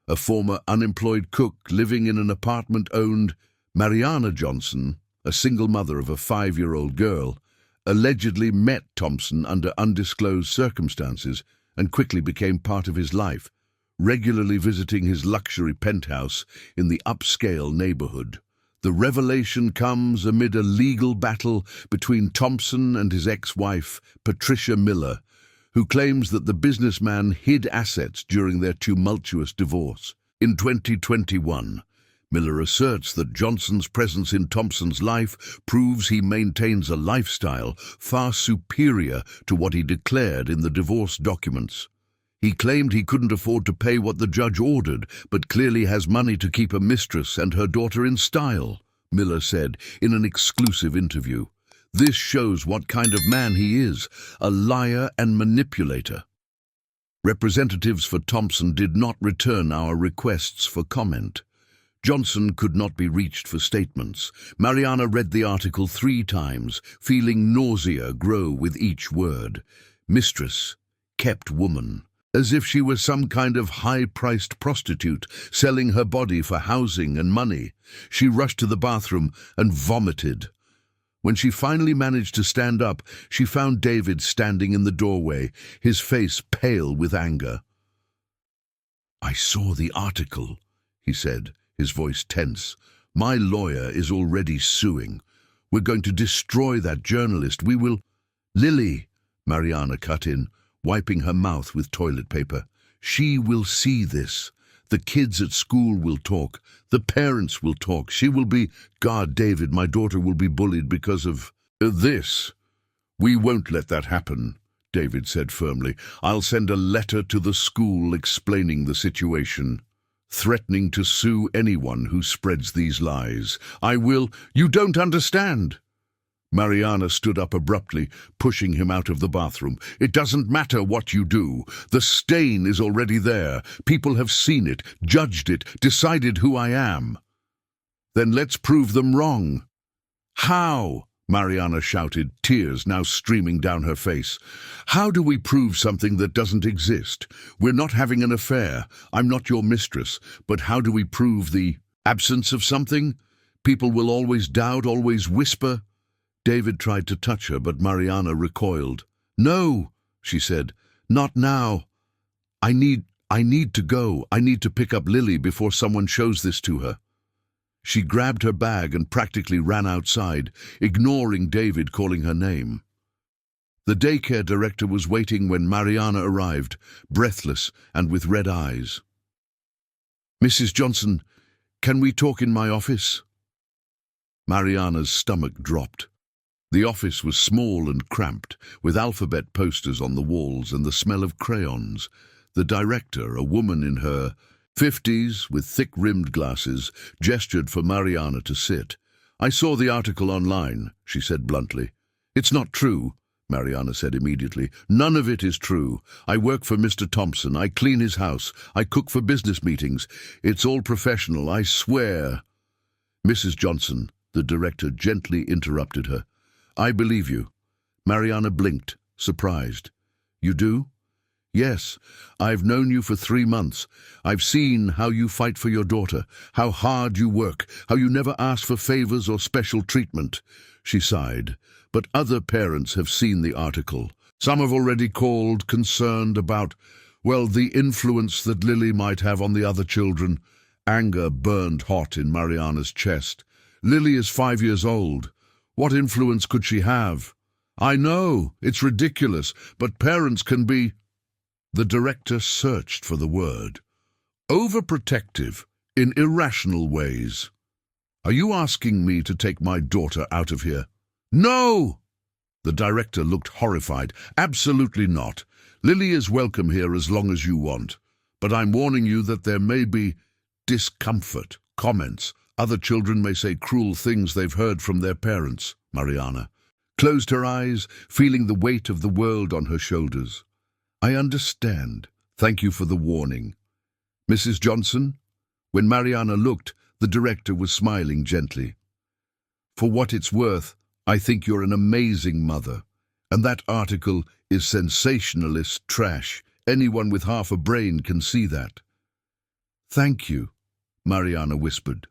a former unemployed cook living in an apartment owned Mariana Johnson, a single mother of a 5-year-old girl, allegedly met Thompson under undisclosed circumstances and quickly became part of his life, regularly visiting his luxury penthouse in the upscale neighborhood. The revelation comes amid a legal battle between Thompson and his ex-wife, Patricia Miller, who claims that the businessman hid assets during their tumultuous divorce. In 2021, Miller asserts that Johnson's presence in Thompson's life proves he maintains a lifestyle far superior to what he declared in the divorce documents. He claimed he couldn't afford to pay what the judge ordered, but clearly has money to keep a mistress and her daughter in style, Miller said in an exclusive interview. This shows what kind of man he is, a liar and manipulator. Representatives for Thompson did not return our requests for comment. Johnson could not be reached for statements. Mariana read the article 3 times, feeling nausea grow with each word. Mistress, kept woman. As if she was some kind of high-priced prostitute selling her body for housing and money. She rushed to the bathroom and vomited. When she finally managed to stand up, she found David standing in the doorway, his face pale with anger. "I saw the article," he said, his voice tense. "My lawyer is already suing. We're going to destroy that journalist. We will—" "Lily," Mariana cut in, wiping her mouth with toilet paper. "She will see this. The kids at school will talk. The parents will talk. She will be, God, David, my daughter will be bullied because of this." "We won't let that happen," David said firmly. "I'll send a letter to the school explaining the situation, threatening to sue anyone who spreads these lies. I will—" "You don't understand." Mariana stood up abruptly, pushing him out of the bathroom. "It doesn't matter what you do. The stain is already there. People have seen it, judged it, decided who I am." "Then let's prove them wrong." "How?" Mariana shouted, tears now streaming down her face. "How do we prove something that doesn't exist? We're not having an affair. I'm not your mistress. But how do we prove the absence of something? People will always doubt, always whisper." David tried to touch her, but Mariana recoiled. "No," she said, "not now. I need to go. I need to pick up Lily before someone shows this to her." She grabbed her bag and practically ran outside, ignoring David calling her name. The daycare director was waiting when Mariana arrived, breathless and with red eyes. "Mrs. Johnson, can we talk in my office?" Mariana's stomach dropped. The office was small and cramped, with alphabet posters on the walls and the smell of crayons. The director, a woman in her 50s with thick-rimmed glasses, gestured for Mariana to sit. "I saw the article online," she said bluntly. "It's not true," Mariana said immediately. "None of it is true. I work for Mr. Thompson. I clean his house. I cook for business meetings. It's all professional, I swear." "Mrs. Johnson," the director gently interrupted her. "I believe you." Mariana blinked, surprised. "You do?" "Yes. I've known you for 3 months. I've seen how you fight for your daughter, how hard you work, how you never ask for favors or special treatment." She sighed. "But other parents have seen the article. Some have already called, concerned about, well, the influence that Lily might have on the other children." Anger burned hot in Mariana's chest. "Lily is 5 years old. What influence could she have?" "I know, it's ridiculous, but parents can be—" The director searched for the word. "Overprotective, in irrational ways. Are you asking me to take my daughter out of here?" "No!" The director looked horrified. "Absolutely not. Lily is welcome here as long as you want. But I'm warning you that there may be discomfort, comments. Other children may say cruel things they've heard from their parents." Mariana closed her eyes, feeling the weight of the world on her shoulders. "I understand. Thank you for the warning." "Mrs. Johnson?" When Mariana looked, the director was smiling gently. "For what it's worth, I think you're an amazing mother. And that article is sensationalist trash. Anyone with half a brain can see that." "Thank you," Mariana whispered.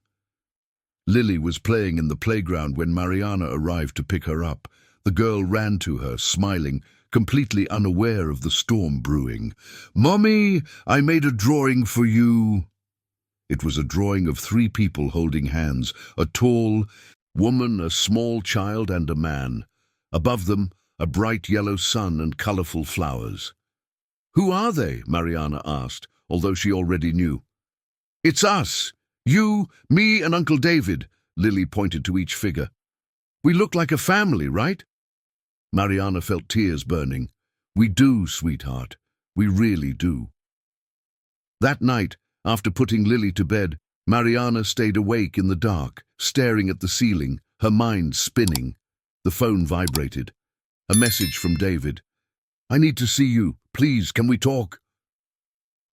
Lily was playing in the playground when Mariana arrived to pick her up. The girl ran to her, smiling, completely unaware of the storm brewing. "Mommy, I made a drawing for you." It was a drawing of three people holding hands, a tall woman, a small child, and a man. Above them, a bright yellow sun and colorful flowers. "Who are they?" Mariana asked, although she already knew. "It's us. You, me, and Uncle David," Lily pointed to each figure. "We look like a family, right?" Mariana felt tears burning. "We do, sweetheart. We really do." That night, after putting Lily to bed, Mariana stayed awake in the dark, staring at the ceiling, her mind spinning. The phone vibrated. A message from David. "I need to see you. Please, can we talk?"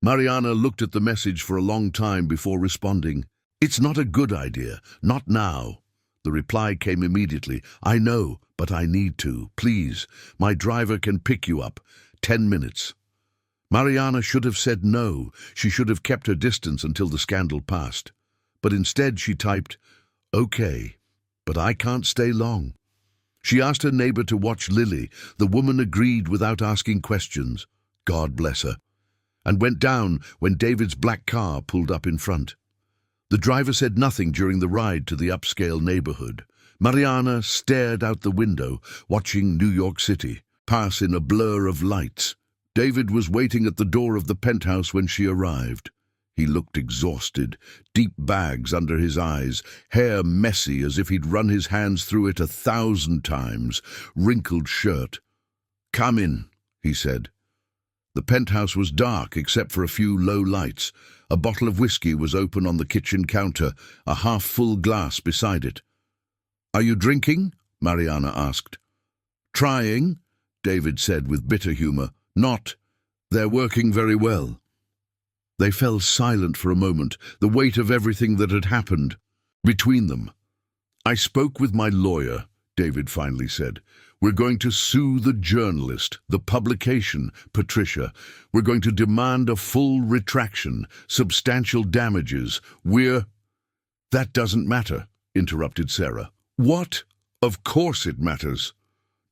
Mariana looked at the message for a long time before responding. "It's not a good idea. Not now." The reply came immediately. "I know, but I need to. Please, my driver can pick you up. 10 minutes. Mariana should have said no. She should have kept her distance until the scandal passed. But instead she typed, "Okay, but I can't stay long." She asked her neighbor to watch Lily. The woman agreed without asking questions. God bless her. And went down when David's black car pulled up in front. The driver said nothing during the ride to the upscale neighborhood. Mariana stared out the window, watching New York City pass in a blur of lights. David was waiting at the door of the penthouse when she arrived. He looked exhausted, deep bags under his eyes, hair messy as if he'd run his hands through it 1,000 times, wrinkled shirt. "Come in," he said. The penthouse was dark except for a few low lights. A bottle of whiskey was open on the kitchen counter, a half-full glass beside it. "Are you drinking?" Mariana asked. "Trying," David said with bitter humor. "Not. They're working very well." They fell silent for a moment, the weight of everything that had happened between them. "I spoke with my lawyer," David finally said. "We're going to sue the journalist, the publication, Patricia. We're going to demand a full retraction, substantial damages. That doesn't matter," interrupted Sarah. "What? Of course it matters."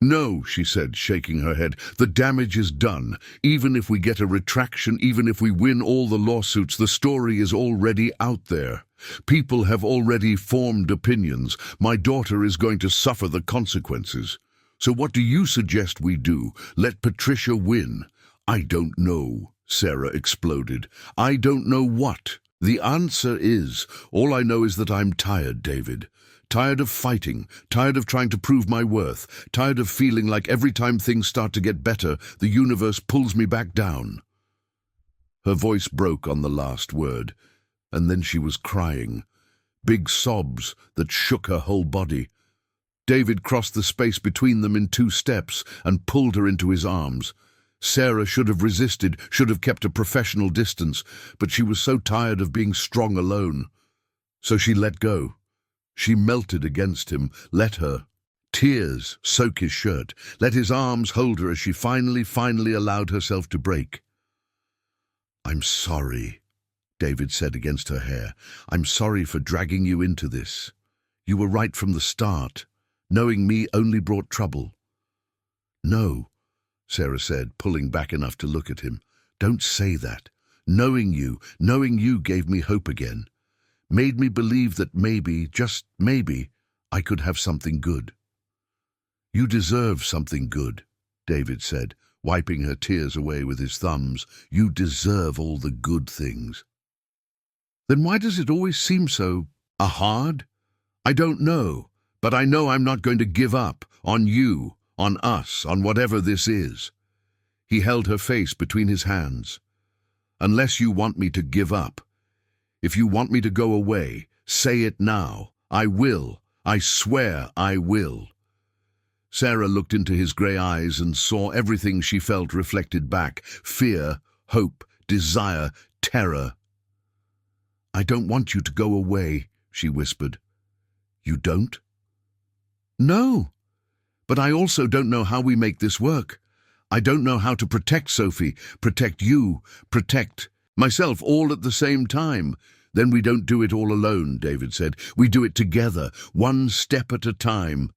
"No," she said, shaking her head. "The damage is done. Even if we get a retraction, even if we win all the lawsuits, the story is already out there. People have already formed opinions. My daughter is going to suffer the consequences. So what do you suggest we do? Let Patricia win?" "I don't know," Sarah exploded. "I don't know what. The answer is, all I know is that I'm tired, David. Tired of fighting, tired of trying to prove my worth, tired of feeling like every time things start to get better, the universe pulls me back down." Her voice broke on the last word, and then she was crying. Big sobs that shook her whole body. David crossed the space between them in 2 steps and pulled her into his arms. Sarah should have resisted, should have kept a professional distance, but she was so tired of being strong alone. So she let go. She melted against him, let her. Tears soak his shirt, let his arms hold her as she finally allowed herself to break. "I'm sorry," David said against her hair. "I'm sorry for dragging you into this. You were right from the start. Knowing me only brought trouble." "No," Sarah said, pulling back enough to look at him. "Don't say that. Knowing you gave me hope again. Made me believe that maybe, just maybe, I could have something good." "You deserve something good," David said, wiping her tears away with his thumbs. "You deserve all the good things." "Then why does it always seem so hard?" "I don't know, but I know I'm not going to give up on you, on us, on whatever this is." He held her face between his hands. "Unless you want me to give up. If you want me to go away, say it now. I will. I swear I will." Sarah looked into his grey eyes and saw everything she felt reflected back. Fear, hope, desire, terror. "I don't want you to go away," she whispered. "You don't?" "No. But I also don't know how we make this work. I don't know how to protect Sophie, protect you, protect myself all at the same time." "Then we don't do it all alone," David said. "We do it together, one step at a time."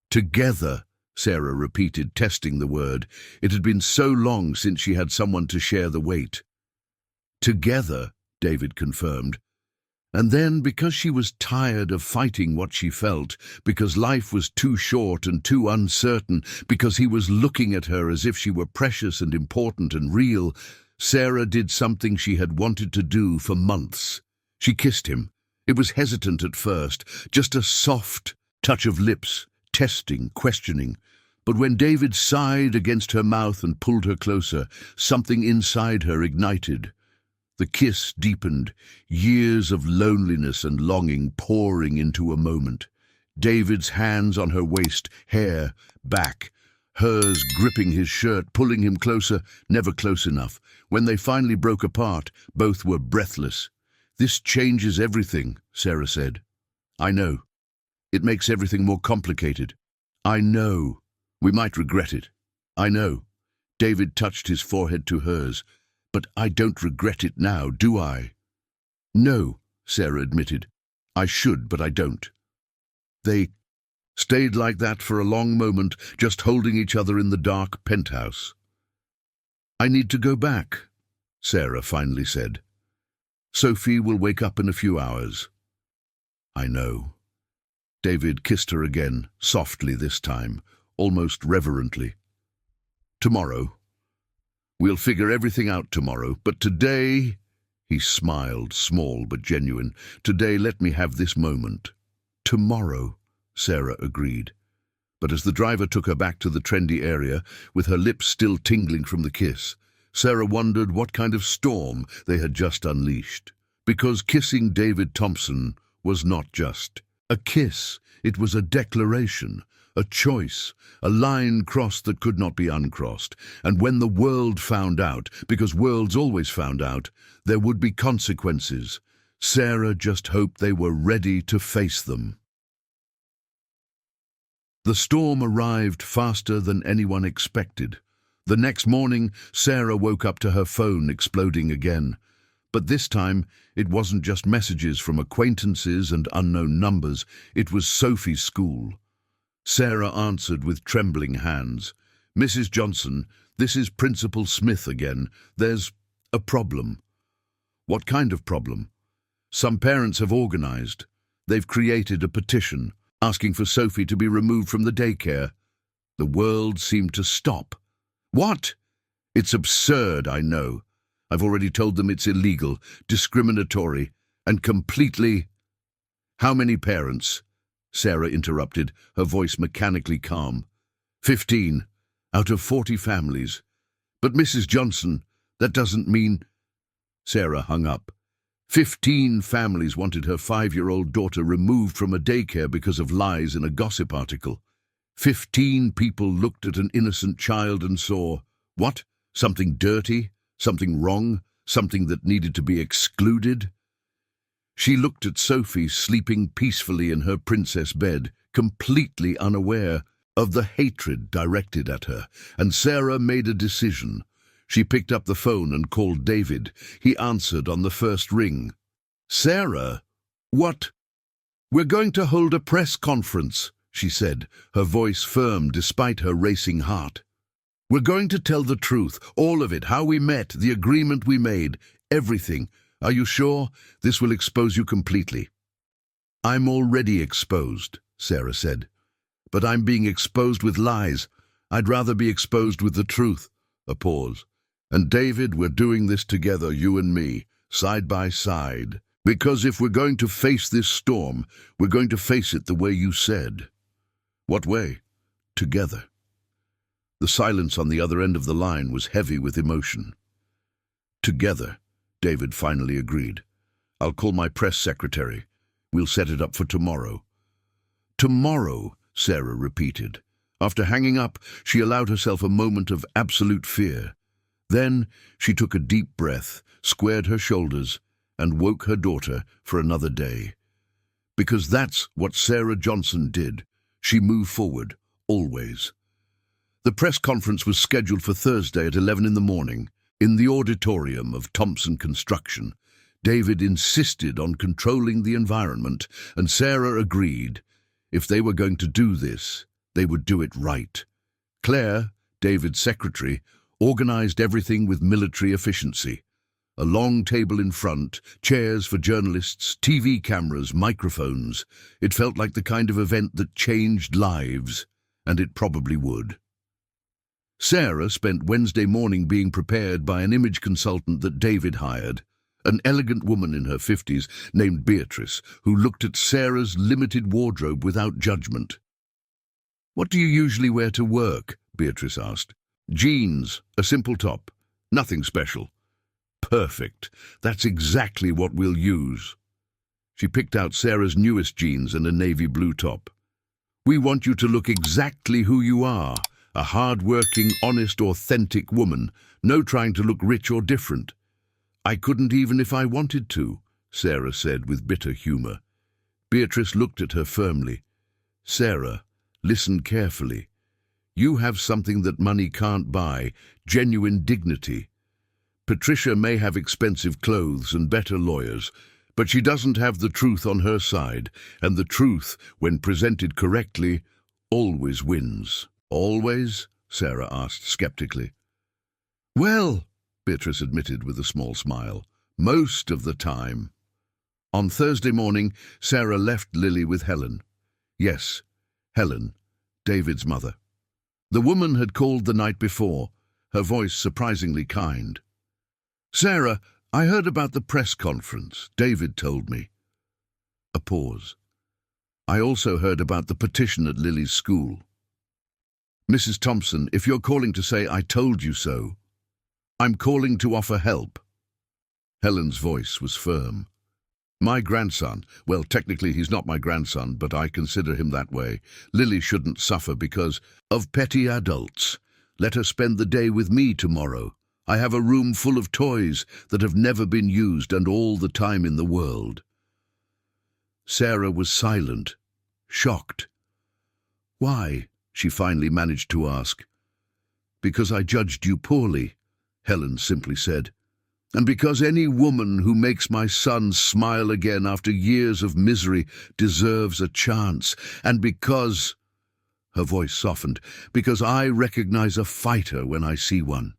"Together," Sarah repeated, testing the word. It had been so long since she had someone to share the weight. Together, David confirmed. And then, because she was tired of fighting what she felt, because life was too short and too uncertain, because he was looking at her as if she were precious and important and real, Sarah did something she had wanted to do for months. She kissed him. It was hesitant at first, just a soft touch of lips, testing, questioning. But when David sighed against her mouth and pulled her closer, something inside her ignited. The kiss deepened, years of loneliness and longing pouring into a moment. David's hands on her waist, hair, back, hers gripping his shirt, pulling him closer, never close enough. When they finally broke apart, both were breathless. "This changes everything," Sarah said. "I know. It makes everything more complicated. I know. We might regret it. I know." David touched his forehead to hers. "But I don't regret it now, do I?" "No," Sarah admitted. "I should, but I don't." They stayed like that for a long moment, just holding each other in the dark penthouse. "I need to go back," Sarah finally said. "Sophie will wake up in a few hours." "I know." David kissed her again, softly this time, almost reverently. "Tomorrow. We'll figure everything out tomorrow, but today," he smiled, small but genuine, "today let me have this moment." "Tomorrow," Sarah agreed. But as the driver took her back to the trendy area, with her lips still tingling from the kiss, Sarah wondered what kind of storm they had just unleashed. Because kissing David Thompson was not just a kiss, it was a declaration, a choice, a line crossed that could not be uncrossed. And when the world found out, because worlds always found out, there would be consequences. Sarah just hoped they were ready to face them. The storm arrived faster than anyone expected. The next morning, Sarah woke up to her phone exploding again. But this time, it wasn't just messages from acquaintances and unknown numbers. It was Sophie's school. Sarah answered with trembling hands. "Mrs. Johnson, this is Principal Smith again. There's a problem." "What kind of problem?" "Some parents have organized. They've created a petition, asking for Sophie to be removed from the daycare." The world seemed to stop. "What?" "It's absurd, I know. I've already told them it's illegal, discriminatory, and completely—" "How many parents?" Sarah interrupted, her voice mechanically calm. 15, out of 40 families. "But Mrs. Johnson, that doesn't mean—" Sarah hung up. 15 families wanted her 5-year-old daughter removed from a daycare because of lies in a gossip article. 15 people looked at an innocent child and saw, what? Something dirty? Something wrong? Something that needed to be excluded? She looked at Sophie sleeping peacefully in her princess bed, completely unaware of the hatred directed at her, and Sarah made a decision. She picked up the phone and called David. He answered on the first ring. "Sarah, what?" "We're going to hold a press conference," she said, her voice firm despite her racing heart. "We're going to tell the truth, all of it, how we met, the agreement we made, everything. Are you sure? This will expose you completely." "I'm already exposed," Sarah said. "But I'm being exposed with lies. I'd rather be exposed with the truth." A pause. "And David, we're doing this together, you and me, side by side. Because if we're going to face this storm, we're going to face it the way you said." "What way?" "Together." The silence on the other end of the line was heavy with emotion. "Together," David finally agreed. "I'll call my press secretary. We'll set it up for tomorrow." "Tomorrow," Sarah repeated. After hanging up, she allowed herself a moment of absolute fear. Then she took a deep breath, squared her shoulders, and woke her daughter for another day. Because that's what Sarah Johnson did. She moved forward, always. The press conference was scheduled for Thursday at 11 in the morning. In the auditorium of Thompson Construction, David insisted on controlling the environment, and Sarah agreed. If they were going to do this, They would do it right. Claire, David's secretary, organized everything with military efficiency. A long table in front, chairs for journalists, TV cameras, microphones. It felt like the kind of event that changed lives, and it probably would. Sarah spent Wednesday morning being prepared by an image consultant that David hired, an elegant woman in her 50s named Beatrice, who looked at Sarah's limited wardrobe without judgment. "What do you usually wear to work?" Beatrice asked. "Jeans, a simple top, nothing special." "Perfect. That's exactly what we'll use." She picked out Sarah's newest jeans and a navy blue top. "We want you to look exactly who you are, a hard-working, honest, authentic woman, no trying to look rich or different." "I couldn't even if I wanted to," Sarah said with bitter humor. Beatrice looked at her firmly. "Sarah, listen carefully. You have something that money can't buy, genuine dignity. Patricia may have expensive clothes and better lawyers, but she doesn't have the truth on her side, and the truth, when presented correctly, always wins." "Always?" Sarah asked skeptically. "Well," Beatrice admitted with a small smile, "most of the time." On Thursday morning, Sarah left Lily with Helen. Yes, Helen, David's mother. The woman had called the night before, her voice surprisingly kind. "Sarah, I heard about the press conference. David told me." A pause. "I also heard about the petition at Lily's school." "Mrs. Thompson, if you're calling to say I told you so, I'm calling to offer help." Helen's voice was firm. "My grandson, well, technically he's not my grandson, but I consider him that way. Lily shouldn't suffer because of petty adults. Let her spend the day with me tomorrow. I have a room full of toys that have never been used and all the time in the world." Sarah was silent, shocked. "Why?" she finally managed to ask. "Because I judged you poorly," Helen simply said. "And because any woman who makes my son smile again after years of misery deserves a chance. And because," her voice softened, "because I recognize a fighter when I see one.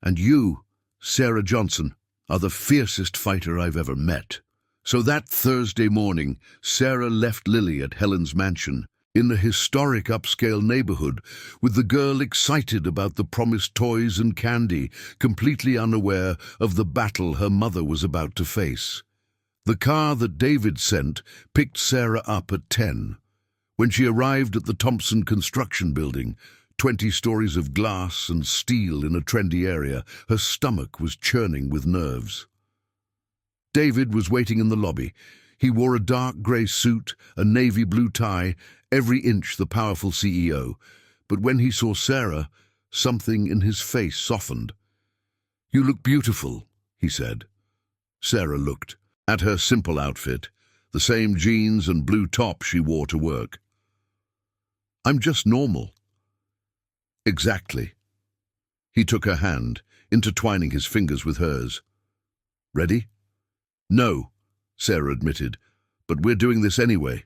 And you, Sarah Johnson, are the fiercest fighter I've ever met." So that Thursday morning, Sarah left Lily at Helen's mansion, in the historic upscale neighborhood, with the girl excited about the promised toys and candy, completely unaware of the battle her mother was about to face. The car that David sent picked Sarah up at 10. When she arrived at the Thompson construction building, 20 stories of glass and steel in a trendy area, her stomach was churning with nerves. David was waiting in the lobby. He wore a dark grey suit, a navy blue tie, every inch the powerful CEO. But when he saw Sarah, something in his face softened. "You look beautiful," he said. Sarah looked at her simple outfit, the same jeans and blue top she wore to work. "I'm just normal." "Exactly." He took her hand, intertwining his fingers with hers. "Ready?" "No," Sarah admitted, "but we're doing this anyway."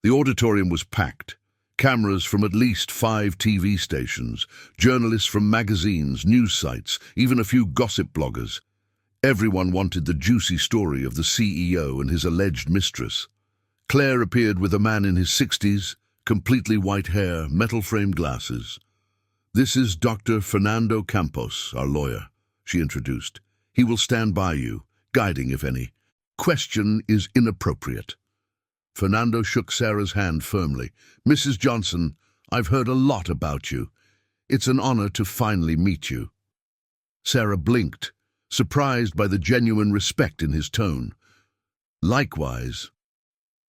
The auditorium was packed. Cameras from at least 5 TV stations, journalists from magazines, news sites, even a few gossip bloggers. Everyone wanted the juicy story of the CEO and his alleged mistress. Claire appeared with a man in his 60s, completely white hair, metal-framed glasses. "This is Dr. Fernando Campos, our lawyer," she introduced. "He will stand by you, guiding if any question is inappropriate." Fernando shook Sarah's hand firmly. "Mrs. Johnson, I've heard a lot about you. It's an honor to finally meet you." Sarah blinked, surprised by the genuine respect in his tone. "Likewise."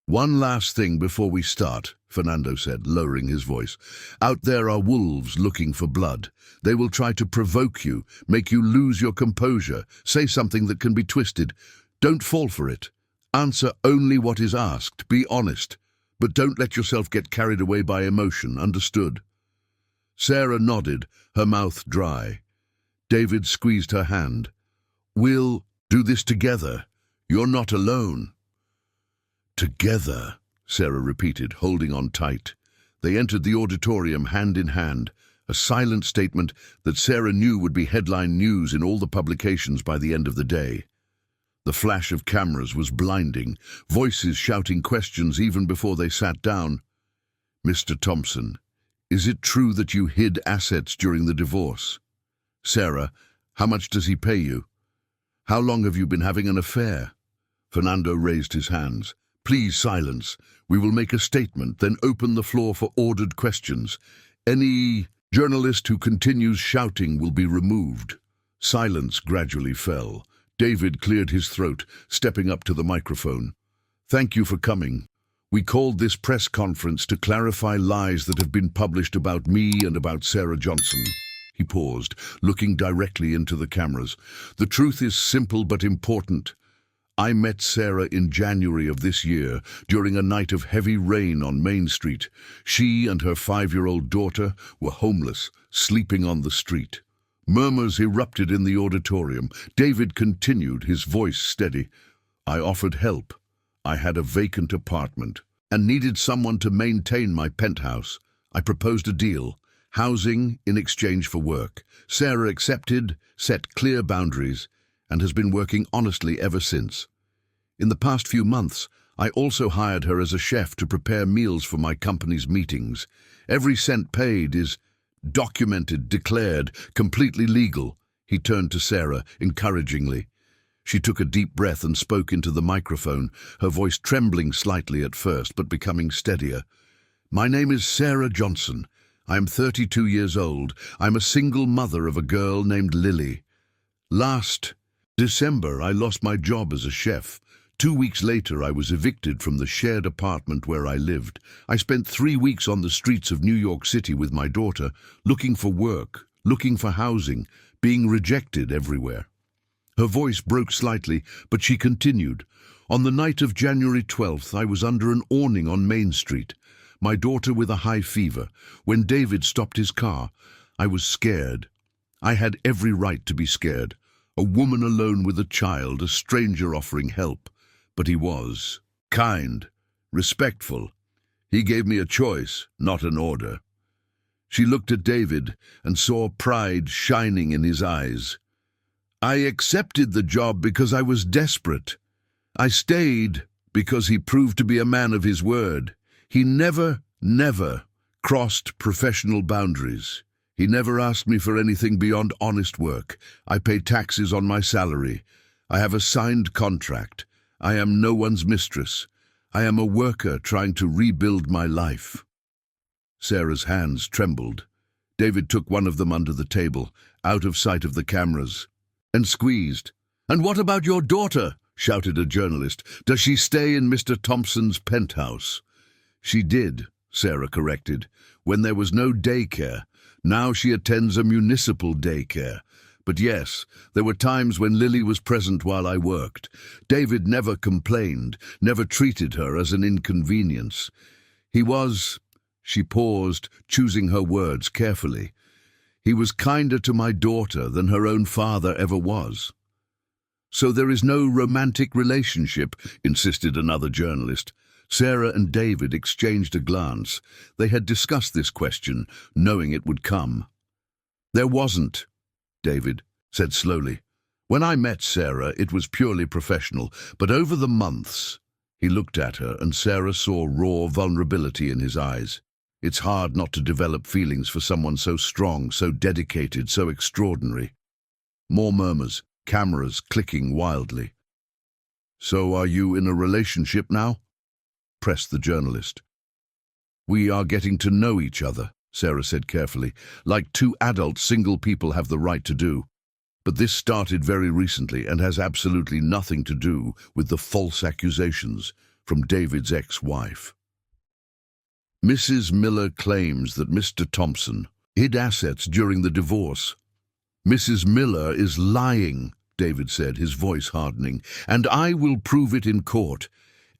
"One last thing before we start," Fernando said, lowering his voice. "Out there are wolves looking for blood. They will try to provoke you, make you lose your composure, say something that can be twisted. Don't fall for it. Answer only what is asked. Be honest, but don't let yourself get carried away by emotion. Understood?" Sarah nodded, her mouth dry. David squeezed her hand. "We'll do this together. You're not alone." "Together," Sarah repeated, holding on tight. They entered the auditorium hand in hand, a silent statement that Sarah knew would be headline news in all the publications by the end of the day. The flash of cameras was blinding, voices shouting questions even before they sat down. "Mr. Thompson, is it true that you hid assets during the divorce? Sarah, how much does he pay you? How long have you been having an affair?" Fernando raised his hands. "Please silence. We will make a statement, then open the floor for ordered questions. Any journalist who continues shouting will be removed." Silence gradually fell. David cleared his throat, stepping up to the microphone. "Thank you for coming. We called this press conference to clarify lies that have been published about me and about Sarah Johnson." He paused, looking directly into the cameras. "The truth is simple but important. I met Sarah in January of this year, during a night of heavy rain on Main Street. She and her 5-year-old daughter were homeless, sleeping on the street." Murmurs erupted in the auditorium. David continued, his voice steady. "I offered help. I had a vacant apartment and needed someone to maintain my penthouse. I proposed a deal, housing in exchange for work. Sarah accepted, set clear boundaries, and has been working honestly ever since. In the past few months, I also hired her as a chef to prepare meals for my company's meetings. Every cent paid is documented, declared, completely legal." He turned to Sarah encouragingly. She took a deep breath and spoke into the microphone, her voice trembling slightly at first, but becoming steadier. "My name is Sarah Johnson. I am 32 years old. I'm a single mother of a girl named Lily. Last December, I lost my job as a chef. 2 weeks later, I was evicted from the shared apartment where I lived. I spent 3 weeks on the streets of New York City with my daughter, looking for work, looking for housing, being rejected everywhere." Her voice broke slightly, but she continued. "On the night of January 12th, I was under an awning on Main Street, my daughter with a high fever. When David stopped his car, I was scared. I had every right to be scared. A woman alone with a child, a stranger offering help. But he was kind, respectful. He gave me a choice, not an order." She looked at David and saw pride shining in his eyes. "I accepted the job because I was desperate. I stayed because he proved to be a man of his word. He never crossed professional boundaries. He never asked me for anything beyond honest work. I pay taxes on my salary. I have a signed contract. I am no one's mistress. I am a worker trying to rebuild my life." Sarah's hands trembled. David took one of them under the table, out of sight of the cameras, and squeezed. "And what about your daughter?" shouted a journalist. "Does she stay in Mr. Thompson's penthouse?" "She did," Sarah corrected, "when there was no daycare. Now she attends a municipal daycare. But yes, there were times when Lily was present while I worked. David never complained, never treated her as an inconvenience. He was—" She paused, choosing her words carefully. "He was kinder to my daughter than her own father ever was." "So there is no romantic relationship?" insisted another journalist. Sarah and David exchanged a glance. They had discussed this question, knowing it would come. "There wasn't," David said slowly. "When I met Sarah, it was purely professional, but over the months—" He looked at her, and Sarah saw raw vulnerability in his eyes. It's hard not to develop feelings for someone so strong, so dedicated, so extraordinary. More murmurs, cameras clicking wildly. "So are you in a relationship now?" pressed the journalist. "We are getting to know each other," Sarah said carefully, "like two adult single people have the right to do. But this started very recently and has absolutely nothing to do with the false accusations from David's ex-wife. Mrs. Miller claims that Mr. Thompson hid assets during the divorce." "Mrs. Miller is lying," David said, his voice hardening, "and I will prove it in court.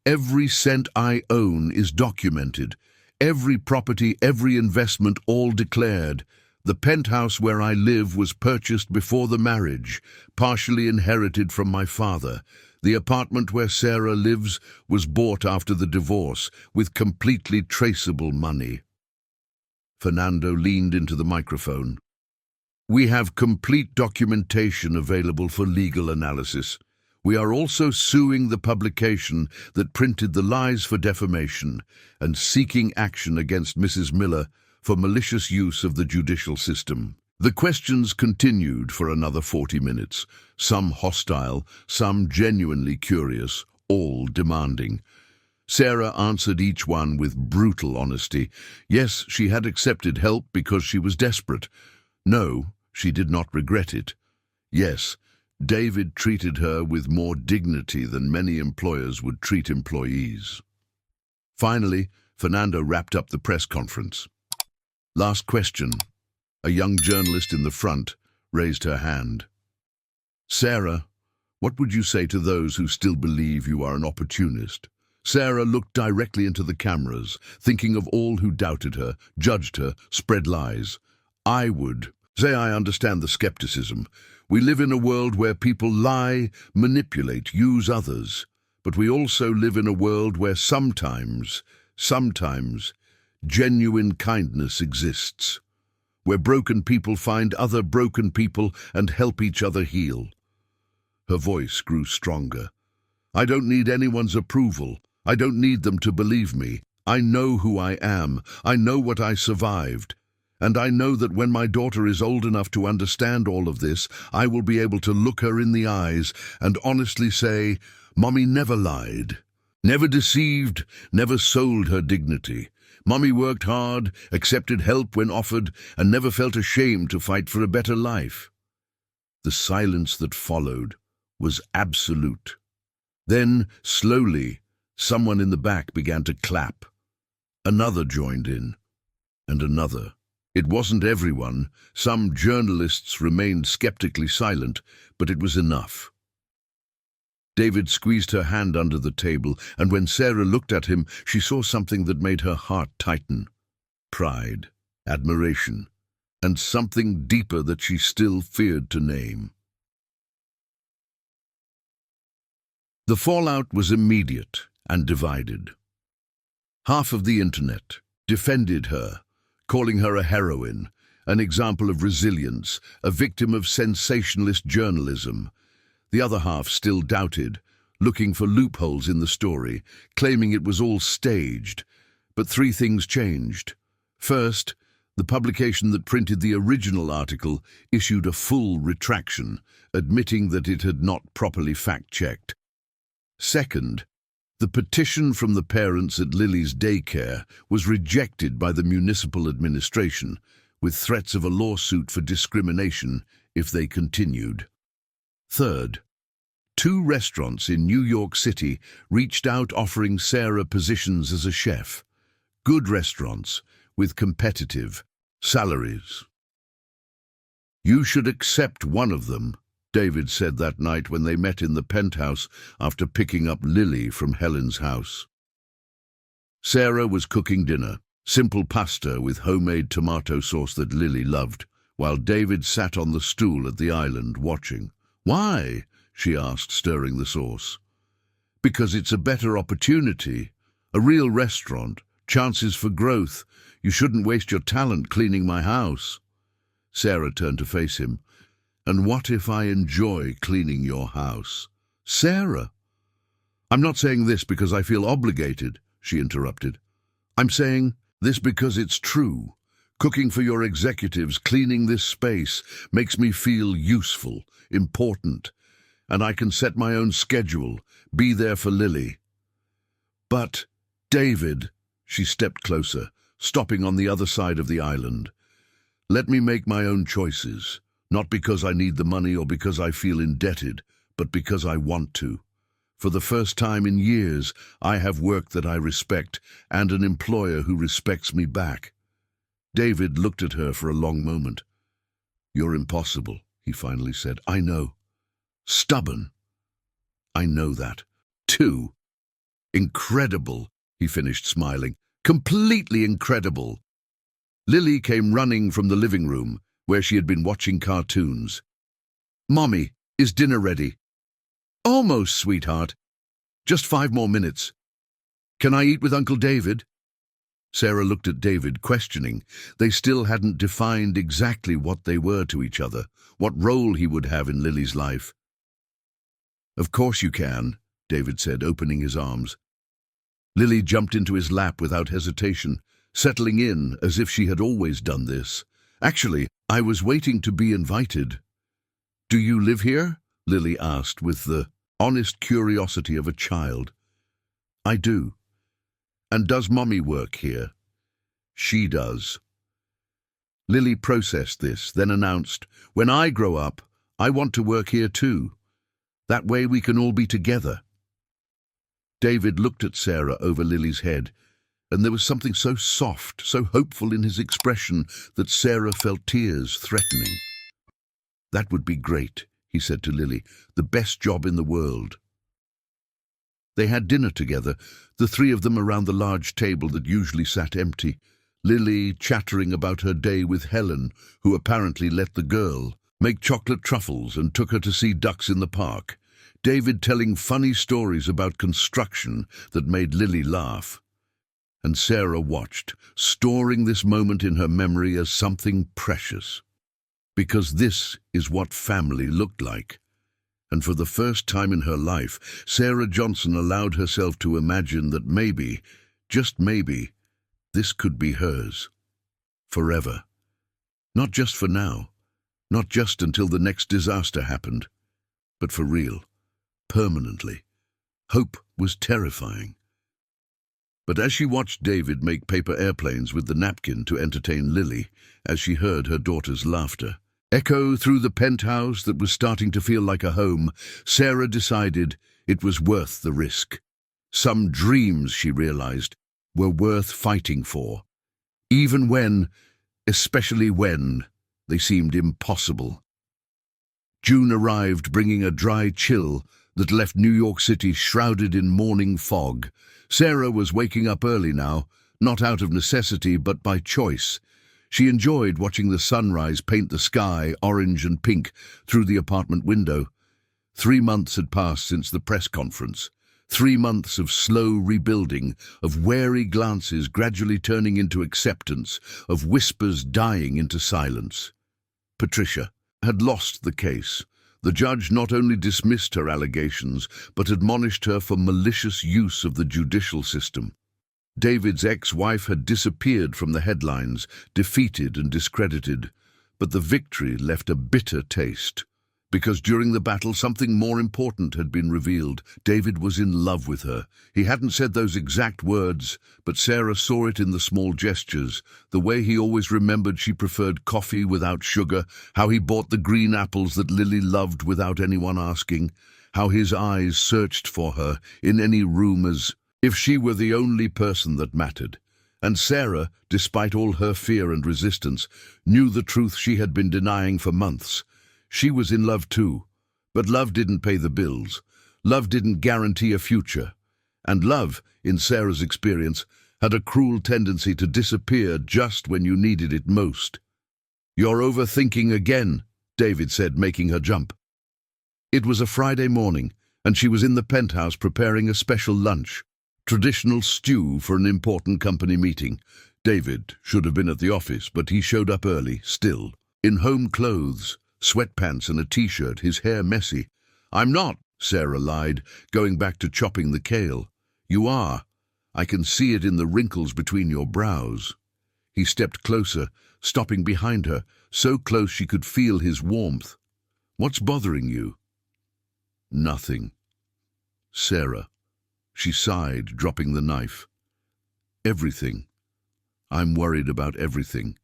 Every cent I own is documented. Every property, every investment, all declared. The penthouse where I live was purchased before the marriage, partially inherited from my father. The apartment where Sarah lives was bought after the divorce, with completely traceable money." Fernando leaned into the microphone. "We have complete documentation available for legal analysis. We are also suing the publication that printed the lies for defamation and seeking action against Mrs. Miller for malicious use of the judicial system." The questions continued for another 40 minutes, some hostile, some genuinely curious, all demanding. Sarah answered each one with brutal honesty. Yes, she had accepted help because she was desperate. No, she did not regret it. Yes, David treated her with more dignity than many employers would treat employees. Finally, Fernando wrapped up the press conference. "Last question." A young journalist in the front raised her hand. "Sarah, what would you say to those who still believe you are an opportunist?" Sarah looked directly into the cameras, thinking of all who doubted her, judged her, spread lies. "I would say I understand the skepticism. We live in a world where people lie, manipulate, use others. But we also live in a world where sometimes, genuine kindness exists. Where broken people find other broken people and help each other heal." Her voice grew stronger. "I don't need anyone's approval. I don't need them to believe me. I know who I am. I know what I survived. And I know that when my daughter is old enough to understand all of this, I will be able to look her in the eyes and honestly say, Mommy never lied, never deceived, never sold her dignity. Mommy worked hard, accepted help when offered, and never felt ashamed to fight for a better life." The silence that followed was absolute. Then, slowly, someone in the back began to clap. Another joined in, and another. It wasn't everyone. Some journalists remained skeptically silent, but it was enough. David squeezed her hand under the table, and when Sarah looked at him, she saw something that made her heart tighten. Pride, admiration, and something deeper that she still feared to name. The fallout was immediate and divided. Half of the internet defended her, calling her a heroine, an example of resilience, a victim of sensationalist journalism. The other half still doubted, looking for loopholes in the story, claiming it was all staged. But three things changed. First, the publication that printed the original article issued a full retraction, admitting that it had not properly fact-checked. Second, the petition from the parents at Lily's daycare was rejected by the municipal administration, with threats of a lawsuit for discrimination if they continued. Third, 2 restaurants in New York City reached out offering Sarah positions as a chef. Good restaurants with competitive salaries. "You should accept one of them," David said that night when they met in the penthouse after picking up Lily from Helen's house. Sarah was cooking dinner, simple pasta with homemade tomato sauce that Lily loved, while David sat on the stool at the island watching. "Why?" she asked, stirring the sauce. "Because it's a better opportunity, a real restaurant, chances for growth. You shouldn't waste your talent cleaning my house." Sarah turned to face him. "And what if I enjoy cleaning your house?" "Sarah!" "I'm not saying this because I feel obligated," she interrupted. "I'm saying this because it's true. Cooking for your executives, cleaning this space, makes me feel useful, important, and I can set my own schedule, be there for Lily." "But, David," she stepped closer, stopping on the other side of the island. "Let me make my own choices, not because I need the money or because I feel indebted, but because I want to. For the first time in years, I have work that I respect and an employer who respects me back." David looked at her for a long moment. "You're impossible," he finally said. "I know. Stubborn. I know that, too. Incredible," he finished smiling. "Completely incredible." Lily came running from the living room, where she had been watching cartoons. "Mommy, is dinner ready?" "Almost, sweetheart. Just 5 more minutes. Can I eat with Uncle David?" Sarah looked at David, questioning. They still hadn't defined exactly what they were to each other, what role he would have in Lily's life. "Of course you can," David said, opening his arms. Lily jumped into his lap without hesitation, settling in as if she had always done this. "Actually, I was waiting to be invited." "Do you live here?" Lily asked with the honest curiosity of a child. "I do." "And does Mommy work here?" "She does." Lily processed this, then announced, "When I grow up, I want to work here too. That way we can all be together." David looked at Sarah over Lily's head, and there was something so soft, so hopeful in his expression that Sarah felt tears threatening. "That would be great," he said to Lily, "the best job in the world." They had dinner together, the three of them around the large table that usually sat empty, Lily chattering about her day with Helen, who apparently let the girl make chocolate truffles and took her to see ducks in the park, David telling funny stories about construction that made Lily laugh. And Sarah watched, storing this moment in her memory as something precious. Because this is what family looked like. And for the first time in her life, Sarah Johnson allowed herself to imagine that maybe, just maybe, this could be hers. Forever. Not just for now, not just until the next disaster happened, but for real, permanently. Hope was terrifying. But as she watched David make paper airplanes with the napkin to entertain Lily, as she heard her daughter's laughter echo through the penthouse that was starting to feel like a home, Sarah decided it was worth the risk. Some dreams, she realized, were worth fighting for, even when, especially when, they seemed impossible. June arrived, bringing a dry chill that left New York City shrouded in morning fog. Sarah was waking up early now, not out of necessity but by choice. She enjoyed watching the sunrise paint the sky orange and pink through the apartment window. 3 months had passed since the press conference. 3 months of slow rebuilding, of wary glances gradually turning into acceptance, of whispers dying into silence. Patricia had lost the case. The judge not only dismissed her allegations, but admonished her for malicious use of the judicial system. David's ex-wife had disappeared from the headlines, defeated and discredited, but the victory left a bitter taste. Because during the battle something more important had been revealed. David was in love with her. He hadn't said those exact words, but Sarah saw it in the small gestures, the way he always remembered she preferred coffee without sugar, how he bought the green apples that Lily loved without anyone asking, how his eyes searched for her in any room as if she were the only person that mattered. And Sarah, despite all her fear and resistance, knew the truth she had been denying for months. She was in love too, but love didn't pay the bills. Love didn't guarantee a future. And love, in Sarah's experience, had a cruel tendency to disappear just when you needed it most. "You're overthinking again," David said, making her jump. It was a Friday morning, and she was in the penthouse preparing a special lunch. Traditional stew for an important company meeting. David should have been at the office, but he showed up early, still, in home clothes, sweatpants and a t-shirt, his hair messy. "I'm not," Sarah lied, going back to chopping the kale. "You are. I can see it in the wrinkles between your brows." He stepped closer, stopping behind her, so close she could feel his warmth. "What's bothering you?" "Nothing." "Sarah." She sighed, dropping the knife. "Everything. I'm worried about everything.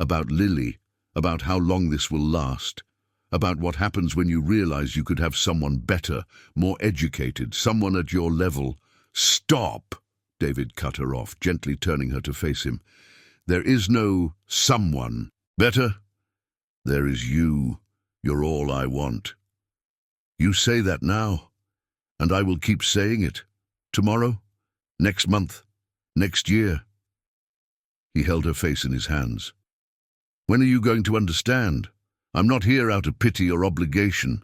About Lily, about how long this will last, about what happens when you realize you could have someone better, more educated, someone at your level." "Stop!" David cut her off, gently turning her to face him. "There is no someone better. There is you. You're all I want. You say that now, and I will keep saying it. Tomorrow, next month, next year." He held her face in his hands. "When are you going to understand? I'm not here out of pity or obligation.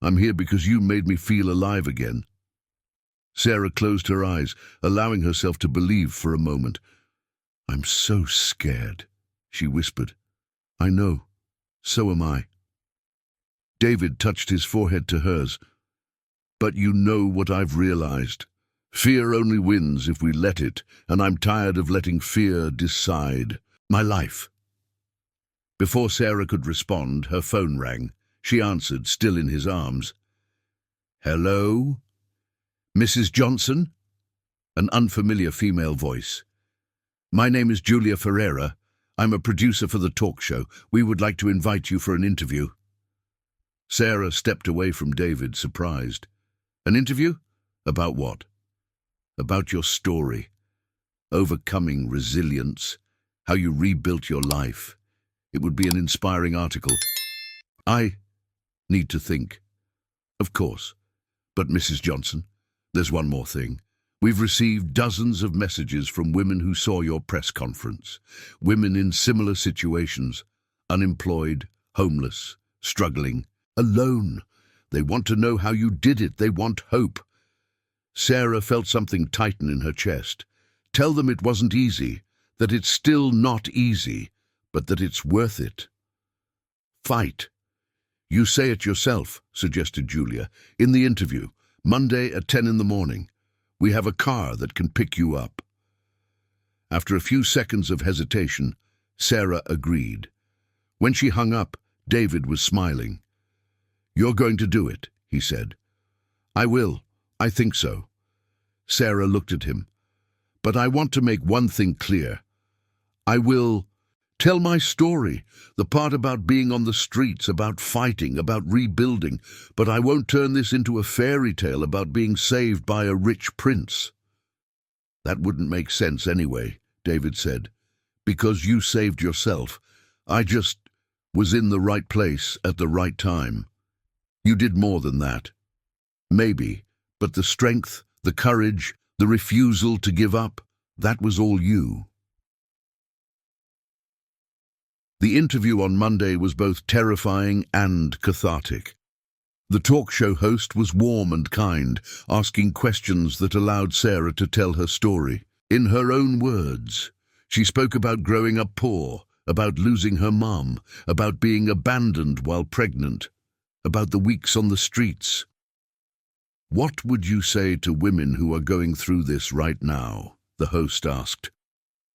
I'm here because you made me feel alive again." Sarah closed her eyes, allowing herself to believe for a moment. "I'm so scared," she whispered. "I know. So am I." David touched his forehead to hers. "But you know what I've realized. Fear only wins if we let it, and I'm tired of letting fear decide my life." Before Sarah could respond, her phone rang. She answered, still in his arms. "Hello? Mrs. Johnson?" An unfamiliar female voice. "My name is Julia Ferreira. I'm a producer for the talk show. We would like to invite you for an interview." Sarah stepped away from David, surprised. "An interview? About what?" "About your story. Overcoming resilience. How you rebuilt your life. It would be an inspiring article." "I need to think." "Of course. But Mrs. Johnson, there's one more thing. We've received dozens of messages from women who saw your press conference. Women in similar situations. Unemployed, homeless, struggling, alone. They want to know how you did it. They want hope." Sarah felt something tighten in her chest. "Tell them it wasn't easy, that it's still not easy, but that it's worth it. Fight." "You say it yourself," suggested Julia, "in the interview, Monday at 10 in the morning. We have a car that can pick you up." After a few seconds of hesitation, Sarah agreed. When she hung up, David was smiling. "You're going to do it," he said. "I will. I think so." Sarah looked at him. "But I want to make one thing clear. I will tell my story, the part about being on the streets, about fighting, about rebuilding, but I won't turn this into a fairy tale about being saved by a rich prince." "That wouldn't make sense anyway," David said. "Because you saved yourself. I just was in the right place at the right time. You did more than that. Maybe, but the strength, the courage, the refusal to give up, that was all you." The interview on Monday was both terrifying and cathartic. The talk show host was warm and kind, asking questions that allowed Sarah to tell her story. In her own words, she spoke about growing up poor, about losing her mom, about being abandoned while pregnant, about the weeks on the streets. "What would you say to women who are going through this right now?" the host asked.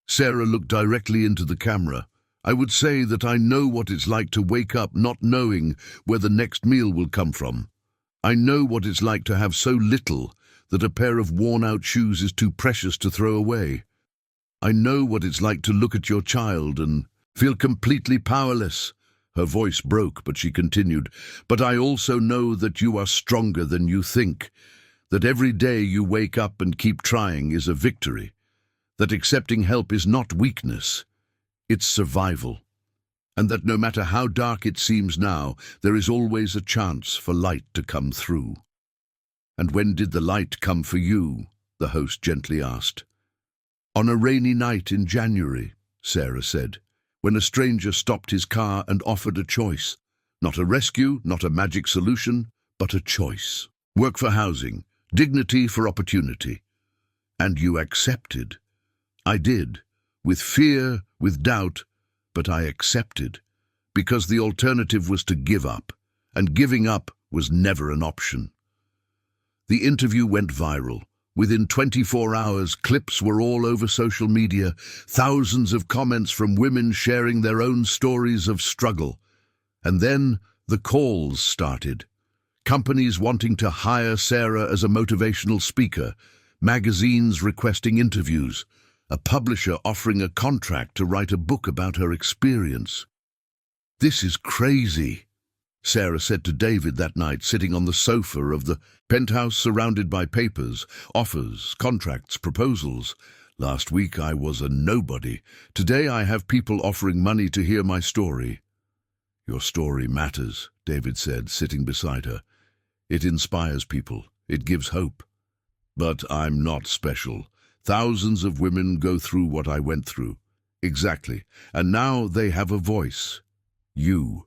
Sarah looked directly into the camera. "I would say that I know what it's like to wake up not knowing where the next meal will come from. I know what it's like to have so little that a pair of worn-out shoes is too precious to throw away. I know what it's like to look at your child and feel completely powerless." Her voice broke, but she continued, "But I also know that you are stronger than you think, that every day you wake up and keep trying is a victory, that accepting help is not weakness, it's survival, and that no matter how dark it seems now, there is always a chance for light to come through." "And when did the light come for you?" the host gently asked. "On a rainy night in January," Sarah said, "when a stranger stopped his car and offered a choice. Not a rescue, not a magic solution, but a choice. Work for housing, dignity for opportunity. And you accepted." "I did. With fear, with doubt, but I accepted, because the alternative was to give up, and giving up was never an option." The interview went viral. Within 24 hours, clips were all over social media, thousands of comments from women sharing their own stories of struggle. And then the calls started. Companies wanting to hire Sarah as a motivational speaker, magazines requesting interviews, a publisher offering a contract to write a book about her experience. "This is crazy," Sarah said to David that night, sitting on the sofa of the penthouse surrounded by papers, offers, contracts, proposals. "Last week I was a nobody. Today I have people offering money to hear my story." "Your story matters," David said, sitting beside her. "It inspires people. It gives hope. But I'm not special. Thousands of women go through what I went through." "Exactly. And now they have a voice. You."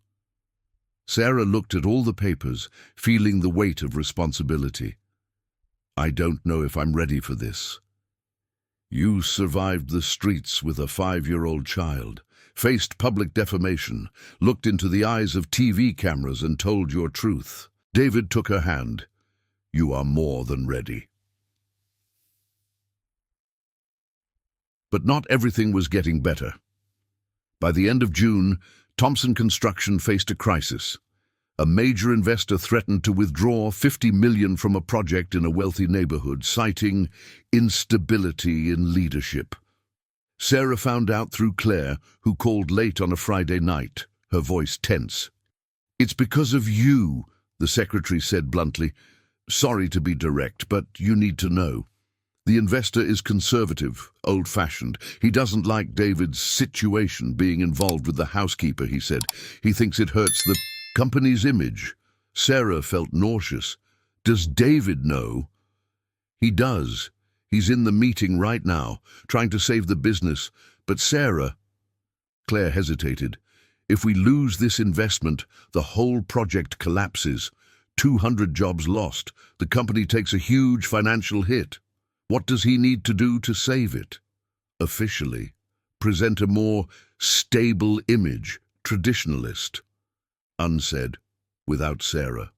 Sarah looked at all the papers, feeling the weight of responsibility. "I don't know if I'm ready for this." You survived the streets with a 5-year-old child, faced public defamation, looked into the eyes of TV cameras and told your truth. David took her hand. You are more than ready. But not everything was getting better. By the end of June, Thompson Construction faced a crisis. A major investor threatened to withdraw $50 million from a project in a wealthy neighborhood, citing instability in leadership. Sarah found out through Claire, who called late on a Friday night, her voice tense. "It's because of you," the secretary said bluntly. "Sorry to be direct, but you need to know. The investor is conservative, old-fashioned. He doesn't like David's situation being involved with the housekeeper," he said. "He thinks it hurts the company's image." Sarah felt nauseous. "Does David know?" "He does. He's in the meeting right now, trying to save the business. But Sarah—" Claire hesitated. "If we lose this investment, the whole project collapses. 200 jobs lost. The company takes a huge financial hit. What does he need to do to save it?" "Officially, present a more stable image, traditionalist." Unsaid, without Sarah.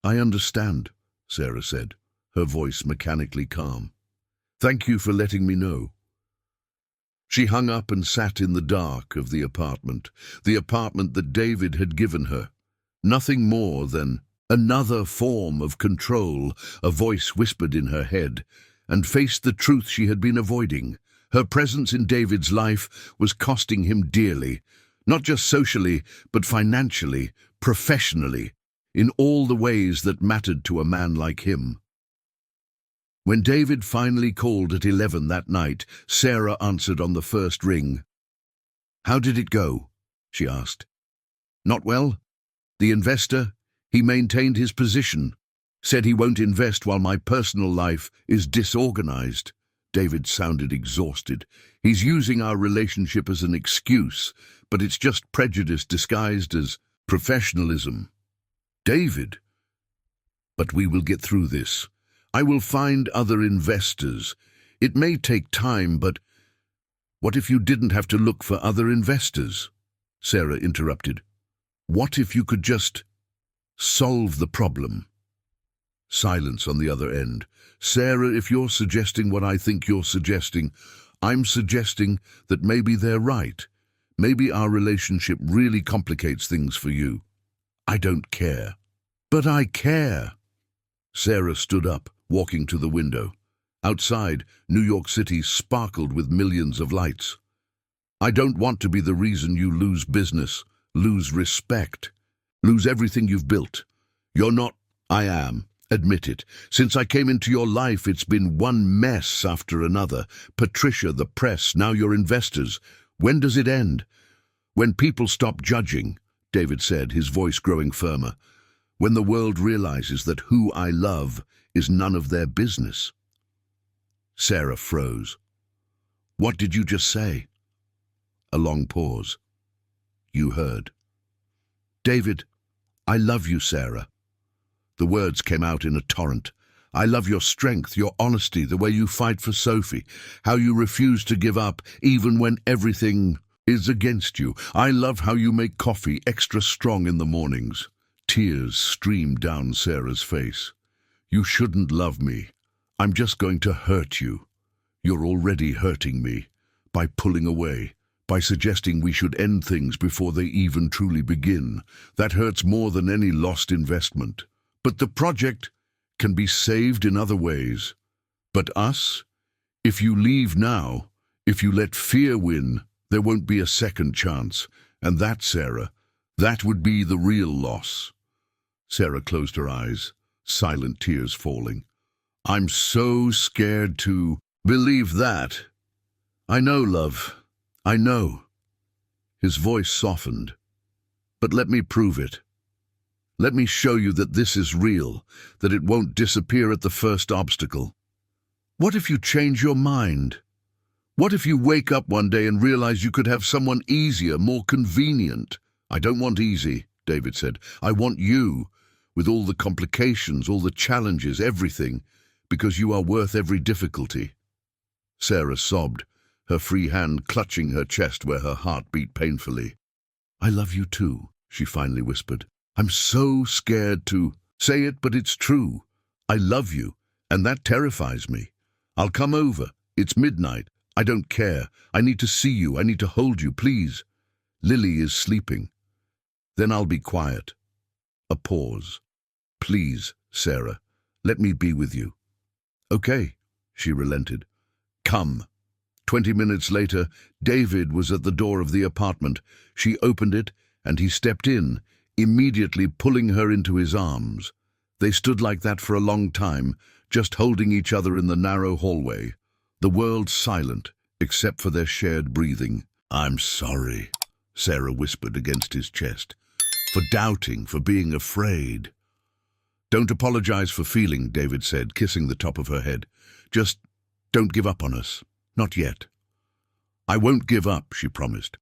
"I understand," Sarah said, her voice mechanically calm. "Thank you for letting me know." She hung up and sat in the dark of the apartment that David had given her. Nothing more than another form of control, a voice whispered in her head, and faced the truth she had been avoiding. Her presence in David's life was costing him dearly, not just socially, but financially, professionally, in all the ways that mattered to a man like him. When David finally called at 11 that night, Sarah answered on the first ring. "How did it go?" she asked. "Not well. The investor, he maintained his position, said he won't invest while my personal life is disorganized." David sounded exhausted. "He's using our relationship as an excuse, but it's just prejudice disguised as professionalism." "David, but we will get through this. I will find other investors. It may take time, but what if you didn't have to look for other investors?" Sarah interrupted. "What if you could just solve the problem?" Silence on the other end. "Sarah, if you're suggesting what I think you're suggesting, I'm suggesting that maybe they're right. Maybe our relationship really complicates things for you." "I don't care." "But I care." Sarah stood up, walking to the window. Outside, New York City sparkled with millions of lights. "I don't want to be the reason you lose business, lose respect, lose everything you've built. You're not—" "I am. Admit it. Since I came into your life, it's been one mess after another. Patricia, the press, now your investors. When does it end?" "When people stop judging," David said, his voice growing firmer. "When the world realizes that who I love is none of their business." Sarah froze. "What did you just say?" A long pause. "You heard." "David, I love you, Sarah." The words came out in a torrent. "I love your strength, your honesty, the way you fight for Sophie, how you refuse to give up even when everything is against you. I love how you make coffee extra strong in the mornings." Tears streamed down Sarah's face. "You shouldn't love me. I'm just going to hurt you. You're already hurting me by pulling away, by suggesting we should end things before they even truly begin. That hurts more than any lost investment. But the project can be saved in other ways. But us? If you leave now, if you let fear win, there won't be a second chance. And that, Sarah, that would be the real loss." Sarah closed her eyes, silent tears falling. "I'm so scared to believe that." "I know, love. I know." His voice softened. "But let me prove it. Let me show you that this is real, that it won't disappear at the first obstacle. What if you change your mind? What if you wake up one day and realize you could have someone easier, more convenient?" "I don't want easy," David said. "I want you, with all the complications, all the challenges, everything, because you are worth every difficulty." Sarah sobbed, her free hand clutching her chest where her heart beat painfully. "I love you too," she finally whispered. "I'm so scared to say it, but it's true. I love you, and that terrifies me. I'll come over. It's midnight. I don't care. I need to see you. I need to hold you, please. Lily is sleeping. Then I'll be quiet." A pause. "Please, Sarah, let me be with you." "Okay," she relented. "Come." 20 minutes later, David was at the door of the apartment. She opened it, and he stepped in, immediately pulling her into his arms. They stood like that for a long time, just holding each other in the narrow hallway, the world silent, except for their shared breathing. "I'm sorry," Sarah whispered against his chest, "for doubting, for being afraid." "Don't apologize for feeling," David said, kissing the top of her head. "Just don't give up on us. Not yet." "I won't give up," she promised.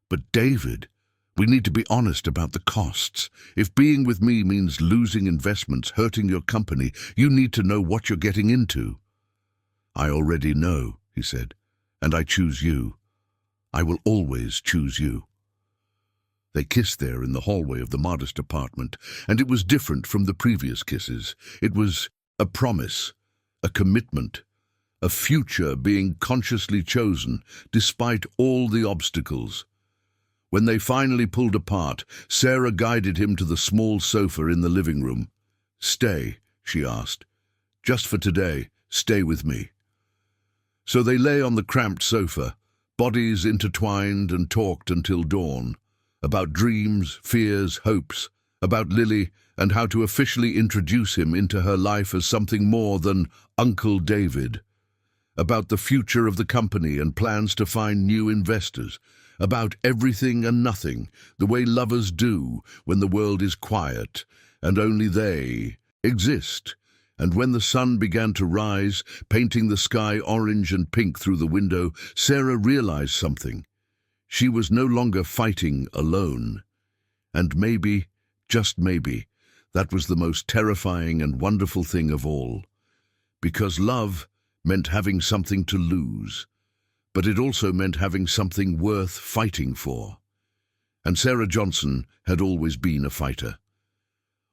"But David, we need to be honest about the costs. If being with me means losing investments, hurting your company, you need to know what you're getting into." "I already know," he said, "and I choose you. I will always choose you." They kissed there in the hallway of the modest apartment, and it was different from the previous kisses. It was a promise, a commitment, a future being consciously chosen, despite all the obstacles. When they finally pulled apart, Sarah guided him to the small sofa in the living room. "Stay," she asked. "Just for today, stay with me." So they lay on the cramped sofa, bodies intertwined, and talked until dawn, about dreams, fears, hopes, about Lily, and how to officially introduce him into her life as something more than Uncle David, about the future of the company and plans to find new investors, about everything and nothing, the way lovers do when the world is quiet and only they exist. And when the sun began to rise, painting the sky orange and pink through the window, Sarah realized something. She was no longer fighting alone. And maybe, just maybe, that was the most terrifying and wonderful thing of all. Because love meant having something to lose, but it also meant having something worth fighting for. And Sarah Johnson had always been a fighter.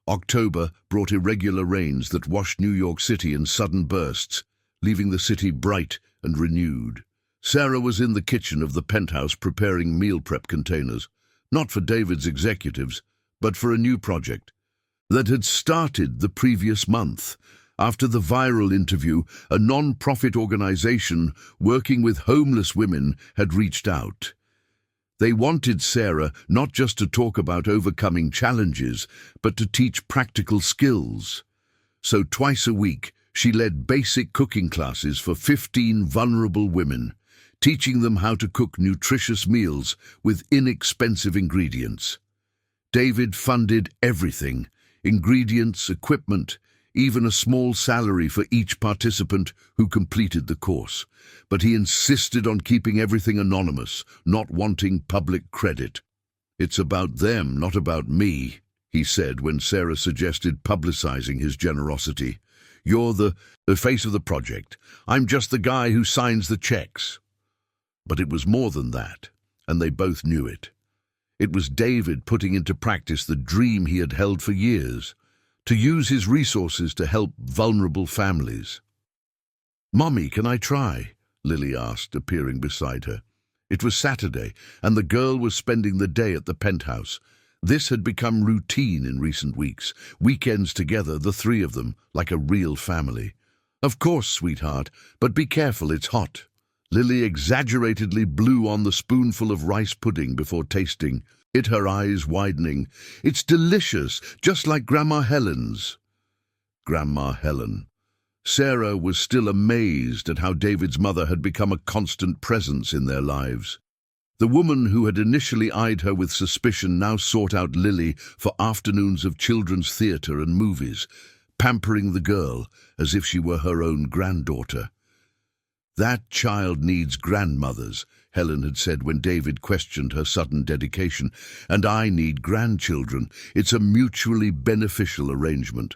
October brought irregular rains that washed New York City in sudden bursts, leaving the city bright and renewed. Sarah was in the kitchen of the penthouse preparing meal prep containers, not for David's executives, but for a new project that had started the previous month. After the viral interview, a non-profit organization working with homeless women had reached out. They wanted Sarah not just to talk about overcoming challenges, but to teach practical skills. So twice a week, she led basic cooking classes for 15 vulnerable women, teaching them how to cook nutritious meals with inexpensive ingredients. David funded everything: ingredients, equipment, even a small salary for each participant who completed the course. But he insisted on keeping everything anonymous, not wanting public credit. "It's about them, not about me," he said when Sarah suggested publicizing his generosity. "You're the face of the project. I'm just the guy who signs the checks." But it was more than that, and they both knew it. It was David putting into practice the dream he had held for years, to use his resources to help vulnerable families. "Mommy, can I try?" Lily asked, appearing beside her. It was Saturday, and the girl was spending the day at the penthouse. This had become routine in recent weeks, weekends together, the three of them, like a real family. "Of course, sweetheart, but be careful, it's hot." Lily exaggeratedly blew on the spoonful of rice pudding before tasting it, her eyes widening. "It's delicious, just like Grandma Helen's." Grandma Helen. Sarah was still amazed at how David's mother had become a constant presence in their lives. The woman who had initially eyed her with suspicion now sought out Lily for afternoons of children's theatre and movies, pampering the girl as if she were her own granddaughter. "That child needs grandmothers," Helen had said when David questioned her sudden dedication, "and I need grandchildren. It's a mutually beneficial arrangement."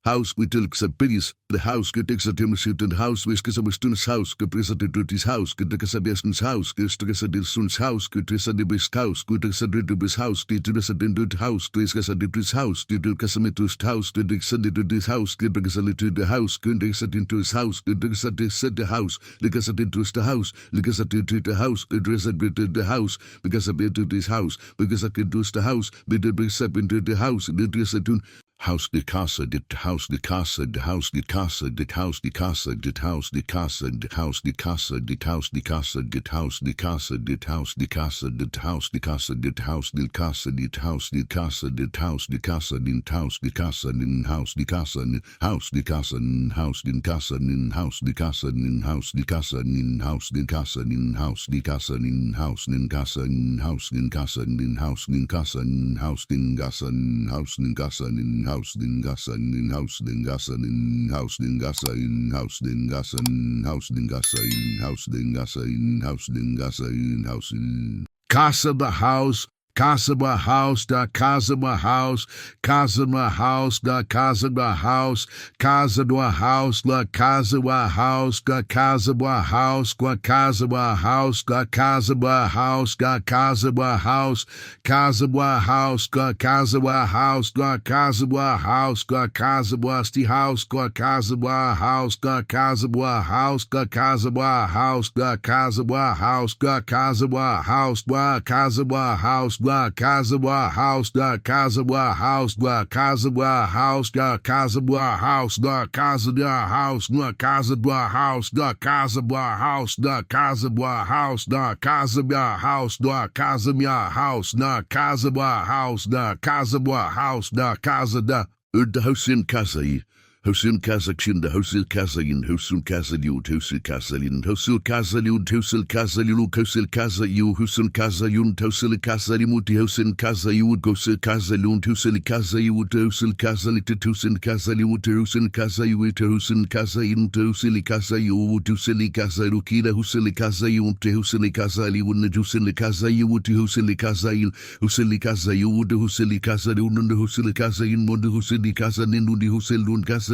House we till Xabilis, the house get exatimasuit and house whiskers of Stun's house, Caprisatis house, Casabiaston's house, Casadilsun's house, Casadibis house, Casadibis house, Titrasadindut house, Casadibis house, Titricasamitus house, Titrixadidis house, Titricasalitu the house, Cundixadinto his house, Titrixadis the house, Licasadintus the house, Licasatitu the house, Titrisadbit the house, because of it to this house, because I could do the house, Bidabisab into the house, Titricatun. House de casa, dit house de casa, de house de casa, dit house de casa, dit house de casa, dit house de casa, dit house de casa, dit house de casa, dit house de casa, dit house de casa, dit house de casa, dit house de casa, dit house de casa, din house de casa, din house de casa, din house de casa, din house de casa, din house de casa, din house de casa, din house de casa, din house de casa, din house de casa, din house de casa, din house de casa, din house de casa, din house de casa, din house den Gassen in Haus den Gassen in Haus den Gasse in Haus den Gassen in Haus den Gasse in Haus den Gasse in Haus den Gasse in Haus in Casa the house. Casaba house, da Casaba house, Casaba house, da Casaba house, Casaba house, la Casaba house, da Casaba house, da Casaba house, da Casaba house, da Casaba house, Casaba house, da Casaba house, da Casaba house, da Casaba sti house, da Casaba house, da Casaba house, da Casaba house, da Casaba house, da Casaba house, da Casaba house. Kazawa house, the Kazawa house, the Kazawa house, the Kazawa house, the Kazawa house, the Kazawa house, the Kazawa house, the Kazawa house, the Kazawa house, the Kazawa house, the Kazawa house, the Kazawa house, the Kazada, the house in Kazai. Hosun Kazakshin, the Hosil Kazayin, Hosun Kazaliu, Hosil Kazalin, Hosil Kazaliu, Hosil Kazaliu, Hosil Kazayu, Hosun Kazayun, Tosil Kazalimuti, Hosin Kazayu, Gosil Kazalun, Tosil Kazayu, Tosil Kazalit, Tosin Kazaliu, Tosin Kazayu, Tosin Kazayin, Tosili Kazayu, Tosili Kazalukida, Husili Kazayu, Tosili Kazaliu, Tosili Kazayu, Tosili Kazail, Husili Kazayu, Husili Kazalun, Husili Kazayin, Husili Kazanin, Husilun Kazalin,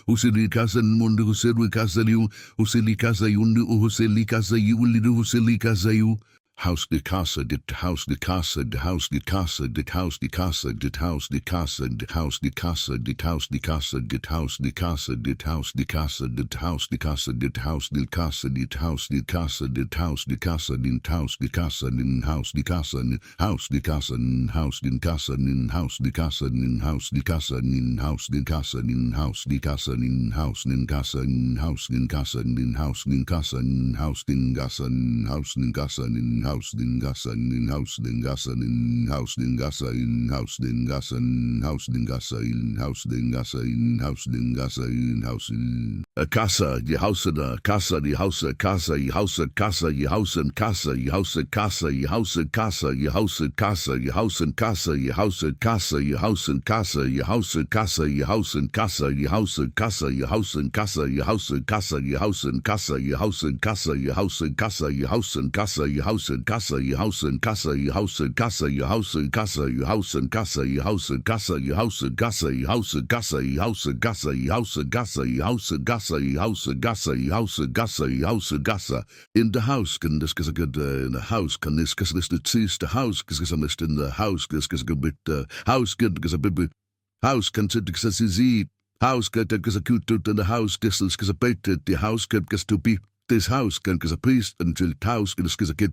Husili Kazan, Mundu Husili Kazaliu, Husili Kazayun, Husili Kazayu, Husili Kazayu. House de casa, dit house de casa, dit house de casa, dit house de casa, dit house de casa, dit house de casa, dit house de casa, dit house de casa, dit house de casa, dit house de casa, dit house de casa, dit house de casa, dit house de casa, din house de casa, din house de casa, house de casa, din house de casa, din house de casa, din house de casa, din house de casa, din house de casa, din house de casa, din house de casa, din house de casa, din house de casa, din house de casa, din house den Gassen in Haus den Gassen in Haus den Gasse in Haus den Gassen Haus den Gasse in Haus den Gasse in Haus den Gasse in Haus in a casa die Hause da casa die Hause casa die Hause casa die Hause casa die Hause casa die Hause casa die Hause casa die Hause casa die Hause casa die Hause casa die Hause casa die Hause casa die Hause casa die Hause casa die Hause casa die Hause casa die Hause casa die Hause casa die Hause casa die Hause Casa, your house and casa, your house and casa, your house and casa, your house and casa, your house and casa, your house and casa, your house and casa, your house and casa, your house and casa, your house and casa, your house and casa, your house and casa, your house and casa. In the house, can this get a good in the house? Can this get this to the house? Because I'm in the house, because a good bit house, good because a bit house can sit because easy. House can take as a cute in the house, distance because a bait the house can because to be this house can because a priest until house can because a kid.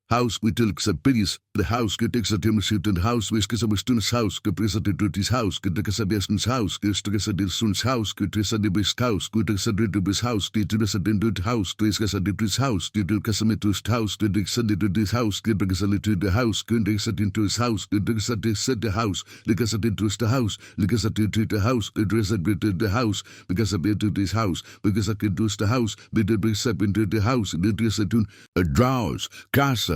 House we till Xabilis, the house get exatimasuit and house whiskers of Stun's house, Caprisatis house, Casabiaston's house, Casadilsun's house, Casadibis house, Casadibis house, Titrasadindut house, Casadibis house, Titricasamitus house, Titrixadidis house, Titricasalitu the house, Casadintus house, Titricasadis the house, Licasadintus the house, Licasaditu the house, Titricasadit the house, because of this house, because I could do the house, Bidabisab into the house, Titricatun, a drowse, Casa.